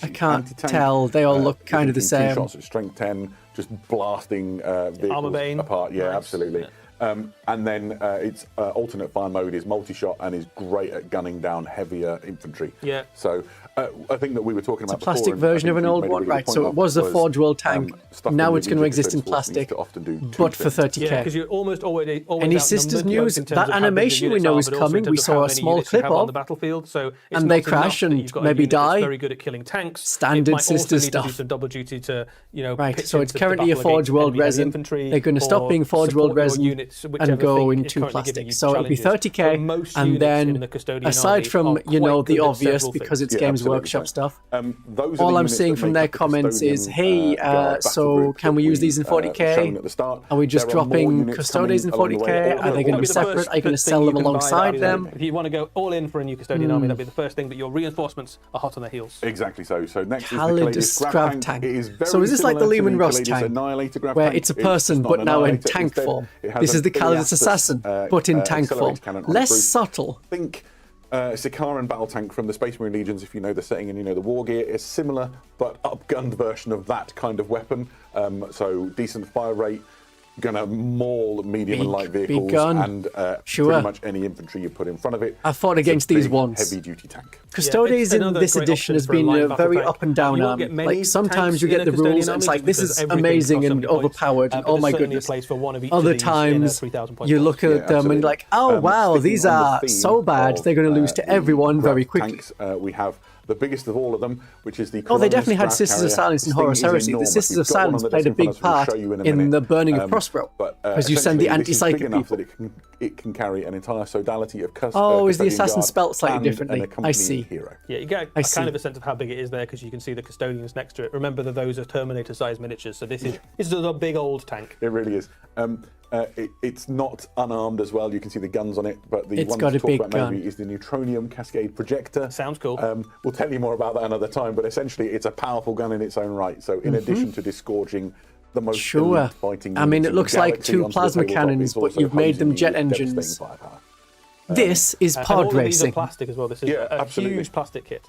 I can't tell. They all look kind of the same. 2 shots at strength 10, just blasting vehicles apart. Yeah, absolutely. And then its alternate fire mode is multi-shot and is great at gunning down heavier infantry. Yeah. So I think that we were talking about it's a plastic version of an old one, right? So it was a Forge World tank. Now it's going to exist in plastic, but for 30k. Yeah, because you're almost always Any Sisters news? That animation we know is coming. We saw a small clip of. On the battlefield, so and they crash and maybe die. Very good at killing tanks. Standard Sisters stuff. Do some double duty to, right. So it's currently a Forge World resin. They're going to stop being Forge World resin and go into plastic. So it'll be 30k, and then aside from the obvious because it's Games Workshop stuff. All I'm seeing from their comments is, hey, so can we use these in 40k? Are we just dropping Custodes in 40k? Are they going to be separate? Are you going to sell them alongside them? If you want to go all in for a new Custodian army, that'd be the first thing, but your reinforcements are hot on their heels. Exactly so. So next Calidus is the Grav tank. So is this like the Lehman Russ tank, where it's a person but now in tank form? This is the Calidus Assassin, but in tank form. Less subtle. Think Sikaran battle tank from the Space Marine Legions, if you know the setting and you know the war gear, is similar but upgunned version of that kind of weapon. So decent fire rate, gonna maul medium and light vehicles and pretty much any infantry you put in front of it. I fought against these once. Heavy duty tank. Custodes in this edition has been a very up and down army. Like sometimes you get the rules and it's like this is amazing and overpowered and oh my goodness. Other times you look at them and you're like, oh wow, these are so bad. They're going to lose to everyone very quickly. We have the biggest of all of them, which is the. Oh, they definitely had Sisters of Silence in Horus Heresy. The Sisters of Silence played a big part in the burning of Prospero, because you send the anti-psychic people. That it can carry an entire sodality of is the assassin spelt slightly differently? I see. Hero. Yeah, you get kind of a sense of how big it is there because you can see the Custodians next to it. Remember that those are Terminator-sized miniatures, so this is a big old tank. It really is. It's not unarmed as well. You can see the guns on it, but the one to talk about maybe is the Neutronium Cascade Projector. Sounds cool. We'll tell you more about that another time, but essentially it's a powerful gun in its own right. So in addition to disgorging the most elite fighting units, I mean, it looks like 2 plasma cannons, but you've made them jet engines. This is pod racing. These are plastic as well. This is a huge plastic kit.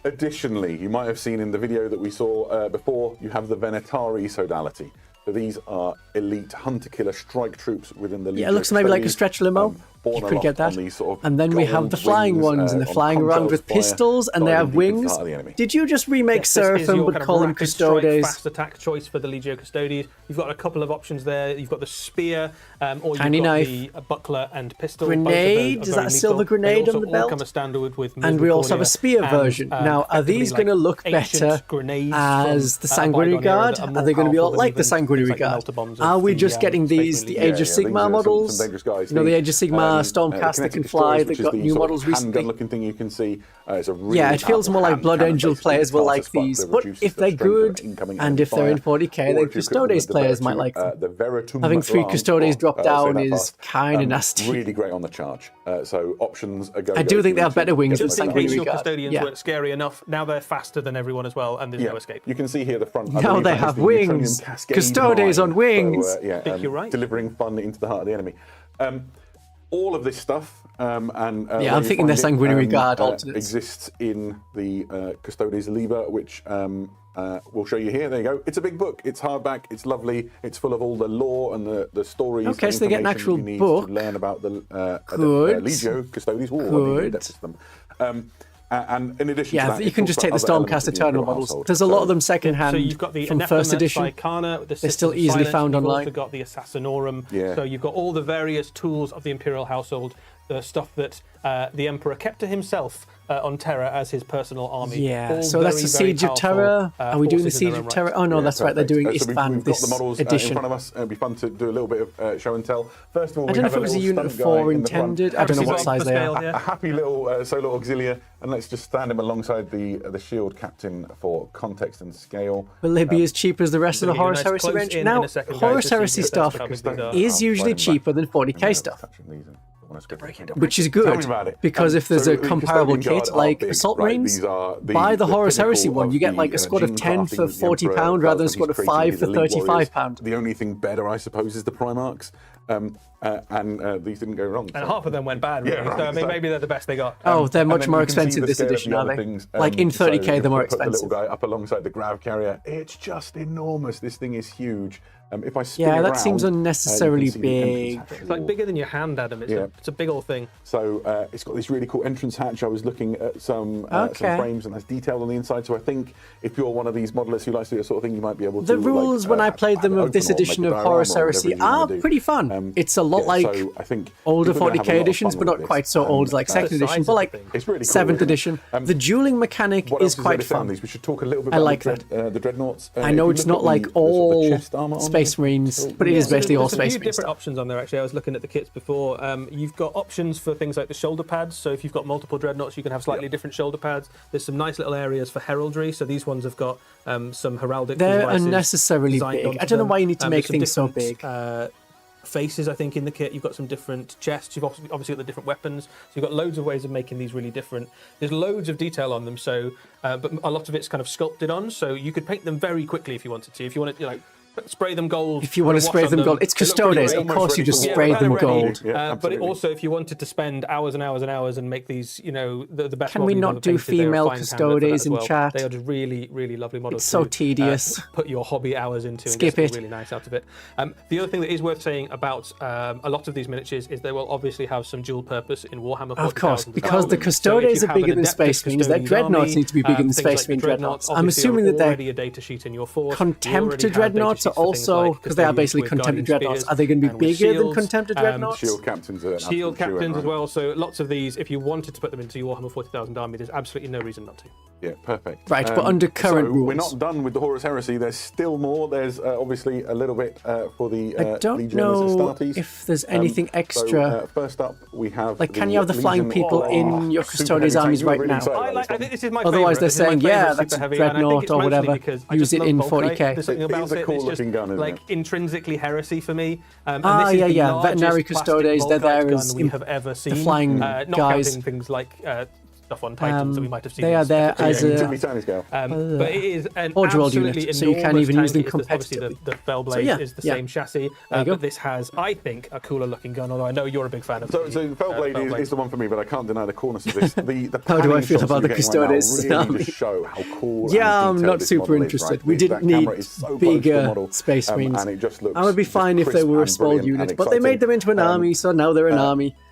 Additionally, you might have seen in the video that we saw before, you have the Venetari sodality. So these are elite hunter-killer strike troops within the Legion. Yeah, it looks maybe like a stretch limo. borne you could aloft get that. on these sort of And then we have gold the flying wings, ones, and they're on flying around contrails with fire, pistols, and they diving have deep into the wings. heart of the enemy. Did you just remake This is Seraphim your but kind of call them rapid strike, Custodes? fast attack choice for the Legio Custodes. You've got a couple of options there. You've got the spear, or Tiny you've got knife. the buckler and pistol. Grenade? Both of those Is are that very a silver lethal. grenade They on also the belt? all come as standard with And we also have a spear and, version. Now, are these effectively going to look ancient better grenades as from, the Sanguinary bygone era Guard? that Are they going to be a lot more like the powerful than Sanguinary even things like the Guard? melter bombs of Are we the, just getting Space these, the Marine Age Legion. of Sigmar models? Some dangerous guys. You know, the Age of Sigmar Stormcast that can fly, they've got new models recently. Handgun-looking thing you can see. It's a really Yeah, it feels more like Blood Angel players will like these, but if they're good, and if they're in 40k, then Custodes players might like them. Having 3 Custodes drop down is kind of nasty. Really great on the charge. So options are going. I do think they have better wings than Just in case Sanguinary your Guard. custodians Yeah. weren't scary enough, now they're faster than everyone as well, and there's no escape. You can see here the front. Now they have wings. Custodes on wings. So, Think you're right. Delivering fun into the heart of the enemy. All of this stuff, and Yeah, I'm thinking the Sanguinary Guard alternates. exists in the Custodes Liber, which we'll show you here. There you go. It's a big book. It's hardback. It's lovely. It's full of all the lore and the stories. Okay, and so they get an information actual you need book. to learn about the Good. Legio Custodes. Good. And in addition to Yeah, that, you it can talks just take the about other elements Stormcast of the Eternal Imperial models. household. There's a lot of them secondhand So you've got the from first Anathema edition. Vicana, the They're still Sisters of easily Silence. found You've online. also got the Assassinorum. Yeah. So you've got all the various tools of the Imperial household, the stuff that the Emperor kept to himself on Terra as his personal army. Yeah, All so that's very, the very Siege of powerful, Terra. Are we doing the forces in Siege their of own Terra? right. Oh no, that's right. They're doing So Istvan we've got this the models edition. in front of us. It'd be fun to do a little bit of show and tell. First of all, I don't know if it was a unit of 4 intended. I don't know what size they are. Yeah. A happy little solo auxilia, and let's just stand him alongside the shield captain for context and scale. Will they be as cheap as the rest of the Gonna give you a Horus nice Heresy close range? in Now, a second, guys, Horus just so you Heresy can stuff test how big these are. is usually cheaper than 40k stuff, which is Tell good, me about it. because if there's So a the comparable Custodian kit Guard are like big, Assault right? Marines, These are buy the Horus Heresy pinnacle one. You get like a squad of gene 10 for crafting the Emperor £40 rather than a does squad of when he's 5 creating for his elite warriors. £35. The only thing better, I suppose, is the Primarchs. And these didn't go wrong. And half of them went bad, really. Yeah, right, so I mean, so- maybe they're the best they got. Oh, they're And much then more you can see expensive the this scale of edition, the are other they? things. Like in So 30k, you they're more put the expensive. little guy up alongside the grav carrier. It's just enormous. This thing is huge. If I spin Yeah, it that around, seems you unnecessarily can see the entrance big. hatch It's like bigger than your hand, Adam. It's a big old thing. So it's got this really cool entrance hatch. I was looking at some Okay. frames, and that's detailed on the inside. So I think if you're one of these modelists who likes to do that sort of thing, you might be able to. The rules when I played them of this edition of Horus Heresy are pretty fun. It's a lot like so I think older people are gonna have a 40k lot of editions, fun but with not quite this. so old as like The second size edition, of but the like thing. It's really cool, 7th isn't it? edition. The dueling mechanic What is else quite there to say on fun. these? We should talk a little bit I about like the dreadnoughts. I know it's not like all Space Marines, but it is basically all There's Space a few Marine different stuff. options on there, actually. I was looking at the kits before. You've got options for things like the shoulder pads. So if you've got multiple dreadnoughts, you can have slightly different shoulder pads. There's some nice little areas for heraldry. So these ones have got some heraldic They're devices unnecessarily designed big. onto I don't know them. why you need to make There's some things so different, big. Faces, I think, in the kit. You've got some different chests. You've obviously got the different weapons. So you've got loads of ways of making these really different. There's loads of detail on them. So, but a lot of it's kind of sculpted on. So you could paint them very quickly if you wanted to. If you wanted, spray them gold. If you want to spray them gold, it's Custodes. Of course, you just spray them gold. But also, if you wanted to spend hours and hours and hours and make these, the best. Can we models not ever do painted, they're a female fine candidate for that Custodes as in well. chat? They are just really, really lovely models. It's so to, tedious. Put your hobby hours into and Skip get it. something really nice out of it. The other thing that is worth saying about a lot of these miniatures is they will obviously have some dual purpose in Warhammer 40,000. Of course, as because well. the Custodes are bigger than Space Marines. Their dreadnoughts need to be bigger than Space Marine dreadnoughts. I'm assuming that already they're a data sheet in your force. Contemptor dreadnoughts are also, because they are basically Contemptor dreadnoughts. Are they going to be bigger than Contemptor dreadnoughts? Shield captains are Shield captains as well. So lots of these, if you wanted to put them into your Warhammer 40,000 army, there's absolutely no reason not to. Yeah, perfect. Right, but under current so rules. we're not done with the Horus Heresy. There's still more. There's obviously a little bit for the I don't Legiones know and Astartes. if there's anything So, extra. first up, we have. Like, can you have the flying Legion people of- in your super Custodes heavy armies tank. You were right really now? excited about I this one. think this is my Otherwise, favourite. they're This is my saying, yeah, favourite that's super heavy, dreadnought and I think it's or mostly whatever. because I Use just it love in bulk rate. 40k. There's something It about is a it. cool It's just looking gun, isn't like it? intrinsically heresy for me. And Ah, this is yeah, the yeah. largest Veterinary plastic Custodes, they're bulk rate there gun as we have ever seen. flying not guys. counting things like stuff on Titans that we might have seen. They are there specifically. as a- Particularly tiny scale. But it is an Or dual absolutely unit, so you can't enormous even use them tank. Obviously, competitively. the Fellblade So, yeah, is the yeah. same chassis, There you go. but this has, I think, a cooler looking gun. Although I know you're a big fan of. So Fellblade is the one for me, but I can't deny the coolness of this. The How do I panning feel shots about you're the getting right now Custodes really army? just show how cool. Yeah, and I'm not detailed this super model is, interested. right? We That didn't camera need is so close to the bigger model, Space Marines. and it just looks I would be just fine if they crisp were a and small brilliant unit, and but they made them into an exciting. army, so now they're an army.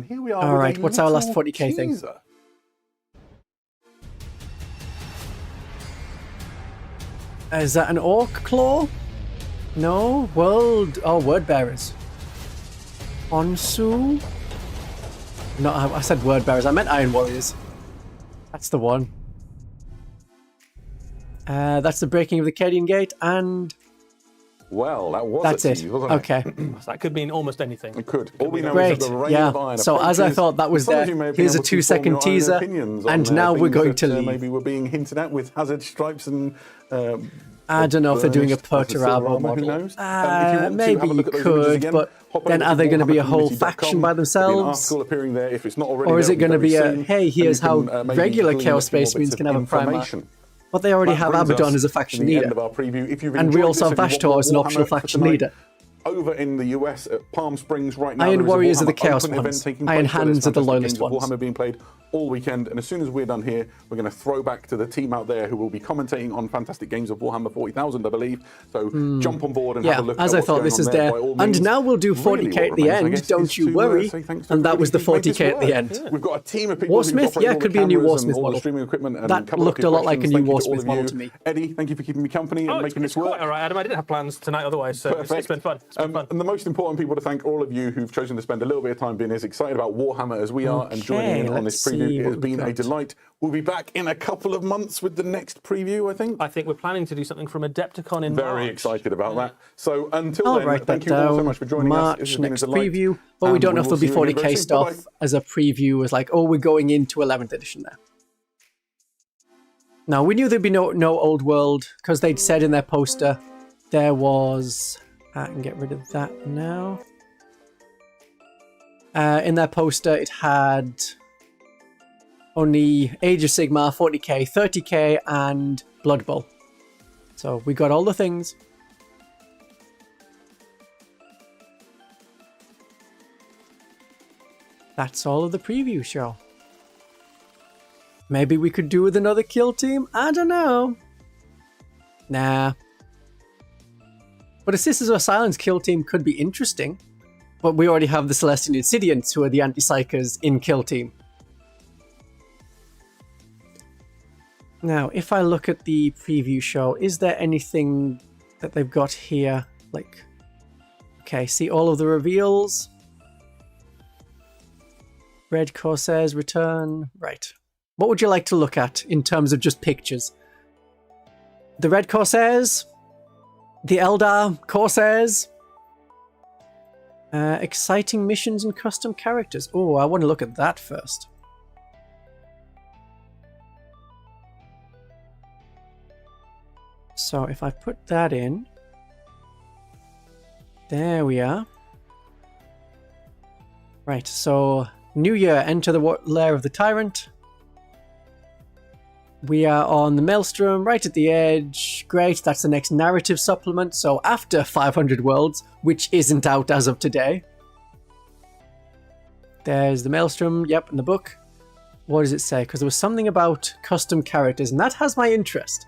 And here we are. All with right, a what's our last little 40k thing? teaser. Is that an orc claw? No, word bearers. Onsu? No, I said word bearers. I meant iron warriors. That's the one. That's the breaking of the Cadian Gate, and Well, that was That's a it. tease, wasn't Okay. So that could mean almost anything. It could. All we know Great. is that the reign Yeah. of iron So as I approaches. thought that was Some of there. you may have been Here's a able to form 2-second your own teaser, opinions and on, now we're things going that, to leave. maybe we're being hinted at with hazard stripes and. I don't know if they're doing a burnished silver Perturabo armor, model. Who knows? If you want to Maybe have a you look at those images could, again, but hop then over are to they going to be a whole warhammercommunity.com. faction by There'll be an themselves? article appearing there. If it's not already Or is there, it going to very be a, soon, hey, and here's you how can, maybe regular glean Chaos a few more Space bits Marines of can have a Primarch? information. But they already That have brings Abaddon us as a to faction the end leader. of our preview. If you've And we enjoyed also this have and you want Vashtor as an more optional Warhammer for faction tonight, leader. Over in the US at Palm Springs right now, Iron there is a Warriors are the Warhammer Chaos Open ones. event taking Iron place where there's Hands are the fantastic loyalist games of ones. Warhammer being played all weekend, and as soon as we're done here, we're going to throw back to the team out there who will be commentating on fantastic games of Warhammer 40,000, I believe. So jump on board and have a look as at I what's thought, going this on is there. there. By all And means, now we'll do really 40k what at the remains, I end, guess, don't is you to, worry. say thanks to And that was the everybody who's made 40k this at the work. end. We've got a team of people who've Warsmith, operated yeah, all the could be a new cameras and Warsmith all the model. streaming equipment and That couple of looked a lot like a questions. new Thank you to all Warsmith of model you. to me. Eddie, thank you for keeping me company and Oh, making it's this work. quite all right, Adam. I didn't have plans tonight otherwise, so it's been fun. It's been fun. And the most important people to thank all of you who've chosen to spend a little bit of time being as excited about Warhammer as we are and joining in on this let's preview. see It what has we've been a got. delight. We'll be back in a couple of months with the next preview, I think. I think we're planning to do something from Adepticon in March. Very excited about that. So until I'll then, write thank that you all so down. much for joining us. It March has been a next delight. preview, but we don't know if will there'll be see you again 40k very soon. stuff Bye-bye. as a preview, as like, oh, we're going into 11th edition there. Now, we knew there'd be no old world, because they'd said in their poster there was... I can get rid of that now. In their poster, it had only Age of Sigmar, 40k, 30k, and Blood Bowl. So we got all the things. That's all of the preview show. Maybe we could do with another kill team? I don't know. Nah. But a Sisters of Silence kill team could be interesting. But we already have the Celestian Insidiants, who are the anti-psychers in kill team. Now, if I look at the preview show, is there anything that they've got here? Like, okay, see all of the reveals. Red Corsairs return. Right. What would you like to look at in terms of just pictures? The Red Corsairs? The Eldar Corsairs? Exciting missions and custom characters. Oh, I want to look at that first. So if I put that in, there we are. Right, so New Year, enter the lair of the Tyrant. We are on the Maelstrom, right at the edge. Great, that's the next narrative supplement. So after 500 Worlds, which isn't out as of today. There's the Maelstrom, yep, in the book. What does it say? Because there was something about custom characters, and that has my interest.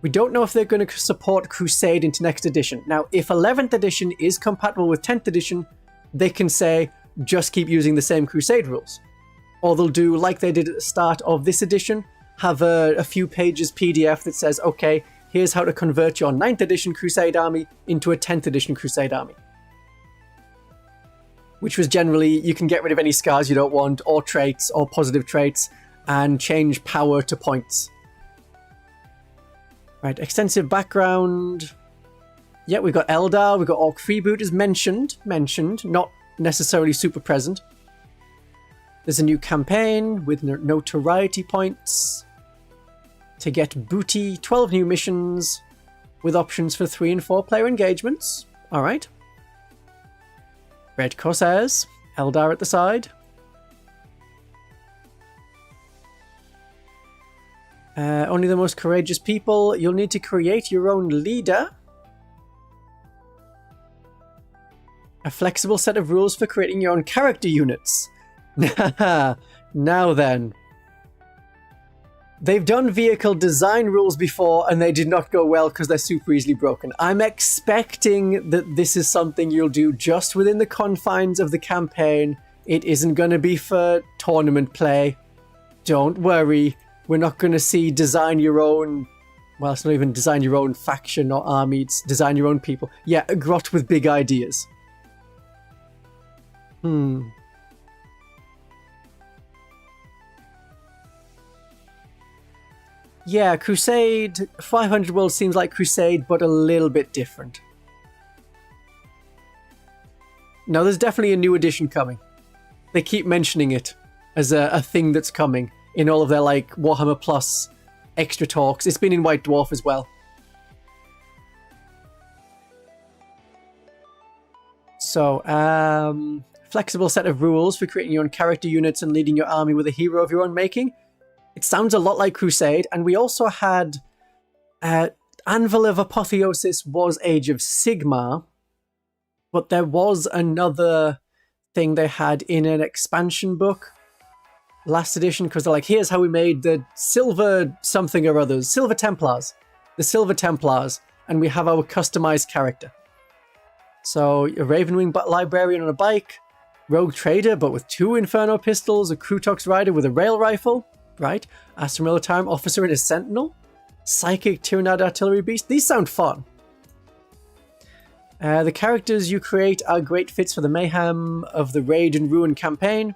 We don't know if they're going to support Crusade into next edition. Now, if 11th edition is compatible with 10th edition, they can say, just keep using the same Crusade rules. Or they'll do like they did at the start of this edition, have a few pages PDF that says, okay, here's how to convert your 9th edition Crusade army into a 10th edition Crusade army. Which was generally, you can get rid of any scars you don't want, or traits, or positive traits, and change power to points. Right, extensive background. Yeah, we've got Eldar, we've got Orc Freebooters mentioned, not necessarily super present. There's a new campaign with notoriety points to get booty, 12 new missions with options for 3 and 4 player engagements. All right. Red Corsairs, Eldar at the side. Only the most courageous people. You'll need to create your own leader. A flexible set of rules for creating your own character units. Now then. They've done vehicle design rules before and they did not go well because they're super easily broken. I'm expecting that this is something you'll do just within the confines of the campaign. It isn't going to be for tournament play. Don't worry. We're not going to see design your own... Well, it's not even design your own faction or army. It's design your own people. Yeah, a grot with big ideas. Yeah, Crusade, 500 Worlds seems like Crusade, but a little bit different. No, there's definitely a new edition coming. They keep mentioning it as a thing that's coming in all of their, like, Warhammer Plus extra talks. It's been in White Dwarf as well. So, flexible set of rules for creating your own character units and leading your army with a hero of your own making. It sounds a lot like Crusade, and we also had Anvil of Apotheosis was Age of Sigmar, but there was another thing they had in an expansion book last edition, because they're like, here's how we made the Silver something or others, Silver Templars, the Silver Templars, and we have our customized character. So, a Ravenwing Librarian on a bike, Rogue Trader but with 2 Inferno pistols, a Krutox Rider with a rail rifle, right? Astra Militarum Officer and a Sentinel, Psychic Tyrannid Artillery Beast. These sound fun. The characters you create are great fits for the mayhem of the Rage and Ruin campaign.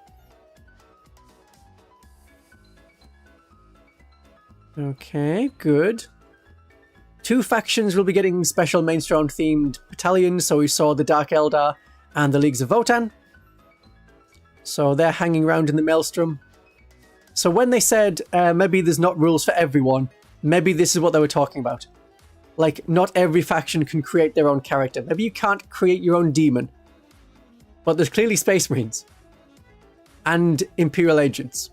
Okay, good. 2 factions will be getting special Maelstrom themed battalions, so we saw the Dark Eldar and the Leagues of Votann. So they're hanging around in the Maelstrom. So when they said maybe there's not rules for everyone, maybe this is what they were talking about. Like, not every faction can create their own character. Maybe you can't create your own demon. But there's clearly Space Marines. And Imperial Agents.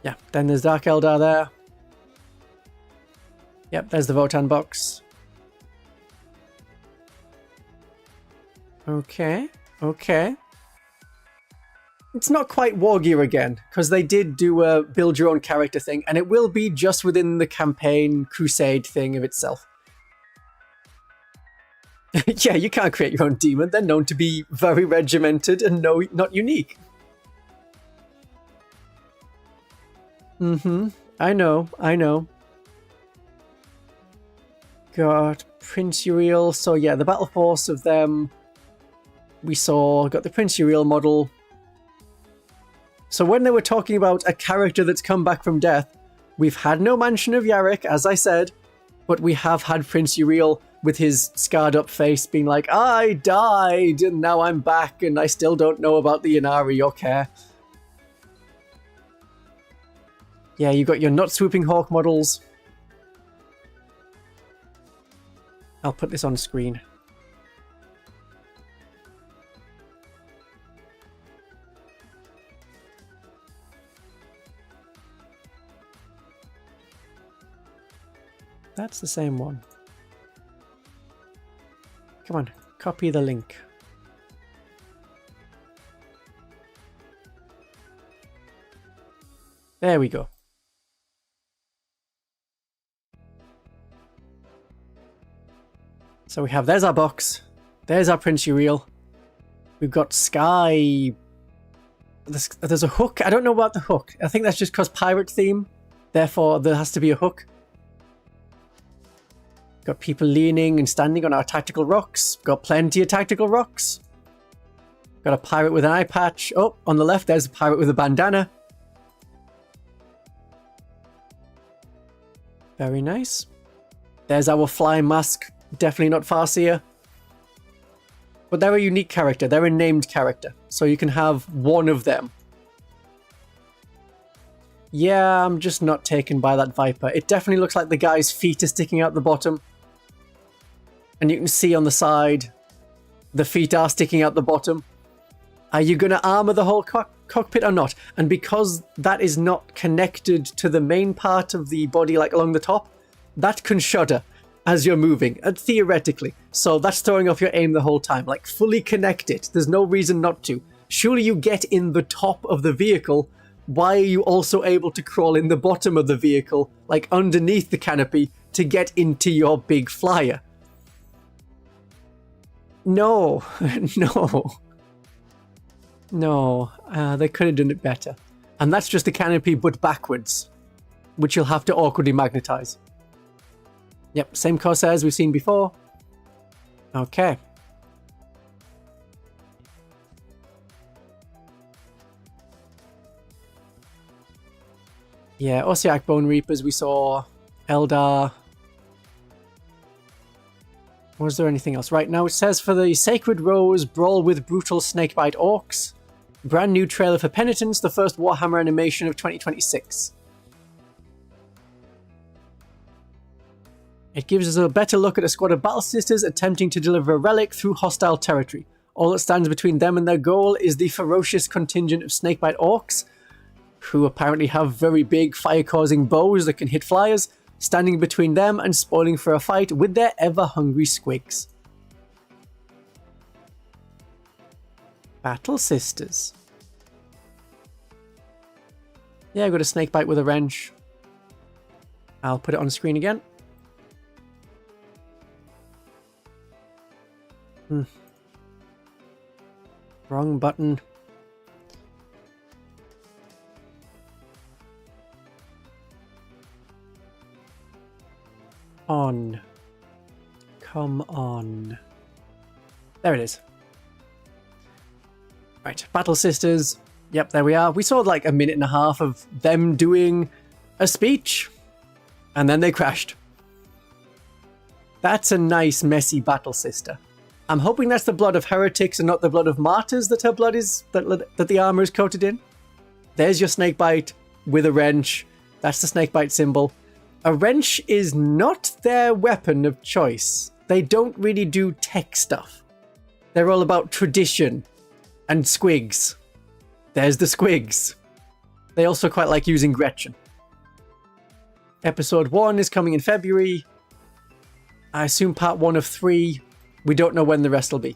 Yeah, then there's Dark Eldar there. Yep, there's the Votann box. Okay, okay. It's not quite War Gear again, because they did do a build your own character thing, and it will be just within the campaign Crusade thing of itself. Yeah, you can't create your own demon. They're known to be very regimented and not unique. I know. Got Prince Uriel. So yeah, the battle force of them we saw. Got the Prince Uriel model. So when they were talking about a character that's come back from death, we've had no mention of Yarrick, as I said, but we have had Prince Uriel with his scarred up face being like, I died and now I'm back and I still don't know about the Inari or care. Yeah, you got your not swooping hawk models. I'll put this on screen. That's the same one. Come on, copy the link. There we go. So we have, there's our box. There's our Prince Uriel. We've got Sky. There's a hook. I don't know about the hook. I think that's just because pirate theme. Therefore, there has to be a hook. Got people leaning and standing on our tactical rocks. Got plenty of tactical rocks. Got a pirate with an eye patch. Oh, on the left, there's a pirate with a bandana. Very nice. There's our flying mask. Definitely not Farseer. But they're a unique character. They're a named character. So you can have one of them. Yeah, I'm just not taken by that Viper. It definitely looks like the guy's feet are sticking out the bottom. And you can see on the side, the feet are sticking out the bottom. Are you going to armor the whole cockpit or not? And because that is not connected to the main part of the body, like along the top, that can shudder as you're moving, theoretically. So that's throwing off your aim the whole time. Like, fully connect it. There's no reason not to. Surely you get in the top of the vehicle. Why are you also able to crawl in the bottom of the vehicle, like underneath the canopy, to get into your big flyer? No. No. They could have done it better. And that's just the canopy, but backwards, which you'll have to awkwardly magnetize. Yep, same Corsairs we've seen before. Okay. Yeah, Ossiarch Bone Reapers we saw. Eldar. Was there anything else? Right, now it says for the Sacred Rose, brawl with brutal snakebite orcs. Brand new trailer for Penitence, the first Warhammer animation of 2026. It gives us a better look at a squad of battle sisters attempting to deliver a relic through hostile territory. All that stands between them and their goal is the ferocious contingent of snakebite orcs, who apparently have very big fire-causing bows that can hit flyers, standing between them and spoiling for a fight with their ever-hungry squigs. Battle Sisters. Yeah, I got a snakebite with a wrench. I'll put it on screen again. Wrong button. On. Come on. There it is. Right, Battle Sisters. Yep, there we are. We saw like a minute and a half of them doing a speech, and then they crashed. That's a nice, messy Battle Sister. I'm hoping that's the blood of heretics and not the blood of martyrs that her blood is, that the armor is coated in. There's your snakebite with a wrench. That's the snakebite symbol. A wrench is not their weapon of choice. They don't really do tech stuff. They're all about tradition and squigs. There's the squigs. They also quite like using Gretchen. Episode 1 is coming in February. I assume part 1 of 3. We don't know when the rest will be.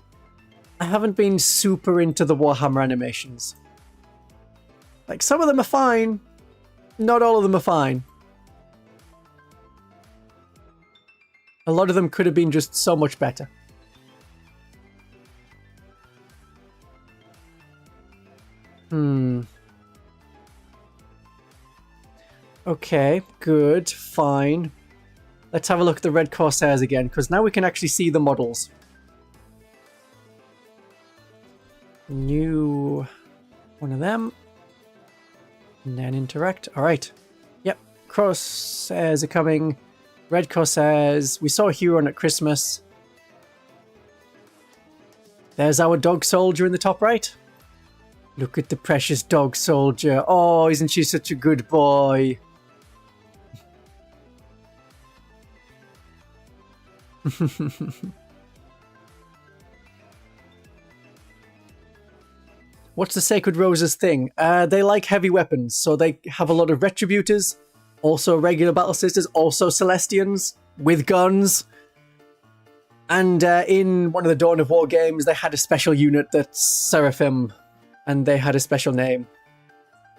I haven't been super into the Warhammer animations. Like, some of them are fine. Not all of them are fine. A lot of them could have been just so much better. Okay, good, fine. Let's have a look at the Red Corsairs again, because now we can actually see the models. New one of them. And then interact. Alright. Yep, Corsairs are coming. Red Corsairs. We saw a Huron at Christmas. There's our dog soldier in the top right. Look at the precious dog soldier. Oh, isn't she such a good boy? What's the Sacred Roses thing? They like heavy weapons, so they have a lot of Retributors, also regular Battle Sisters, also Celestians with guns. And in one of the Dawn of War games, they had a special unit that's Seraphim, and they had a special name.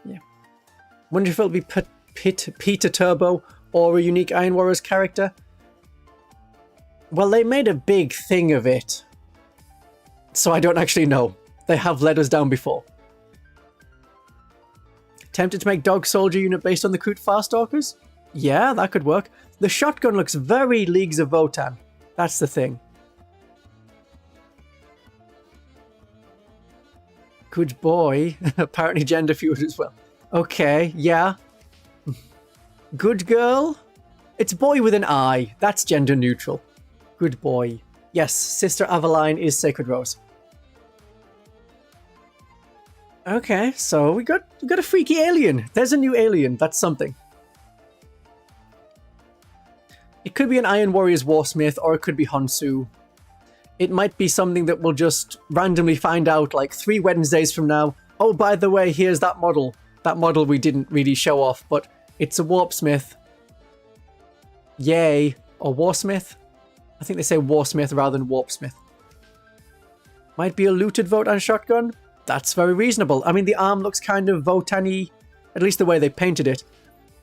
Yeah. Wonder if it'll be Peter Turbo or a unique Iron Warriors character. Well, they made a big thing of it, so I don't actually know. They have let us down before. Tempted to make Dog Soldier unit based on the Kroot Farstalkers? Yeah, that could work. The shotgun looks very Leagues of Votann. That's the thing. Good boy. Apparently gender fluid as well. Okay, yeah. Good girl? It's boy with an I. That's gender neutral. Good boy. Yes, Sister Aveline is Sacred Rose. Okay, so we got a freaky alien. There's a new alien. That's something. It could be an Iron Warriors Warsmith, or it could be Honsu. It might be something that we'll just randomly find out like 3 Wednesdays from now. Oh, by the way, here's that model. That model we didn't really show off, but it's a Warpsmith. Yay. Or Warsmith? I think they say Warsmith rather than Warpsmith. Might be a looted Votann shotgun? That's very reasonable. I mean, the arm looks kind of Votann-y, at least the way they painted it.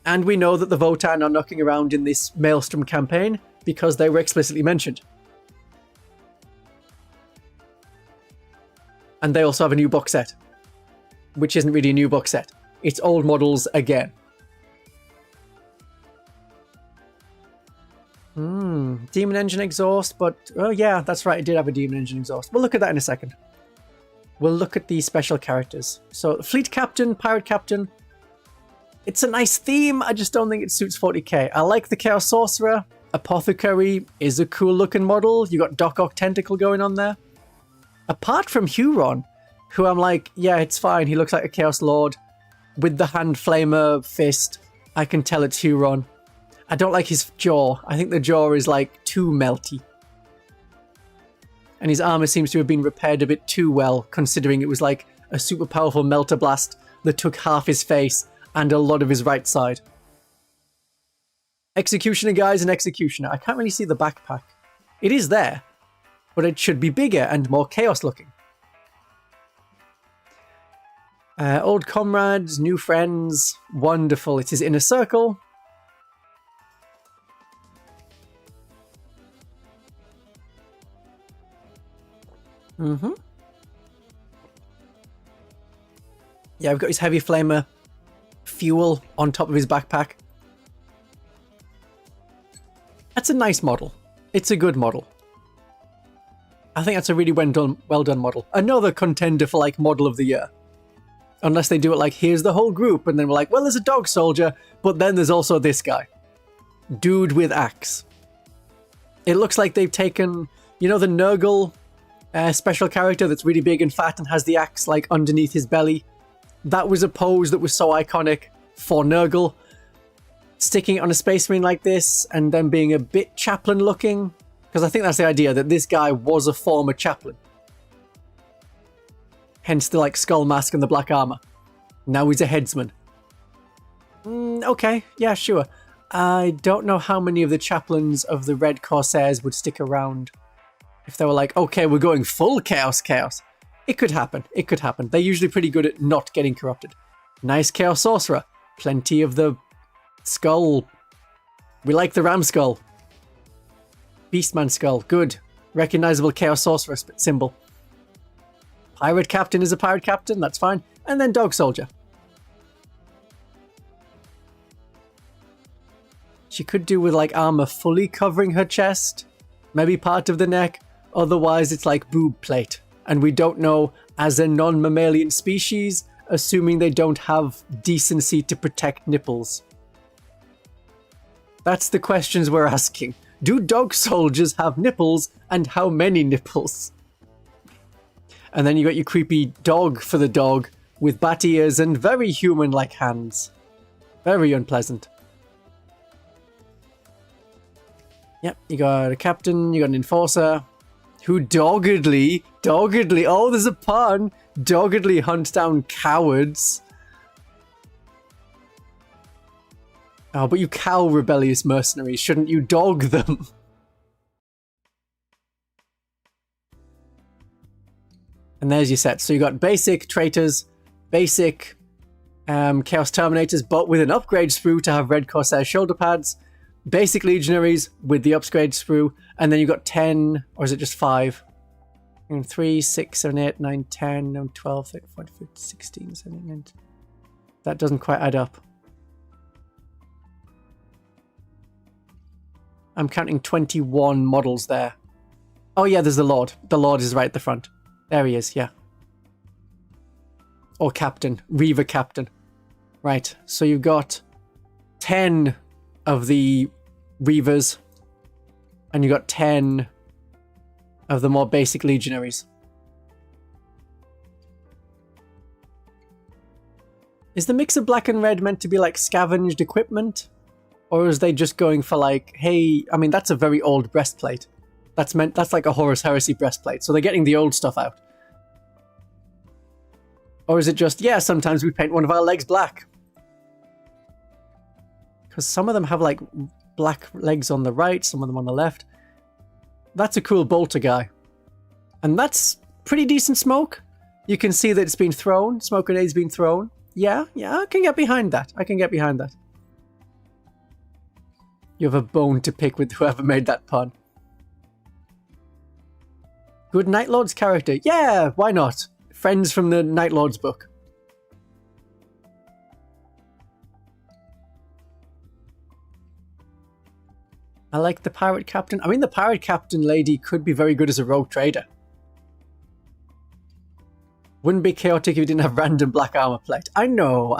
And we know that the Votann are knocking around in this Maelstrom campaign because they were explicitly mentioned. And they also have a new box set, which isn't really a new box set. It's old models again. Demon Engine exhaust, but... Oh yeah, that's right, it did have a Demon Engine exhaust. We'll look at that in a second. We'll look at the special characters. So, Fleet Captain, Pirate Captain. It's a nice theme, I just don't think it suits 40k. I like the Chaos Sorcerer. Apothecary is a cool looking model. You got Doc Ock Tentacle going on there. Apart from Huron, who I'm like, yeah, it's fine. He looks like a Chaos Lord with the hand flamer fist. I can tell it's Huron. I don't like his jaw. I think the jaw is like too melty. And his armor seems to have been repaired a bit too well, considering it was like a super powerful melter blast that took half his face and a lot of his right side. Executioner guy's an executioner. I can't really see the backpack. It is there, but it should be bigger and more chaos looking. Old comrades, new friends, wonderful. It is in a circle. Mm-hmm. Yeah, we've got his heavy flamer fuel on top of his backpack. That's a nice model. It's a good model. I think that's a really well done model. Another contender for like model of the year. Unless they do it like, here's the whole group, and then we're like, well, there's a dog soldier, but then there's also this guy. Dude with axe. It looks like they've taken, you know, the Nurgle special character that's really big and fat and has the axe like underneath his belly. That was a pose that was so iconic for Nurgle. Sticking it on a space marine like this and then being a bit chaplain looking. Because I think that's the idea, that this guy was a former chaplain. Hence the like skull mask and the black armor. Now he's a headsman. Okay, yeah, sure. I don't know how many of the chaplains of the Red Corsairs would stick around. If they were like, okay, we're going full chaos. It could happen. It could happen. They're usually pretty good at not getting corrupted. Nice Chaos Sorcerer. Plenty of the skull. We like the ram skull. Beastman skull. Good. Recognizable Chaos Sorcerer symbol. Pirate Captain is a Pirate Captain. That's fine. And then Dog Soldier. She could do with like armor fully covering her chest. Maybe part of the neck. Otherwise, it's like boob plate. And we don't know, as a non-mammalian species, assuming they don't have decency to protect nipples. That's the questions we're asking. Do dog soldiers have nipples, and how many nipples? And then you got your creepy dog for the dog, with bat ears and very human-like hands. Very unpleasant. Yep, you got a captain, you got an enforcer, who doggedly, oh, there's a pun, doggedly hunts down cowards. Oh, but you cow rebellious mercenaries, shouldn't you dog them? And there's your set. So you got basic traitors, basic Chaos Terminators, but with an upgrade sprue to have Red Corsair shoulder pads, basic Legionaries with the upgrade sprue, and then you got 10, or is it just 5? 3, 6, 7, 8, 9, 10, 12, 13, 14, 15, 16, 17, 19. That doesn't quite add up. I'm counting 21 models there. Oh yeah, there's the Lord. The Lord is right at the front. There he is, yeah. Or Captain. Reaver Captain. Right, so you've got 10 of the Reavers, and you got 10 of the more basic Legionaries. Is the mix of black and red meant to be like scavenged equipment? Or is they just going for like, hey, I mean, that's a very old breastplate. That's like a Horus Heresy breastplate, so they're getting the old stuff out. Or is it just, yeah, sometimes we paint one of our legs black. Because some of them have like black legs on the right, some of them on the left. That's a cool bolter guy. And that's pretty decent smoke. You can see that it's been thrown. Smoke grenade's been thrown. Yeah, I can get behind that. You have a bone to pick with whoever made that pun. Good Night Lord's character. Yeah, why not? Friends from the Night Lord's book. I like the Pirate Captain. I mean, the Pirate Captain lady could be very good as a rogue trader. Wouldn't be chaotic if you didn't have random black armor plate. I know.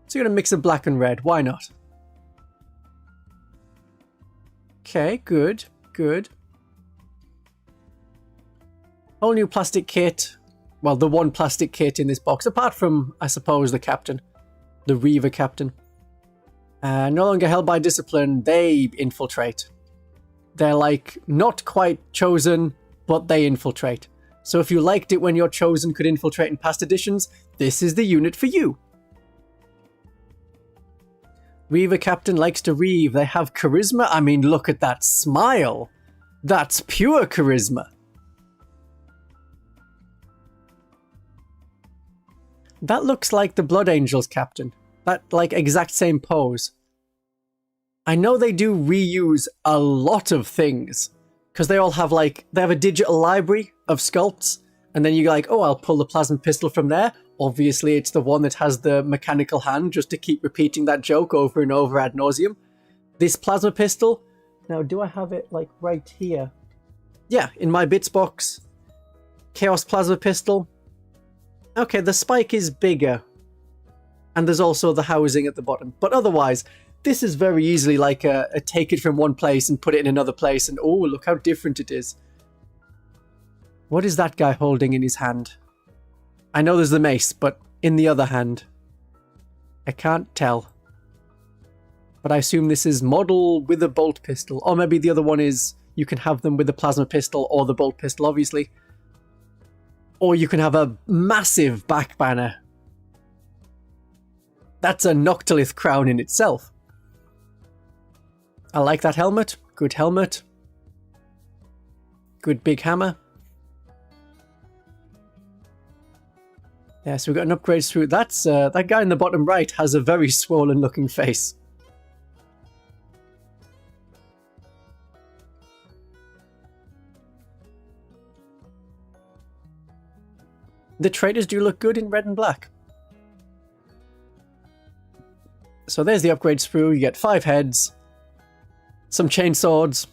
So you're going to mix of black and red. Why not? Okay, good, good. Whole new plastic kit. Well, the one plastic kit in this box, apart from, I suppose, the captain. The Reaver captain. No longer held by discipline, they infiltrate. They're like, not quite chosen, but they infiltrate. So if you liked it when your chosen could infiltrate in past editions, this is the unit for you. Reaver captain likes to reave. They have charisma. I mean, look at that smile. That's pure charisma. That looks like the Blood Angels captain. That, like, exact same pose. I know they do reuse a lot of things. Because they all have, like, they have a digital library of sculpts. And then you're like, oh, I'll pull the plasma pistol from there. Obviously, it's the one that has the mechanical hand, just to keep repeating that joke over and over ad nauseum. This plasma pistol, now do I have it like right here? Yeah, in my bits box. Chaos plasma pistol. Okay, the spike is bigger. And there's also the housing at the bottom. But otherwise, this is very easily like a take it from one place and put it in another place. And oh, look how different it is. What is that guy holding in his hand? I know there's the mace, but in the other hand. I can't tell. But I assume this is model with a bolt pistol. Or maybe the other one is you can have them with the plasma pistol or the bolt pistol, obviously. Or you can have a massive back banner. That's a Noctilith crown in itself. I like that helmet. Good helmet. Good big hammer. Yeah, so we've got an upgrade through. That's that guy in the bottom right has a very swollen looking face. The traders do look good in red and black. So there's the upgrades through. You get 5 heads, some chain swords,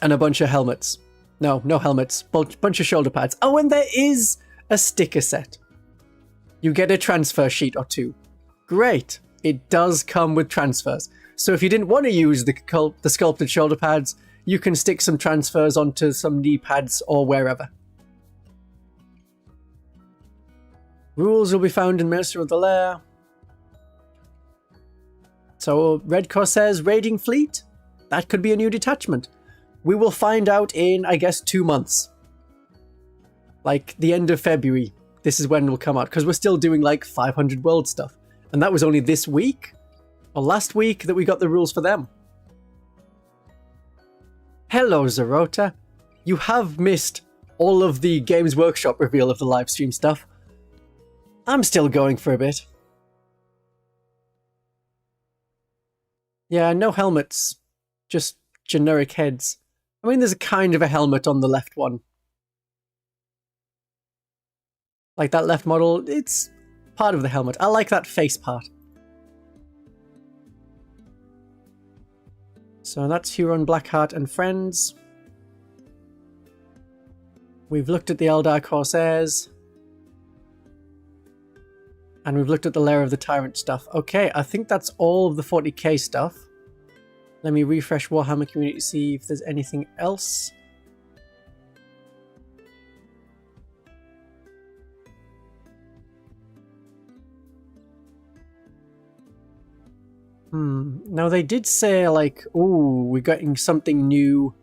and a bunch of helmets. No helmets. Bunch of shoulder pads. Oh, and there is a sticker set. You get a transfer sheet or 2. Great. It does come with transfers. So if you didn't want to use the sculpted shoulder pads, you can stick some transfers onto some knee pads or wherever. Rules will be found in Maelstrom of the Lair. So, Red Corsairs raiding fleet? That could be a new detachment. We will find out in, I guess, 2 months. Like, the end of February. This is when it will come out. Because we're still doing, like, 500 world stuff. And that was only this week? Or last week that we got the rules for them. Hello, Zarota. You have missed all of the Games Workshop reveal of the livestream stuff. I'm still going for a bit. Yeah, no helmets. Just generic heads. I mean, there's a kind of a helmet on the left one. Like that left model, it's part of the helmet. I like that face part. So that's Huron, Blackheart and friends. We've looked at the Eldar Corsairs. And we've looked at the Lair of the Tyrant stuff. Okay, I think that's all of the 40k stuff. Let me refresh Warhammer Community to see if there's anything else. Now they did say like, ooh, we're getting something new.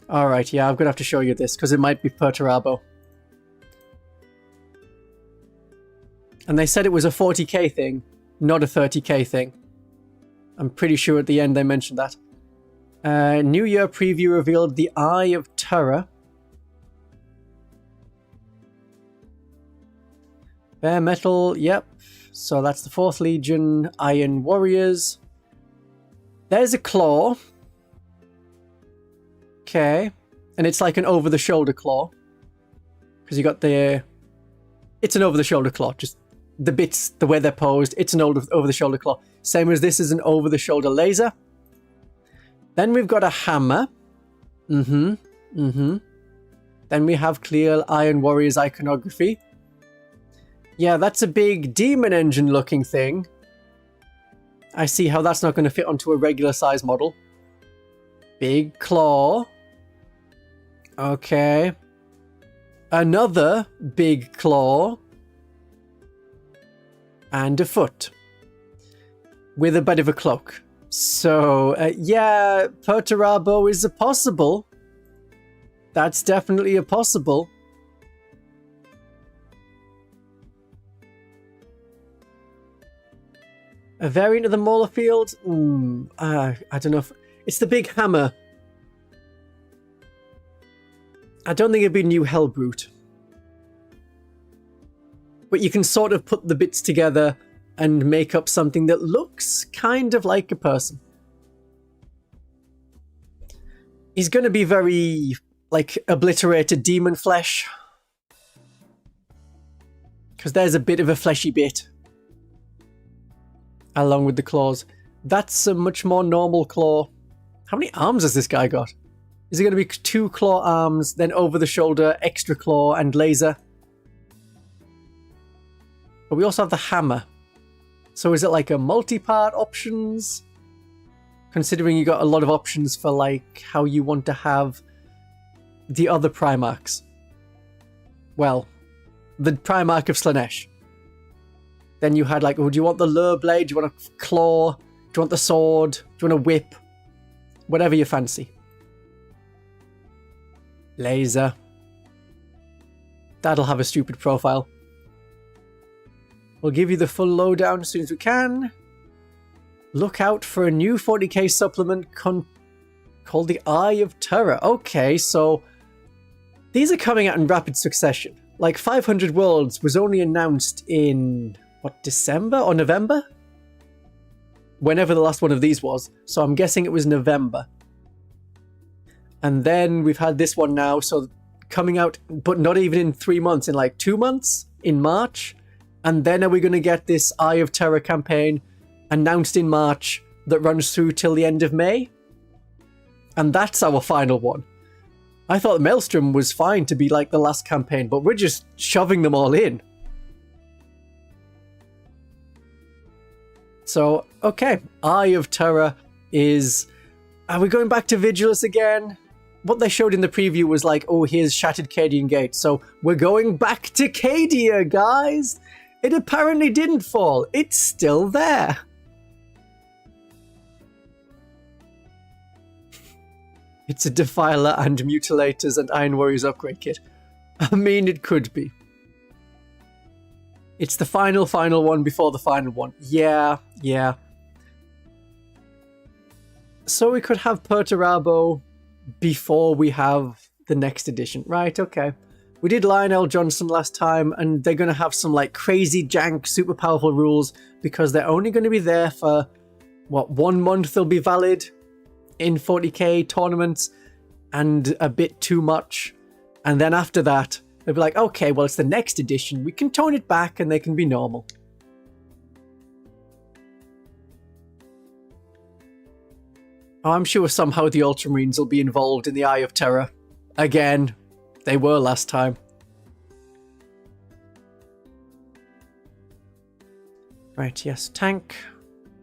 Alright, yeah, I'm gonna have to show you this because it might be Perturabo. And they said it was a 40k thing, not a 30k thing. I'm pretty sure at the end they mentioned that. New Year preview revealed the Eye of Terror. Bare Metal, yep. So that's the 4th Legion, Iron Warriors. There's a claw. Okay. And it's like an over-the-shoulder claw. Because you got the... It's an over-the-shoulder claw, just... The bits, the way they're posed, it's an over-the-shoulder claw. Same as this is an over-the-shoulder laser. Then we've got a hammer. Then we have clear Iron Warriors iconography. Yeah, that's a big demon engine looking thing. I see how that's not going to fit onto a regular size model. Big claw. Okay. Another big claw. And a foot. With a bit of a cloak. So, yeah, Perturabo is a possible. That's definitely a possible. A variant of the Mauler Field? I don't know if... It's the big hammer. I don't think it'd be new Hellbrute. But you can sort of put the bits together and make up something that looks kind of like a person. He's going to be very, like, obliterated demon flesh. Because there's a bit of a fleshy bit. Along with the claws. That's a much more normal claw. How many arms has this guy got? Is it going to be 2 claw arms, then over the shoulder, extra claw, and laser? But we also have the hammer. So is it like a multi-part options? Considering you got a lot of options for like how you want to have the other Primarchs. Well, the Primarch of Slaanesh. Then you had like, oh, do you want the lure blade? Do you want a claw? Do you want the sword? Do you want a whip? Whatever you fancy. Laser. That'll have a stupid profile. We'll give you the full lowdown as soon as we can. Look out for a new 40k supplement called the Eye of Terror. Okay, so these are coming out in rapid succession. Like 500 Worlds was only announced in, what, December or November? Whenever the last one of these was. So I'm guessing it was November. And then we've had this one now, so coming out, but not even in 3 months, in like 2 months, in March. And then are we going to get this Eye of Terror campaign announced in March that runs through till the end of May? And that's our final one. I thought Maelstrom was fine to be like the last campaign, but we're just shoving them all in. So, okay, Eye of Terror is... Are we going back to Vigilus again? What they showed in the preview was like, oh, here's Shattered Cadian Gate. So we're going back to Cadia, guys! It apparently didn't fall. It's still there. It's a Defiler and Mutilators and Iron Warriors upgrade kit. I mean, it could be. It's the final one before the final one. Yeah. So we could have Perturabo before we have the next edition. Right, okay. We did Lionel Johnson last time, and they're going to have some like crazy jank, super powerful rules because they're only going to be there for, what, 1 month they'll be valid in 40k tournaments and a bit too much. And then after that, they'll be like, okay, well, it's the next edition. We can tone it back and they can be normal. Oh, I'm sure somehow the Ultramarines will be involved in the Eye of Terror. Again. They were last time. Right, yes, tank.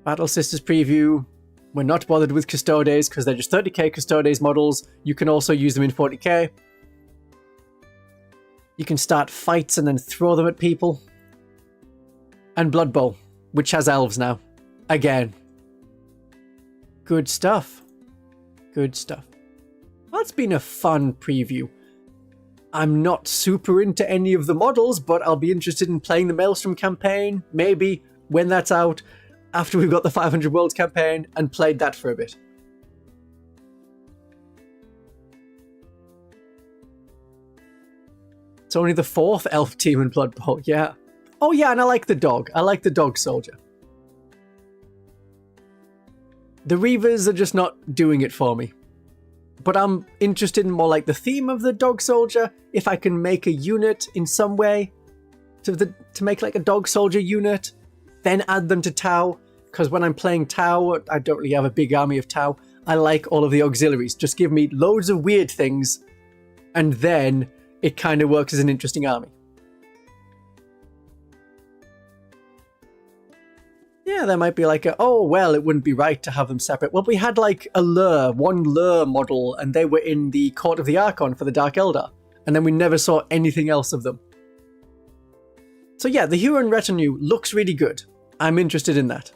Battle Sisters preview. We're not bothered with Custodes because they're just 30k Custodes models. You can also use them in 40k. You can start fights and then throw them at people. And Blood Bowl, which has elves now. Again. Good stuff. Good stuff. Well, it's been a fun preview. I'm not super into any of the models, but I'll be interested in playing the Maelstrom campaign, maybe when that's out, after we've got the 500 Worlds campaign, and played that for a bit. It's only the 4th elf team in Blood Bowl, yeah. Oh yeah, and I like the dog. I like the dog soldier. The Reavers are just not doing it for me. But I'm interested in more like the theme of the dog soldier. If I can make a unit in some way to make like a dog soldier unit, then add them to Tau. Because when I'm playing Tau, I don't really have a big army of Tau. I like all of the auxiliaries. Just give me loads of weird things, and then it kind of works as an interesting army. Yeah, there might be like oh, well, it wouldn't be right to have them separate. Well, we had like one Lur model, and they were in the Court of the Archon for the Dark Eldar. And then we never saw anything else of them. So yeah, the Huron retinue looks really good. I'm interested in that.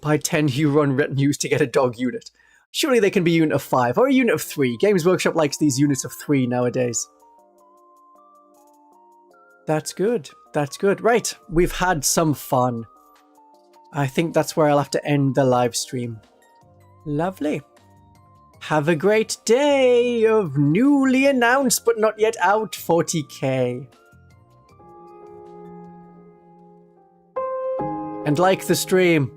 Buy 10 Huron retinues to get a dog unit. Surely they can be a unit of 5 or a unit of 3. Games Workshop likes these units of 3 nowadays. That's good. That's good. Right, we've had some fun. I think that's where I'll have to end the live stream. Lovely. Have a great day of newly announced but not yet out 40k. And like the stream.